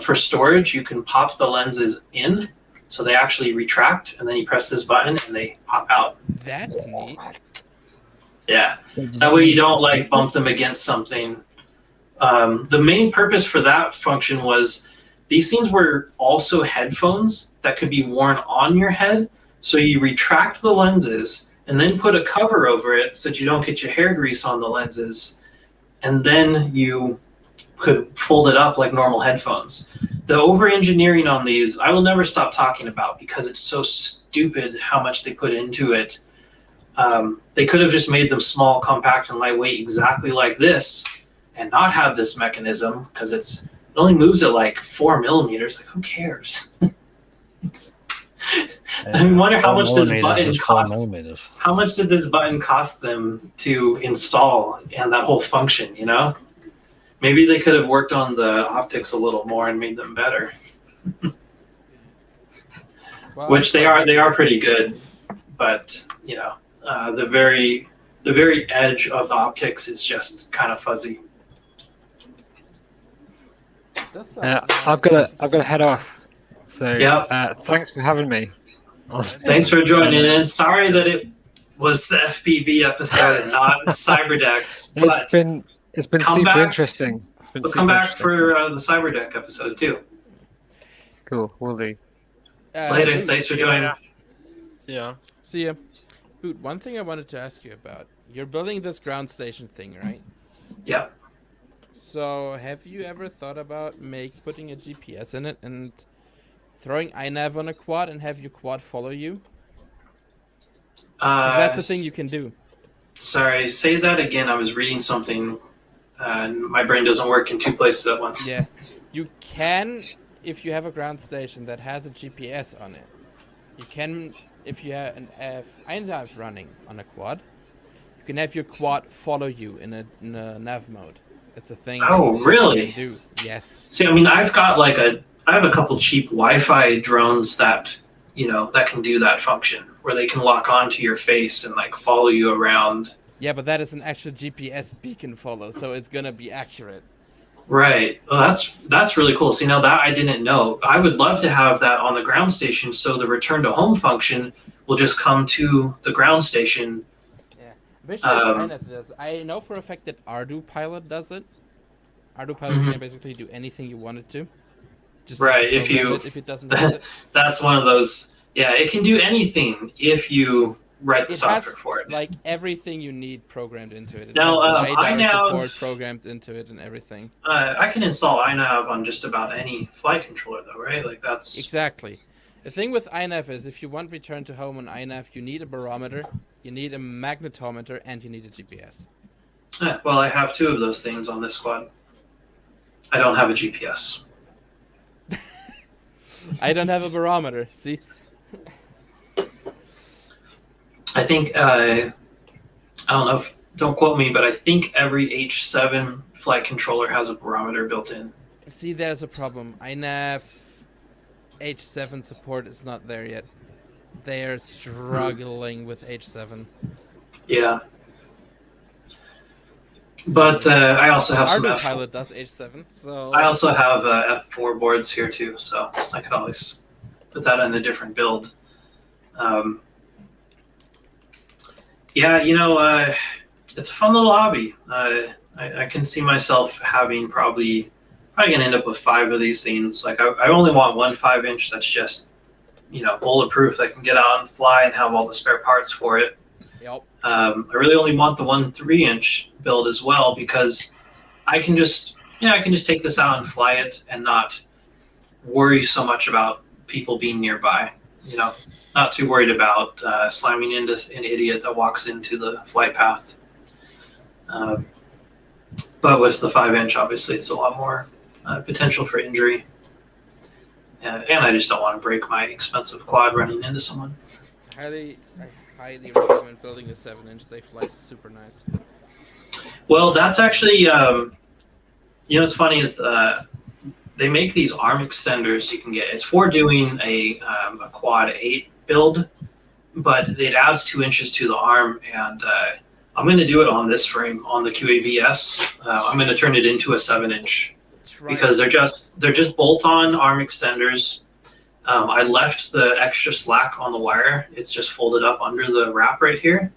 For storage, you can pop the lenses in, so they actually retract, and then you press this button and they pop out. That's neat. Yeah, that way you don't like bump them against something. The main purpose for that function was these things were also headphones that could be worn on your head. So you retract the lenses and then put a cover over it so that you don't get your hair grease on the lenses. And then you could fold it up like normal headphones. The over-engineering on these, I will never stop talking about because it's so stupid how much they put into it. They could have just made them small, compact, and lightweight, exactly like this, and not have this mechanism because it only moves at like 4 millimeters. Like, who cares? I wonder how much this button costs. How much did this button cost them to install and that whole function? You know, maybe they could have worked on the optics a little more and made them better. Well, Which they are pretty good, but you know, the very edge of the optics is just kind of fuzzy. I've got to head off. So Yep. Thanks for having me. Thanks for joining in. Sorry that it was the FPV episode and not Cyberdecks, but it's been come super back- interesting. but come back for the Cyberdeck episode too. Cool, will do. Later. Thanks for joining. Yeah. See ya. Boot, one thing I wanted to ask you about. You're building this ground station thing, right? Yeah. So, have you ever thought about putting a GPS in it and throwing iNav on a quad and have your quad follow you? 'Cause that's the thing you can do. Sorry, say that again. I was reading something. My brain doesn't work in two places at once. Yeah. You can, if you have a ground station that has a GPS on it. You can, if you have an iNav running on a quad, you can have your quad follow you in a nav mode. It's a thing. Oh, really? You can do. Yes. See, I mean, I have a couple cheap Wi-Fi drones that, you know, that can do that function where they can lock onto your face and like follow you around. Yeah, but that is an actual GPS beacon follow, so it's gonna be accurate. Right. Well, that's really cool. See, now that I didn't know. I would love to have that on the ground station, so the return to home function will just come to the ground station. Yeah. Basically, does. I know for a fact that Ardu Pilot does it. Ardu Pilot can basically do anything you want it to. Just right. if it doesn't do it. That's one of those. Yeah, it can do anything if you write the software has, for it. Like everything you need programmed into it. It Now, has LiDAR iNav support programmed into it and everything. I can install iNav on just about any flight controller, though, right? Like that's exactly. The thing with iNav is, if you want return to home on iNav, you need a barometer, you need a magnetometer, and you need a GPS. Well, I have two of those things on this squad. I don't have a GPS. I don't have a barometer. See. I think I don't know. Don't quote me, but I think every H7 flight controller has a barometer built in. See, there's a problem. iNav H7 support is not there yet. They are struggling with H7. Yeah. But I also have some Ardu Pilot does H7, so I also have F4 boards here too, so I could always put that in a different build. Yeah, you know, it's a fun little hobby. I can see myself having probably gonna end up with 5 of these things. Like I only want one 5-inch that's just, you know, bulletproof that can get out and fly and have all the spare parts for it. Yep. I really only want the one 3-inch build as well because I can just take this out and fly it and not worry so much about people being nearby. You know, not too worried about slamming into an idiot that walks into the flight path. But with the 5-inch, obviously, it's a lot more potential for injury. And I just don't want to break my expensive quad running into someone. I highly recommend building a 7-inch. They fly super nice. Well, that's actually, you know, what's funny is they make these arm extenders you can get. It's for doing a quad 8 build, but it adds 2 inches to the arm, and I'm going to do it on this frame on the QAVS. I'm going to turn it into a 7-inch because they're just bolt-on arm extenders. I left the extra slack on the wire. It's just folded up under the wrap right here.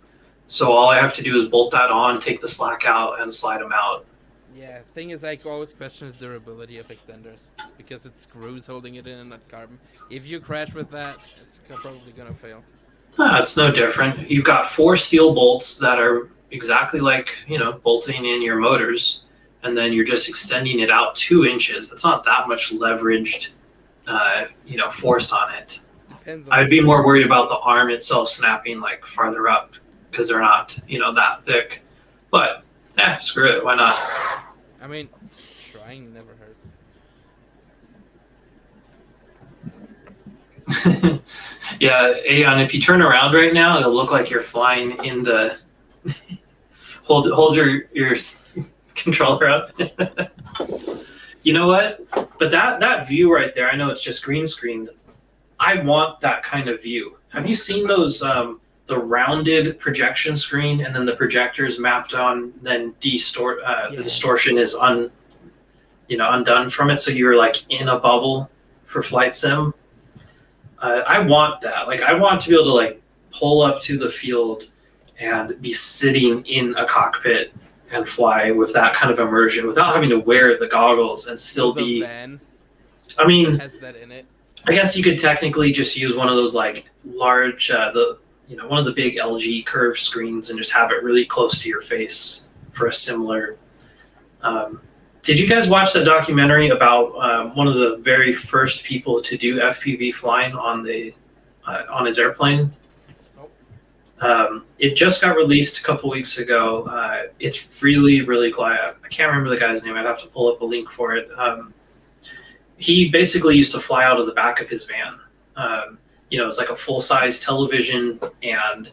So all I have to do is bolt that on, take the slack out, and slide them out. Yeah, thing is, I always question the durability of extenders because it's screws holding it in and not carbon. If you crash with that, it's probably gonna fail. It's no different. You've got 4 steel bolts that are exactly like, you know, bolting in your motors, and then you're just extending it out 2 inches. It's not that much leveraged, you know, force on it. Depends on I'd be more worried about the arm itself snapping like farther up, because they're not, that thick. But screw it, why not? I mean, trying never hurts. Yeah, Aeon, if you turn around right now, it'll look like you're flying in the. hold your controller up. You know what? But that view right there, I know it's just green screened. I want that kind of view. Have you seen those? The rounded projection screen, and then the projectors mapped on, then the distortion is undone from it, so you're like in a bubble for flight sim. I want that. Like, I want to be able to like pull up to the field and be sitting in a cockpit and fly with that kind of immersion without having to wear the goggles and still be. Van I mean, has that in it. I guess you could technically just use one of those like large, one of the big LG curved screens and just have it really close to your face for a similar. Did you guys watch the documentary about one of the very first people to do FPV flying on his airplane? Nope. It just got released a couple weeks ago. It's really, really cool. I can't remember the guy's name. I'd have to pull up a link for it. He basically used to fly out of the back of his van. It's like a full-size television and,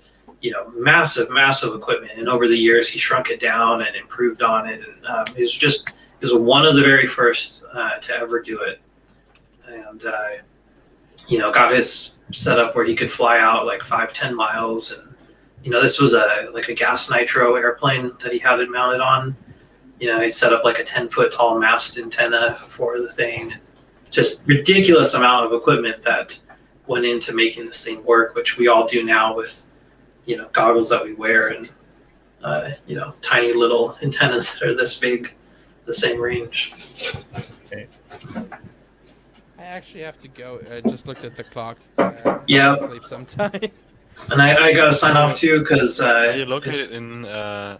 massive, massive equipment. And over the years, he shrunk it down and improved on it. And he was one of the very first to ever do it. And, got his setup where he could fly out like 5-10 miles. And, this was a gas nitro airplane that he had it mounted on. He'd set up like a 10-foot tall mast antenna for the thing. Just ridiculous amount of equipment that went into making this thing work, which we all do now with, goggles that we wear and, tiny little antennas that are this big, the same range. Okay. I actually have to go. I just looked at the clock. Yeah. Sleep sometime. And I got to sign off too because Are you located in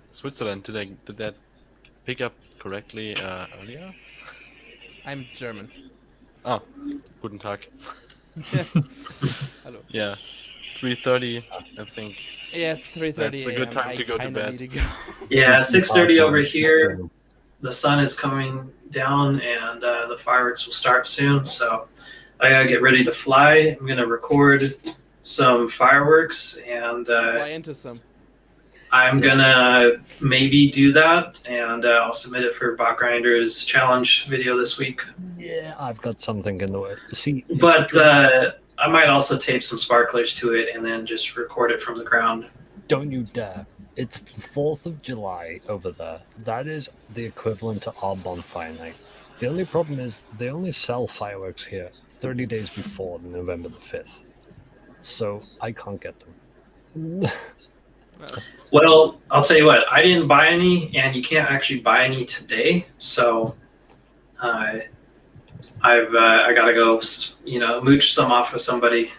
Switzerland? Did that pick up correctly earlier? I'm German. Oh, guten Tag. Hello. Yeah, 3:30, I think. Yes, 3:30. That's a good time to go to bed. Need to go. Yeah, 6:30 over here. The sun is coming down and the fireworks will start soon. So I gotta get ready to fly. I'm gonna record some fireworks and Fly into some. I'm gonna maybe do that, and I'll submit it for Bot Grinder's challenge video this week. Yeah, I've got something in the way. See, But I might also tape some sparklers to it and then just record it from the ground. don't you dare. It's the 4th of July over there. That is the equivalent to our bonfire night. The only problem is they only sell fireworks here 30 days before November the 5th. So I can't get them. Well, I'll tell you what, I didn't buy any, and you can't actually buy any today. So I gotta go, mooch some off with somebody.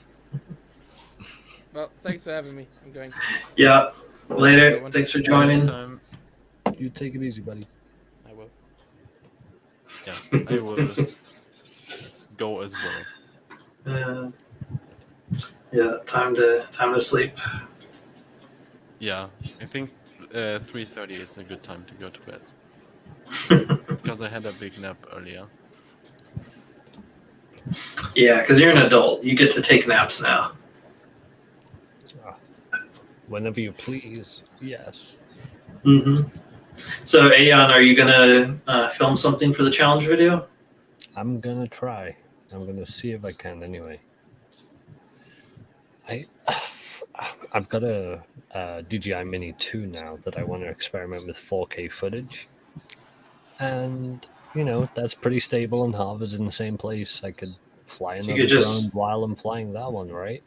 Well, thanks for having me. I'm going. Yeah, later. Thanks for joining. You take it easy, buddy. I will. Yeah, I will go as well. Yeah, time to sleep. Yeah, I think 3:30 is a good time to go to bed. Because I had a big nap earlier. Yeah, because you're an adult. You get to take naps now. Whenever you please. Yes. Mm-hmm. So, Aeon, are you going to film something for the challenge video? I'm going to try. I'm going to see if I can anyway. I've got a DJI Mini 2 now that I want to experiment with 4K footage. And, that's pretty stable and Harvard's in the same place. I could fly another drone while I'm flying that one, right?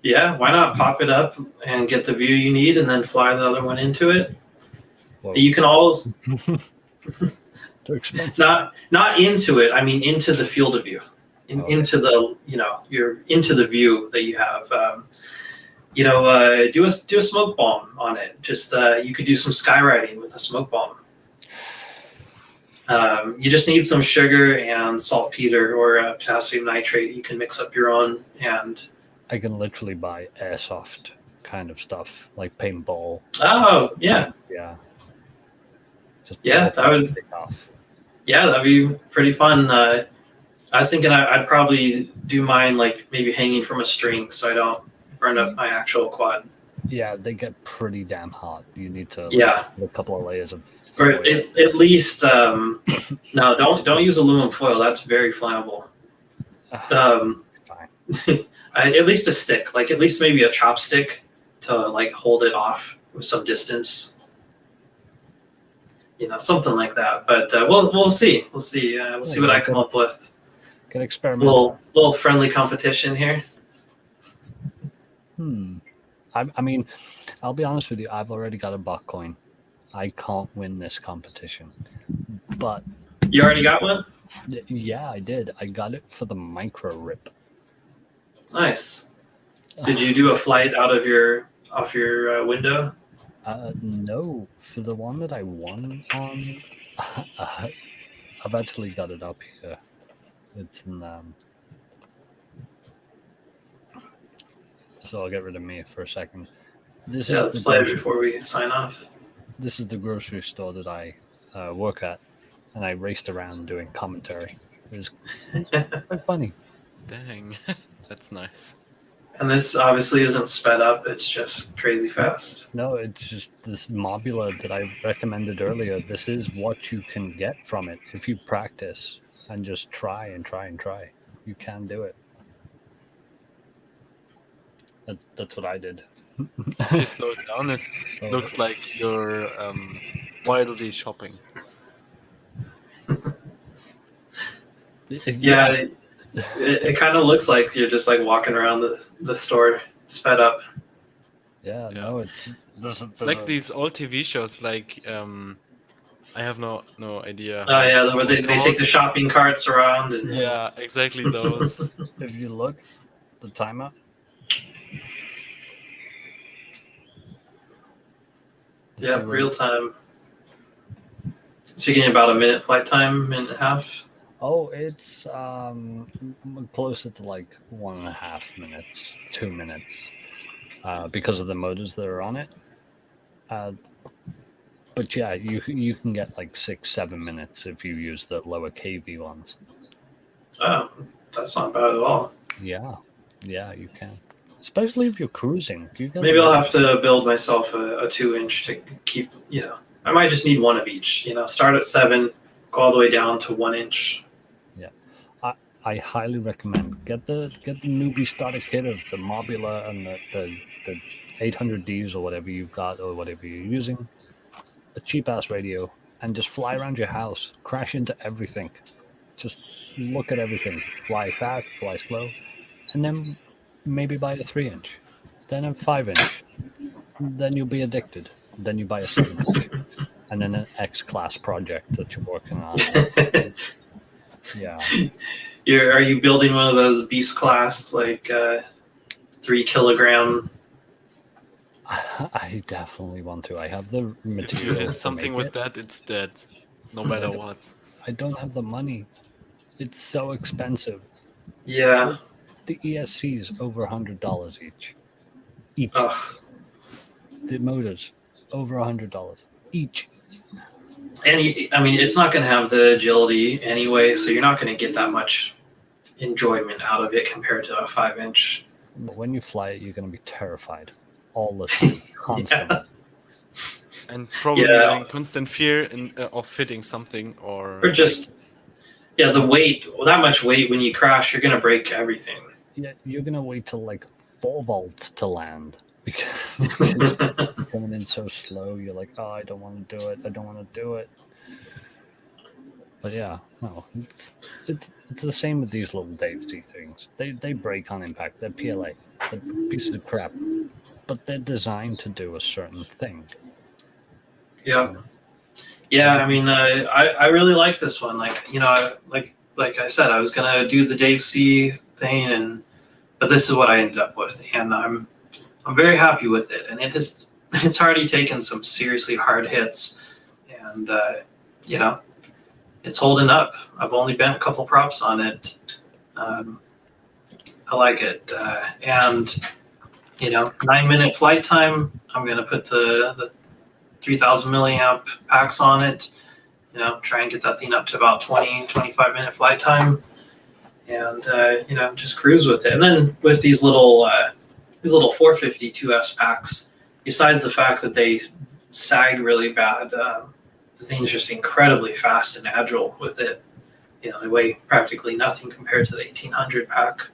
Yeah, why not pop it up and get the view you need and then fly the other one into it? Well, you can always... They're expensive. Not into it, I mean into the field of view. Into the, you're into the view that you have. Do a smoke bomb on it. Just you could do some skywriting with a smoke bomb. You just need some sugar and saltpeter or potassium nitrate. You can mix up your own, and I can literally buy airsoft kind of stuff, like paintball. Oh, yeah. Yeah. Just Yeah, that would. take off. Yeah, that'd be pretty fun. I was thinking I'd probably do mine like maybe hanging from a string so I don't burn up my actual quad. Yeah, they get pretty damn hot. You need to put a couple of layers of Or foil. at least no, don't use aluminum foil. That's very flammable. Fine. At least a stick, like at least maybe a chopstick to like hold it off with some distance. Something like that. But we'll see. We'll see. We'll see what I come up with. Get experimental. Little friendly competition here. I mean, I'll be honest with you. I've already got a buck coin. I can't win this competition. But You already got one? yeah, I did. I got it for the micro rip. Nice. Did you do a flight off your window? No, for the one that I won on, I've actually got it up here. It's in so I'll get rid of me for a second. Let's play it before we sign off. This is the grocery store that I work at, and I raced around doing commentary. It was quite funny. Dang, that's nice. And this obviously isn't sped up, it's just crazy fast. No, it's just this Mobula that I recommended earlier. This is what you can get from it if you practice and just try and try and try. You can do it. That's what I did. If you slow it down, it looks like you're wildly shopping. Yeah, it kind of looks like you're just like walking around the store sped up. Yeah, Yeah. no, it's like these old TV shows, like I have no idea. Oh yeah, where they take the shopping carts around and Yeah, exactly those. If you look, the timer. yeah, real time. So you're getting about a minute flight time, minute and a half. Oh, it's closer to like 1.5 minutes, 2 minutes, because of the motors that are on it. But yeah, you can get like 6-7 minutes if you use the lower KV ones. Oh, that's not bad at all. Yeah, you can. Especially if you're cruising. Maybe I'll have to build myself a 2-inch to keep. I might just need one of each. Start at 7, go all the way down to 1 inch. Yeah, I highly recommend get the newbie starter kit of the Mobula and the 800Ds or whatever you've got or whatever you're using. A cheap ass radio and just fly around your house, crash into everything. Just look at everything. Fly fast, fly slow, and then maybe buy a 3-inch, then a 5-inch. Then you'll be addicted. Then you buy a 7-inch, and then an X-class project that you're working on. Yeah. Are you building one of those beast class, like 3 kilogram? I definitely want to. I have the materials. If you hit something with that, it's dead, no matter what. I don't have the money. It's so expensive. Yeah. The ESCs over $100 each. Ugh. The motors over $100 each. And it's not going to have the agility anyway, so you're not going to get that much enjoyment out of it compared to a 5-inch. But when you fly it, you're going to be terrified all the time, constantly. And probably in constant fear of hitting something or just the weight. That much weight when you crash, you're going to break everything. Yeah, you're going to wait till like 4 volts to land because you're coming in so slow. You're like, oh, I don't want to do it. I don't want to do it. But yeah, no, it's the same with these little Davesy things. They break on impact. They're PLA. They're pieces of crap. But they're designed to do a certain thing. Yeah. Yeah, I really like this one. Like I said, I was gonna do the Dave C thing, but this is what I ended up with, and I'm very happy with it. And it's already taken some seriously hard hits, and it's holding up. I've only bent a couple props on it. I like it, and 9-minute flight time. I'm going to put the 3000 milliamp packs on it. Try and get that thing up to about 25-minute flight time, and just cruise with it. And then with these little 450 2S packs, besides the fact that they sag really bad, the thing's just incredibly fast and agile with it. They weigh practically nothing compared to the 1800 pack.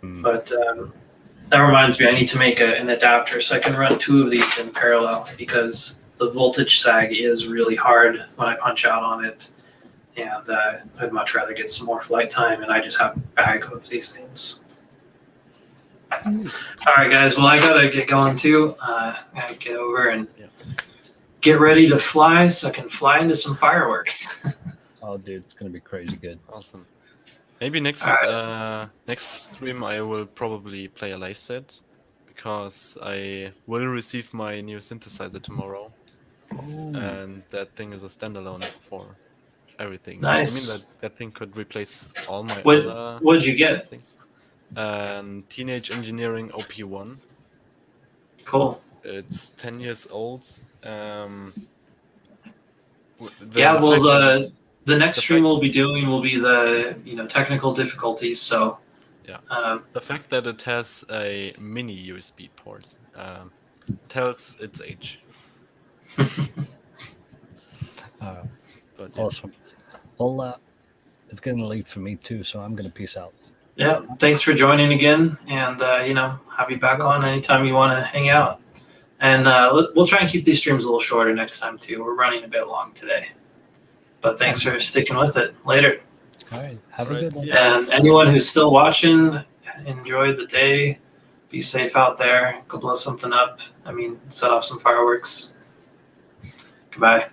But that reminds me, I need to make an adapter so I can run 2 of these in parallel, because the voltage sag is really hard when I punch out on it, and I'd much rather get some more flight time, and I just have a bag of these things. All right, guys. Well, I gotta get going too. I gotta get over and get ready to fly so I can fly into some fireworks. Oh, dude, it's gonna be crazy good. Awesome. Maybe next stream I will probably play a live set, because I will receive my new synthesizer tomorrow. Ooh. And that thing is a standalone for everything. Nice. I mean that thing could replace all my What would you get? things. And Teenage Engineering Op1. Cool. It's 10 years old. The next stream we'll be doing will be the technical difficulties. So the fact that it has a mini USB port tells its age. But, Awesome. Well, it's getting late for me too, so I'm gonna peace out. Yeah, thanks for joining again, and have you back on anytime you want to hang out. And we'll try and keep these streams a little shorter next time too. We're running a bit long today, but thanks for sticking with it. Later. All right, have a good one. And anyone who's still watching, enjoy the day. Be safe out there. Go blow something up. Set off some fireworks. Goodbye.